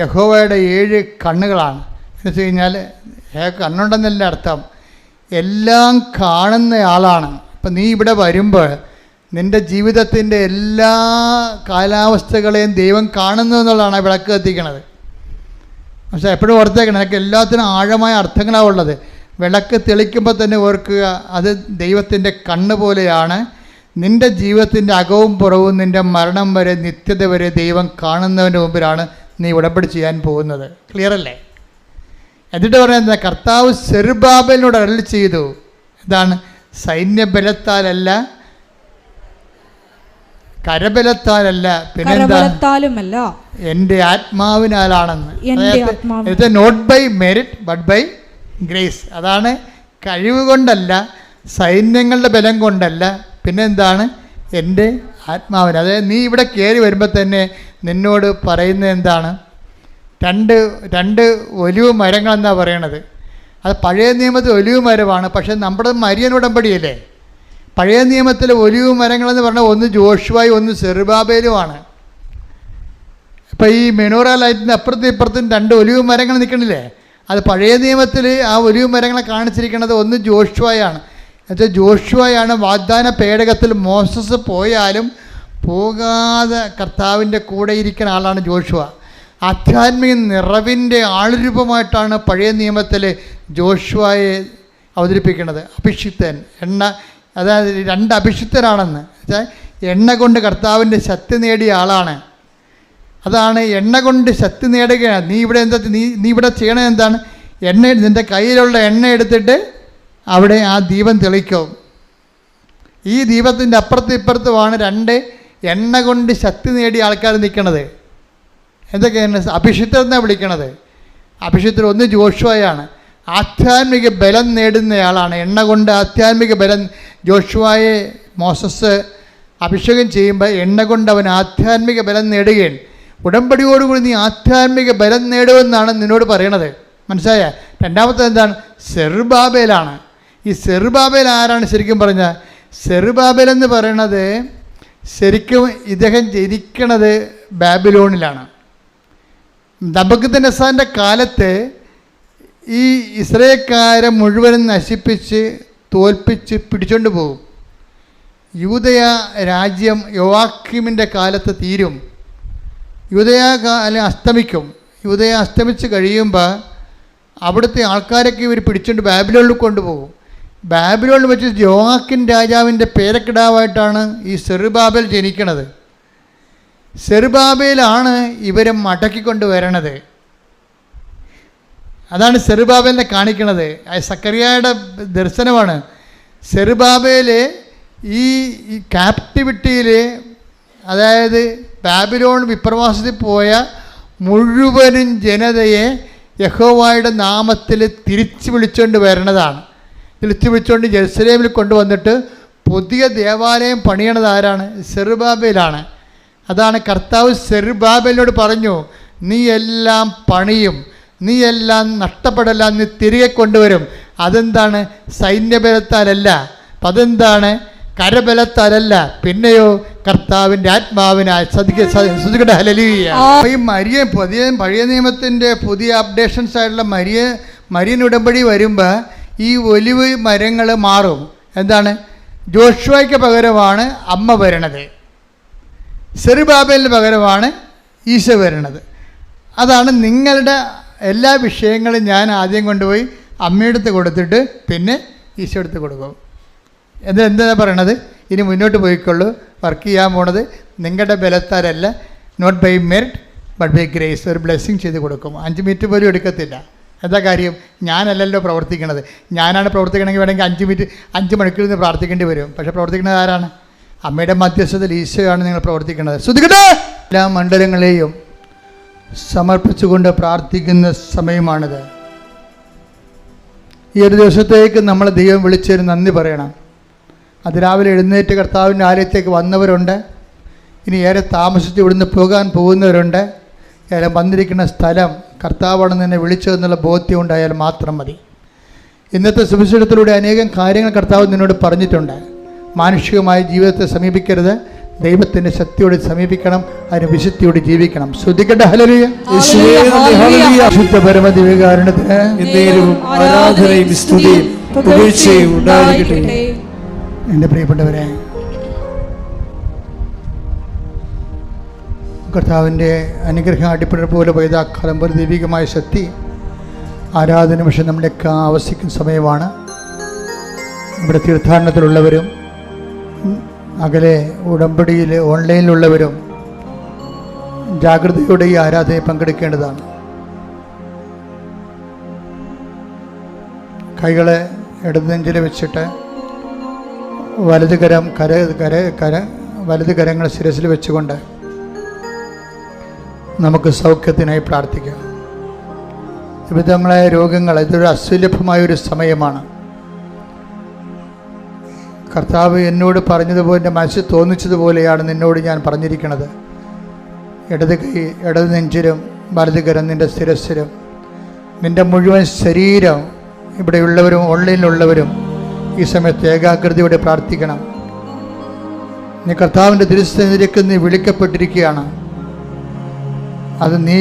യഹോവയുടെ 7 കണ്ണുകളാണ്. എന്ന് വെച്ച് കഴിഞ്ഞാൽ കണ്ണുണ്ടെന്നല്ല അർത്ഥം, എല്ലാം കാണുന്നയാളാണ്. ഇപ്പം നീ ഇവിടെ വരുമ്പോൾ നിൻ്റെ ജീവിതത്തിൻ്റെ എല്ലാ കാലാവസ്ഥകളെയും ദൈവം കാണുന്നു എന്നുള്ളതാണ് വിളക്ക് കത്തിക്കണത്. പക്ഷേ എപ്പോഴും ഓർത്തേക്കണം, എനിക്ക് എല്ലാത്തിനും ആഴമായ അർത്ഥങ്ങളാണ് ഉള്ളത്. വിളക്ക് തെളിക്കുമ്പോൾ തന്നെ ഓർക്കുക, അത് ദൈവത്തിൻ്റെ കണ്ണ് പോലെയാണ്. നിൻ്റെ ജീവിതത്തിൻ്റെ അകവും പുറവും നിൻ്റെ മരണം വരെ നിത്യത വരെ ദൈവം കാണുന്നതിന് മുമ്പിലാണ് നീ ഉടമ്പടി ചെയ്യാൻ പോകുന്നത്. ക്ലിയർ അല്ലേ? എന്നിട്ട് പറയുന്നത്, കർത്താവ് സെറുബാബേലിനോട് അരുളി ചെയ്തു, ഇതാണ് സൈന്യബലത്താലല്ല കരബലത്താലല്ല പിന്നെന്താലുമല്ല എൻ്റെ ആത്മാവിനാലാണെന്ന്. Not by merit but by grace. അതാണ് കഴിവ് കൊണ്ടല്ല, സൈന്യങ്ങളുടെ ബലം കൊണ്ടല്ല, പിന്നെന്താണ്? എൻ്റെ ആത്മാവിന്. അതായത് നീ ഇവിടെ കയറി വരുമ്പോൾ തന്നെ നിന്നോട് പറയുന്നത് എന്താണ്? രണ്ട് ഒലിവ് മരങ്ങളെന്നാണ് പറയണത്. അത് പഴയ നിയമത്തിൽ ഒലിവ് മരമാണ്, പക്ഷേ നമ്മുടെ മരിയൻ ഉടമ്പടിയല്ലേ. പഴയ നിയമത്തിലെ ഒലിവ് മരങ്ങളെന്ന് പറഞ്ഞാൽ ഒന്ന് ജോഷുവായും ഒന്ന് സെറുബാബേലുമാണ്. ഇപ്പം ഈ മെനോറ ലൈറ്റിൻ്റെ അപ്പുറത്തും ഇപ്പുറത്തും 2 ഒലിവ് മരങ്ങൾ നിൽക്കണില്ലേ? അത് പഴയ നിയമത്തിൽ ആ ഒലിവ് മരങ്ങളെ കാണിച്ചിരിക്കുന്നത് ഒന്ന് ജോഷുവായാണ്. എന്നുവെച്ചാൽ ജോഷുവായാണ് വാഗ്ദാന പേടകത്തിൽ മോസസ് പോയാലും പോകാതെ കർത്താവിൻ്റെ കൂടെ ഇരിക്കുന്ന ആളാണ് ജോഷുവ. ആധ്യാത്മിക നിറവിൻ്റെ ആളുരൂപമായിട്ടാണ് പഴയ നിയമത്തിൽ ജോഷുവയെ അവതരിപ്പിക്കുന്നത്. അഭിഷിക്തൻ, അതായത് 2 അഭിഷിക്തരാണെന്ന് വെച്ചാൽ എണ്ണ കൊണ്ട് കർത്താവിൻ്റെ ശക്തി നേടിയ ആളാണ്. അതാണ് എണ്ണ കൊണ്ട് ശക്തി നേടുകയാണ്. നീ ഇവിടെ ചെയ്യണത് എന്താണ്? നിൻ്റെ കയ്യിലുള്ള എണ്ണ എടുത്തിട്ട് അവിടെ ആ ദീപം തെളിക്കും. ഈ ദീപത്തിൻ്റെ അപ്പുറത്തും ഇപ്പുറത്തുമാണ് 2 എണ്ണ കൊണ്ട് ശക്തി നേടിയ ആൾക്കാർ നിൽക്കണത്. എന്തൊക്കെയാണ്? അഭിഷിക്തർ എന്നാണ് വിളിക്കണത്. അഭിഷിക്തർ ഒന്ന് ജോഷുവയാണ്, ആധ്യാത്മിക ബലം നേടുന്നയാളാണ്. എണ്ണ കൊണ്ട് ആധ്യാത്മിക ബലം. ജോഷുവയെ മോസസ് അഭിഷേകം ചെയ്യുമ്പോൾ എണ്ണ കൊണ്ട് അവൻ ആധ്യാത്മിക ബലം നേടുകയാണ്. ഉടമ്പടിയോടുകൂടി നീ ആധ്യാത്മിക ബലം നേടുമെന്നാണ് നിന്നോട് പറയണത്. മനസ്സിലായ? രണ്ടാമത്തെ എന്താണ്? സെറുബാബേലാണ്. ഈ സെറുബാബേൽ ആരാണ് ശരിക്കും പറഞ്ഞാൽ? സെറുബാബേൽ എന്ന് പറയണത് ശരിക്കും ഇദ്ദേഹം ജനിക്കണത് ബാബിലോണിലാണ്. നബൂഖദ്നേസറിൻ്റെ കാലത്ത് ഈ ഇസ്രായേൽക്കാരെ മുഴുവനും നശിപ്പിച്ച് തോൽപ്പിച്ച് പിടിച്ചുകൊണ്ട് പോകും. യൂദയ രാജ്യം യോവാക്കീമിൻ്റെ കാലത്ത് തീരും. യൂദയ കാലം അസ്തമിക്കും. യൂദയ അസ്തമിച്ച് കഴിയുമ്പോൾ അവിടുത്തെ ആൾക്കാരൊക്കെ ഇവർ പിടിച്ചുകൊണ്ട് ബാബിലോണിൽ കൊണ്ടുപോകും. ബാബിലോണിൽ വെച്ച് യോവാക്കിൻ രാജാവിൻ്റെ പേരക്കിടാവായിട്ടാണ് ഈ സെറുബാബേൽ ജനിക്കണത്. സെറുബാബേലാണ് ഇവരെ മടക്കിക്കൊണ്ട് വരണത്. അതാണ് സെറുബാബേലിനെ കാണിക്കണത്. സക്കറിയായുടെ ദർശനമാണ്. സെറുബാബേൽ ഈ ക്യാപ്റ്റിവിറ്റിയിൽ, അതായത് ബാബിലോൺ വിപ്രവാസത്തിൽ പോയ മുഴുവനും ജനതയെ യഹോവയുടെ നാമത്തിൽ തിരിച്ചു വിളിച്ചുകൊണ്ട് വരണതാണ്. തിരിച്ചു വിളിച്ചുകൊണ്ട് ജെറുസലേമിൽ കൊണ്ടുവന്നിട്ട് പുതിയ ദേവാലയം പണിയണത് ആരാണ്? സെറുബാബേലാണ്. അതാണ് കർത്താവ് സെറുബാബേലിനോട് പറഞ്ഞു, നീ എല്ലാം പണിയും, നീ എല്ലാം നഷ്ടപ്പെടല്ല, നീ തിരികെ കൊണ്ടുവരും. അതെന്താണ്? സൈന്യബലത്താലല്ല, അതെന്താണ്? കരബലത്താലല്ല, പിന്നെയോ കർത്താവിൻ്റെ ആത്മാവിനാൽ. ഈ പഴയ നിയമത്തിൻ്റെ പുതിയ അപ്ഡേഷൻസ് ആയിട്ടുള്ള മരിയൻ ഉടമ്പടി വരുമ്പോൾ ഈ ഒലിവ് മരങ്ങൾ മാറും. എന്താണ്? ജോഷുവയ്ക്ക് പകരമാണ് അമ്മ വരണത്, സെറുബാബേലിന് പകരമാണ് ഈശോ വരണത്. അതാണ് നിങ്ങളുടെ എല്ലാ വിഷയങ്ങളും ഞാൻ ആദ്യം കൊണ്ടുപോയി അമ്മയെടുത്ത് കൊടുത്തിട്ട് പിന്നെ ഈശോ എടുത്ത് കൊടുക്കും. എന്താ പറയണത്? ഇനി മുന്നോട്ട് പോയിക്കൊള്ളൂ, വർക്ക് ചെയ്യാൻ പോണത് നിങ്ങളുടെ ബലത്താലല്ല, not by merit but by grace. ഒരു ബ്ലെസ്സിങ് ചെയ്ത് കൊടുക്കും. 5 മിനിറ്റ് പോലും എടുക്കത്തില്ല. എന്താ കാര്യം? ഞാനല്ലല്ലോ പ്രവർത്തിക്കണത്. ഞാനാണ് പ്രവർത്തിക്കണമെങ്കിൽ വേണമെങ്കിൽ 5 മണിക്കൂർ നിന്ന് പ്രാർത്ഥിക്കേണ്ടി വരും. പക്ഷേ പ്രവർത്തിക്കുന്നത് ആരാണ്? അമ്മയുടെ മധ്യസ്ഥതയിൽ ഈശോയാണ് നിങ്ങൾ പ്രവർത്തിക്കുന്നത്. ശ്രദ്ധിക്കട്ടെ, എല്ലാ മണ്ഡലങ്ങളെയും സമർപ്പിച്ചുകൊണ്ട് പ്രാർത്ഥിക്കുന്ന സമയമാണിത്. ഈ ഒരു ദിവസത്തേക്ക് നമ്മളെ ദൈവം വിളിച്ചൊരു നന്ദി പറയണം. അതിരാവിലെ എഴുന്നേറ്റ് കർത്താവിൻ്റെ ആലയത്തേക്ക് വന്നവരുണ്ട്, ഇനി ഏറെ താമസിച്ച് ഇവിടുന്ന് പോകാൻ പോകുന്നവരുണ്ട്. ഏറെ വന്നിരിക്കുന്ന സ്ഥലം കർത്താവാണെന്ന് എന്നെ വിളിച്ചതെന്നുള്ള ബോധ്യം ഉണ്ടായാൽ മാത്രം മതി. ഇന്നത്തെ സുവിശേഷത്തിലൂടെ അനേകം കാര്യങ്ങൾ കർത്താവ് നിന്നോട് പറഞ്ഞിട്ടുണ്ട്. മാനുഷികമായ ജീവിതത്തെ സമീപിക്കരുത്, ദൈവത്തിൻ്റെ ശക്തിയോട് സമീപിക്കണം, അതിന് വിശുദ്ധിയോട് ജീവിക്കണം. ശ്രദ്ധിക്കട്ടെ. ഹല്ലേലൂയ. ശുദ്ധ പരമദിവ്യകാരുണ്യത്തിന് ആരാധനയും സ്തുതിയും പുകഴ്ചയും ഉണ്ടായിരിക്കട്ടെ. എൻ്റെ പ്രിയപ്പെട്ടവരെ, കർത്താവിൻ്റെ അനുഗ്രഹം അടിപ്പിടർ പോലെ പൈതാക്കാലം പോലെ ദൈവികമായ ശക്തി ആരാധന പക്ഷേ നമ്മുടെയൊക്കെ ആവശ്യിക്കുന്ന സമയമാണ്. ഇവിടെ തീർത്ഥാടനത്തിലുള്ളവരും അകലെ ഉടമ്പടിയിൽ ഓൺലൈനിലുള്ളവരും ജാഗ്രതയോടെ ഈ ആരാധനയിൽ പങ്കെടുക്കേണ്ടതാണ്. കൈകളെ ഇടനെഞ്ചിൽ വെച്ചിട്ട് വലത് കരങ്ങൾ ശിരസിൽ വെച്ചുകൊണ്ട് നമുക്ക് സൗഖ്യത്തിനായി പ്രാർത്ഥിക്കാം. വിവിധങ്ങളായ രോഗങ്ങൾ, ഇതൊരു അസുലഭമായൊരു സമയമാണ്. കർത്താവ് എന്നോട് പറഞ്ഞതുപോലെ, എൻ്റെ മനസ്സിൽ തോന്നിച്ചതുപോലെയാണ് നിന്നോട് ഞാൻ പറഞ്ഞിരിക്കുന്നത്. ഇടത് നെഞ്ചിലും വലത് കരം നിൻ്റെ ശിരസ്സിലും, നിൻ്റെ മുഴുവൻ ശരീരം, ഇവിടെയുള്ളവരും ഓൺലൈനിലുള്ളവരും ഈ സമയത്ത് ഏകാഗ്രതയോടെ പ്രാർത്ഥിക്കണം. നീ കർത്താവിൻ്റെ തിരുസന്നിധിയിലേക്ക് നീ വിളിക്കപ്പെട്ടിരിക്കുകയാണ്. അത് നീ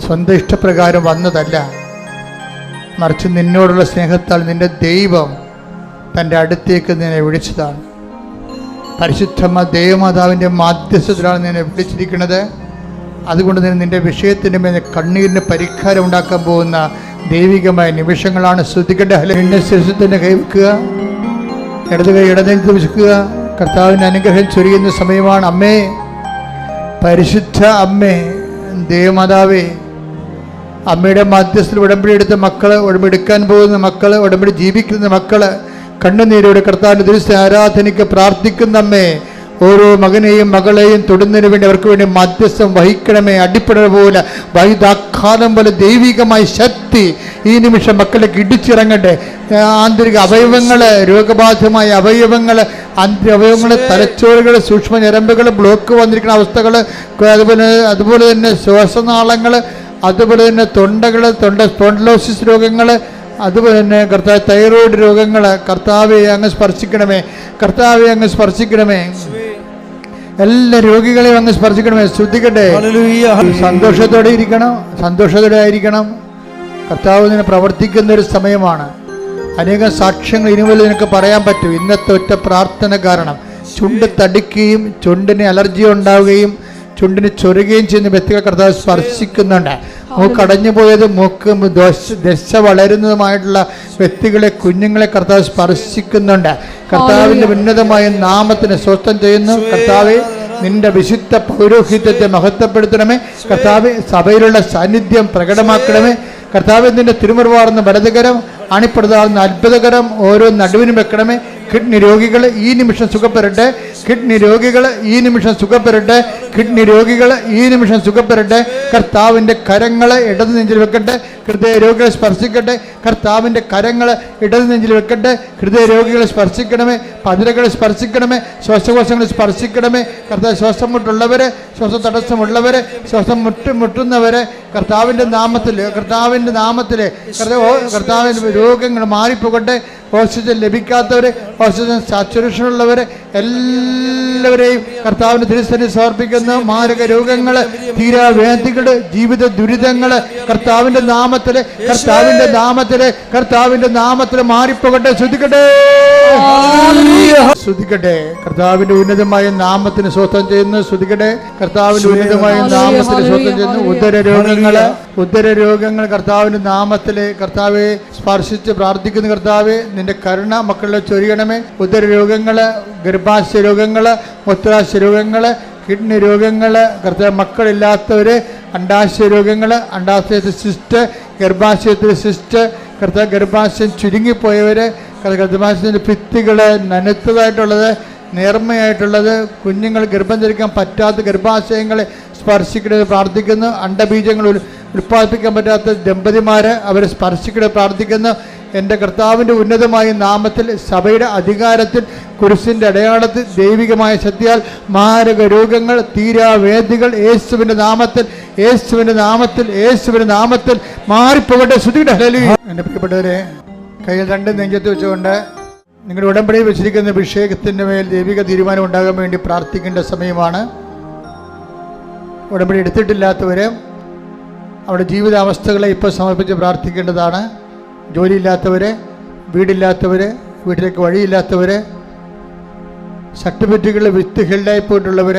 സ്വന്തം ഇഷ്ടപ്രകാരം വന്നതല്ല, മറിച്ച് നിന്നോടുള്ള സ്നേഹത്താൽ നിൻ്റെ ദൈവം തൻ്റെ അടുത്തേക്ക് നിന്നെ വിളിച്ചതാണ്. പരിശുദ്ധ ദൈവമാതാവിൻ്റെ മാധ്യസ്ഥത്തിലാണ് നിന്നെ വിളിച്ചിരിക്കുന്നത്. അതുകൊണ്ട് തന്നെ നിൻ്റെ വിഷയത്തിൻ്റെ മേലെ കണ്ണീരിന് പരിഹാരം ഉണ്ടാക്കാൻ പോകുന്ന ദൈവികമായ നിമിഷങ്ങളാണ്. ശ്രദ്ധിക്കേണ്ട. നിന്റെ ശിരസിനെ കൈവെക്കുക, ഇടത് കൈ ഇടനെഞ്ചിൽ വെക്കുക. കർത്താവിൻ്റെ അനുഗ്രഹം ചൊരിയുന്ന സമയമാണ്. അമ്മേ, പരിശുദ്ധ അമ്മേ, ദേവമാതാവേ, അമ്മയുടെ മധ്യസ്ഥത്തിൽ ഉടമ്പടി എടുത്ത മക്കൾ, ഉടമ്പടി എടുക്കാൻ പോകുന്ന മക്കൾ, ഉടമ്പടി ജീവിക്കുന്ന മക്കൾ, കണ്ണുനീരോടെ കർത്താവിൻ്റെ ദിവസം ആരാധനയ്ക്ക് പ്രാർത്ഥിക്കുന്ന അമ്മേ, ഓരോ മകനെയും മകളെയും തൊടുന്നതിന് വേണ്ടി അവർക്ക് വേണ്ടി മധ്യസ്ഥം വഹിക്കണമേ. അടിപ്പിട പോലെ വൈദാഘാതം പോലെ ദൈവികമായ ശക്തി ഈ നിമിഷം മക്കളിലേക്ക് ഇടിച്ചിറങ്ങട്ടെ. ആന്തരിക അവയവങ്ങൾ, രോഗബാധിതമായ അവയവങ്ങൾ, അവയവങ്ങൾ, തലച്ചോറുകൾ, സൂക്ഷ്മ ഞരമ്പുകൾ, ബ്ലോക്ക് വന്നിരിക്കുന്ന അവസ്ഥകൾ, അതുപോലെ തന്നെ ശ്വാസനാളങ്ങൾ, അതുപോലെ തന്നെ തൊണ്ടകൾ, സ്പോണ്ടിലോസിസ് രോഗങ്ങൾ, അതുപോലെ തന്നെ കർത്താവ് തൈറോയ്ഡ് രോഗങ്ങൾ, കർത്താവെ അങ്ങ് സ്പർശിക്കണമേ, കർത്താവെ അങ്ങ് സ്പർശിക്കണമേ. എല്ലാ രോഗികളെയും അങ്ങ് സ്പർശിക്കണമേ. ശ്രദ്ധിക്കട്ടെ, ഹല്ലേലൂയ. സന്തോഷത്തോടെ ഇരിക്കണം, സന്തോഷത്തോടെ ആയിരിക്കണം. കർത്താവ് നിന്നെ പ്രവർത്തിക്കുന്ന ഒരു സമയമാണ്. അനേകം സാക്ഷ്യങ്ങൾ ഇനിമുതൽ നിനക്ക് പറയാൻ പറ്റും. ഇന്നത്തെ ഒറ്റ പ്രാർത്ഥന കാരണം ചുണ്ട് തടിക്കുകയും ചുണ്ടിന് അലർജി ഉണ്ടാവുകയും ചുണ്ടിന് ചൊരുകയും ചെയ്യുന്ന വ്യക്തികൾ കർത്താവ് സ്പർശിക്കുന്നുണ്ട്. മൂക്കടഞ്ഞു പോയത് മൂക്ക് ദശ വളരുന്നതുമായിട്ടുള്ള വ്യക്തികളെ, കുഞ്ഞുങ്ങളെ കർത്താവ് സ്പർശിക്കുന്നുണ്ട്. കർത്താവിൻ്റെ ഉന്നതമായ നാമത്തിന് സ്വസ്ഥം ചെയ്യുന്നു. കർത്താവെ, നിന്റെ വിശുദ്ധ പൗരോഹിത്യത്തെ മഹത്വപ്പെടുത്തണമേ. കർത്താവെ, സഭയിലുള്ള സാന്നിധ്യം പ്രകടമാക്കണമേ. കർത്താവെ, നിന്റെ തിരുമുറിവാർന്ന വലതുകരം, അണിപ്പെടുതാവുന്ന അത്ഭുതകരം ഓരോ നടുവിനും വെക്കണമേ. കിഡ്നി രോഗികൾ ഈ നിമിഷം സുഖപ്പെടട്ടെ. കിഡ്നി രോഗികൾ ഈ നിമിഷം സുഖപ്പെടട്ടെ. കിഡ്നി രോഗികൾ ഈ നിമിഷം സുഖപ്പെടട്ടെ. കർത്താവിൻ്റെ കരങ്ങൾ ഇടത് നെഞ്ചിൽ വെക്കട്ടെ. ഹൃദയ രോഗികളെ സ്പർശിക്കട്ടെ. കർത്താവിൻ്റെ കരങ്ങൾ ഇടത് നെഞ്ചിൽ വെക്കട്ടെ. ഹൃദയ രോഗികളെ സ്പർശിക്കണമേ. പതിരകളെ സ്പർശിക്കണമേ. ശ്വാസകോശങ്ങളെ സ്പർശിക്കണമേ. കർത്താവ് ശ്വാസം മുട്ടുള്ളവരെ, ശ്വാസ തടസ്സമുള്ളവരെ, ശ്വാസം മുട്ടുന്നവരെ കർത്താവിൻ്റെ നാമത്തിൽ, കർത്താവിൻ്റെ നാമത്തിൽ കർത്താവിൻ്റെ രോഗങ്ങൾ മാറിപ്പോകട്ടെ. ഓക്സിജൻ ലഭിക്കാത്തവരെ, ഓക്സിജൻ സാച്ചുറേഷൻ ഉള്ളവരെ എല്ലാവരെയും കർത്താവിൻ്റെ തിരുസന്നിധിയിൽ സമർപ്പിക്കുന്ന മാരക രോഗങ്ങൾ, തീരാവേദികൾ, ജീവിത ദുരിതങ്ങൾ കർത്താവിൻ്റെ നാമത്തിൽ, കർത്താവിൻ്റെ നാമത്തിൽ, കർത്താവിൻ്റെ നാമത്തിൽ മാറിപ്പോകട്ടെ. ശ്രദ്ധിക്കട്ടെ, ശ്രദ്ധിക്കട്ടെ. കർത്താവിൻ്റെ ഉന്നതമായ നാമത്തിന് സ്വസ്ഥം ചെയ്യുന്നു. ശ്രദ്ധിക്കട്ടെ, കർത്താവിൻ്റെ ഉന്നതമായ നാമത്തിന് സ്വസ്ഥം ചെയ്യുന്നു. ഉദര രോഗങ്ങൾ കർത്താവിൻ്റെ നാമത്തിലെ കർത്താവെ സ്പർശിച്ച് പ്രാർത്ഥിക്കുന്ന കർത്താവെ, നിന്റെ കരുണ മക്കളിലെ ചൊരിയണമേ. ഉദര രോഗങ്ങൾ, ഗർഭാശയ രോഗങ്ങൾ, മൂത്രാശയ രോഗങ്ങൾ, കിഡ്നി രോഗങ്ങൾ, കർത്താവ് മക്കളില്ലാത്തവർ, അണ്ടാശയ രോഗങ്ങൾ, അണ്ടാശയത്തിൽ സിസ്റ്റ്, ഗർഭാശയത്തിൽ സിസ്റ്റ്, കർത്താവ് ഗർഭാശയം ചുരുങ്ങിപ്പോയവർ, ഗർഭാശയത്തിൻ്റെ ഭിത്തികൾ നനുത്തതായിട്ടുള്ളത്, നേർമ്മയായിട്ടുള്ളത്, കുഞ്ഞുങ്ങൾ ഗർഭം ധരിക്കാൻ പറ്റാത്ത ഗർഭാശയങ്ങളെ സ്പർശിക്കണത് പ്രാർത്ഥിക്കുന്നു. അണ്ടബീജങ്ങൾ ഉൽപ്പാദിപ്പിക്കാൻ പറ്റാത്ത ദമ്പതിമാരെ അവരെ സ്പർശിക്കണത് പ്രാർത്ഥിക്കുന്നു. എൻ്റെ കർത്താവിൻ്റെ ഉന്നതമായ നാമത്തിൽ, സഭയുടെ അധികാരത്തിൽ, കുരിശിൻ്റെ അടയാളത്തിൽ, ദൈവികമായ ശക്തിയാൽ മാരക രോഗങ്ങൾ, തീരാവേദികൾ യേശുവിൻ്റെ നാമത്തിൽ, യേശുവിൻ്റെ നാമത്തിൽ, യേശുവിൻ്റെ നാമത്തിൽ മാറിപ്പോകട്ടെ. ശ്രുതിയുടെ ഹല്ലേലൂയ. എൻ്റെ പ്രിയപ്പെട്ടവരെ, കയ്യിൽ രണ്ട് നെഞ്ചത്ത് വെച്ചുകൊണ്ട് നിങ്ങളുടെ ഉടമ്പടിയിൽ വെച്ചിരിക്കുന്ന അഭിഷേകത്തിൻ്റെ മേൽ ദൈവിക തീരുമാനം ഉണ്ടാകാൻ വേണ്ടി പ്രാർത്ഥിക്കേണ്ട സമയമാണ്. ഉടമ്പടി എടുത്തിട്ടില്ലാത്തവർ അവരുടെ ജീവിതാവസ്ഥകളെ ഇപ്പോൾ സമർപ്പിച്ച് പ്രാർത്ഥിക്കേണ്ടതാണ്. ജോലിയില്ലാത്തവർ, വീടില്ലാത്തവർ, വീട്ടിലേക്ക് വഴിയില്ലാത്തവർ, സർട്ടിഫിക്കറ്റുകളിൽ വിത്ത് ഹെൽഡായി പോയിട്ടുള്ളവർ,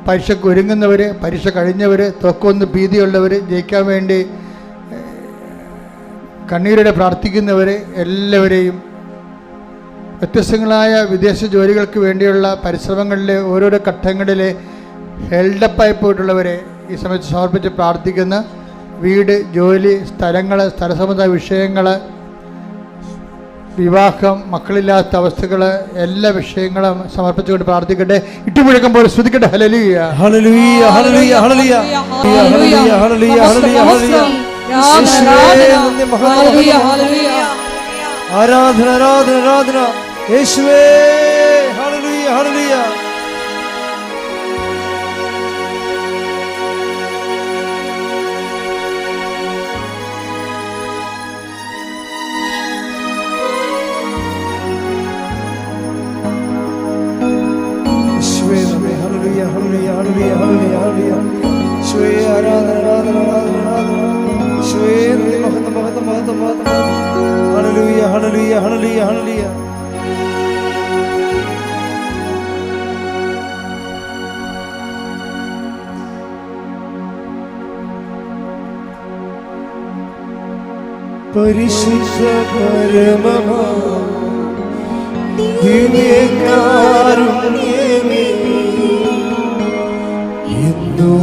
പരീക്ഷയ്ക്ക് ഒരുങ്ങുന്നവർ, പരീക്ഷ കഴിഞ്ഞവർ, തൊക്കൊന്ന് ഭീതിയുള്ളവർ, ജയിക്കാൻ വേണ്ടി കണ്ണീരോടെ പ്രാർത്ഥിക്കുന്നവർ എല്ലാവരെയും, വ്യത്യസ്തങ്ങളായ വിദേശ ജോലികൾക്ക് വേണ്ടിയുള്ള പരിശ്രമങ്ങളിലെ ഓരോരോ ഘട്ടങ്ങളിൽ ഹെൽഡപ്പായി പോയിട്ടുള്ളവരെ ഈ സമയത്ത് സമർപ്പിച്ച് പ്രാർത്ഥിക്കുന്ന, വീട്, ജോലി, സ്ഥലങ്ങൾ, സ്ഥലസംബന്ധ വിഷയങ്ങൾ, വിവാഹം, മക്കളില്ലാത്ത അവസ്ഥകൾ, എല്ലാ വിഷയങ്ങളും സമർപ്പിച്ചുകൊണ്ട് പ്രാർത്ഥിക്കട്ടെ. ഇട്ടുമുഴക്കുമ്പോൾ ശ്രുതിക്കട്ടെ. Hallelujah, hallelujah, hallelujah, hallelujah, hallelujah, hallelujah, hallelujah. ആരാധന, ആരാധന, ആരാധന യേശുവേ. Hallelujah, hallelujah. പരിശുദ്ധ പരമമാ ദിവ്യകാരുണ്യമേ, എന്നും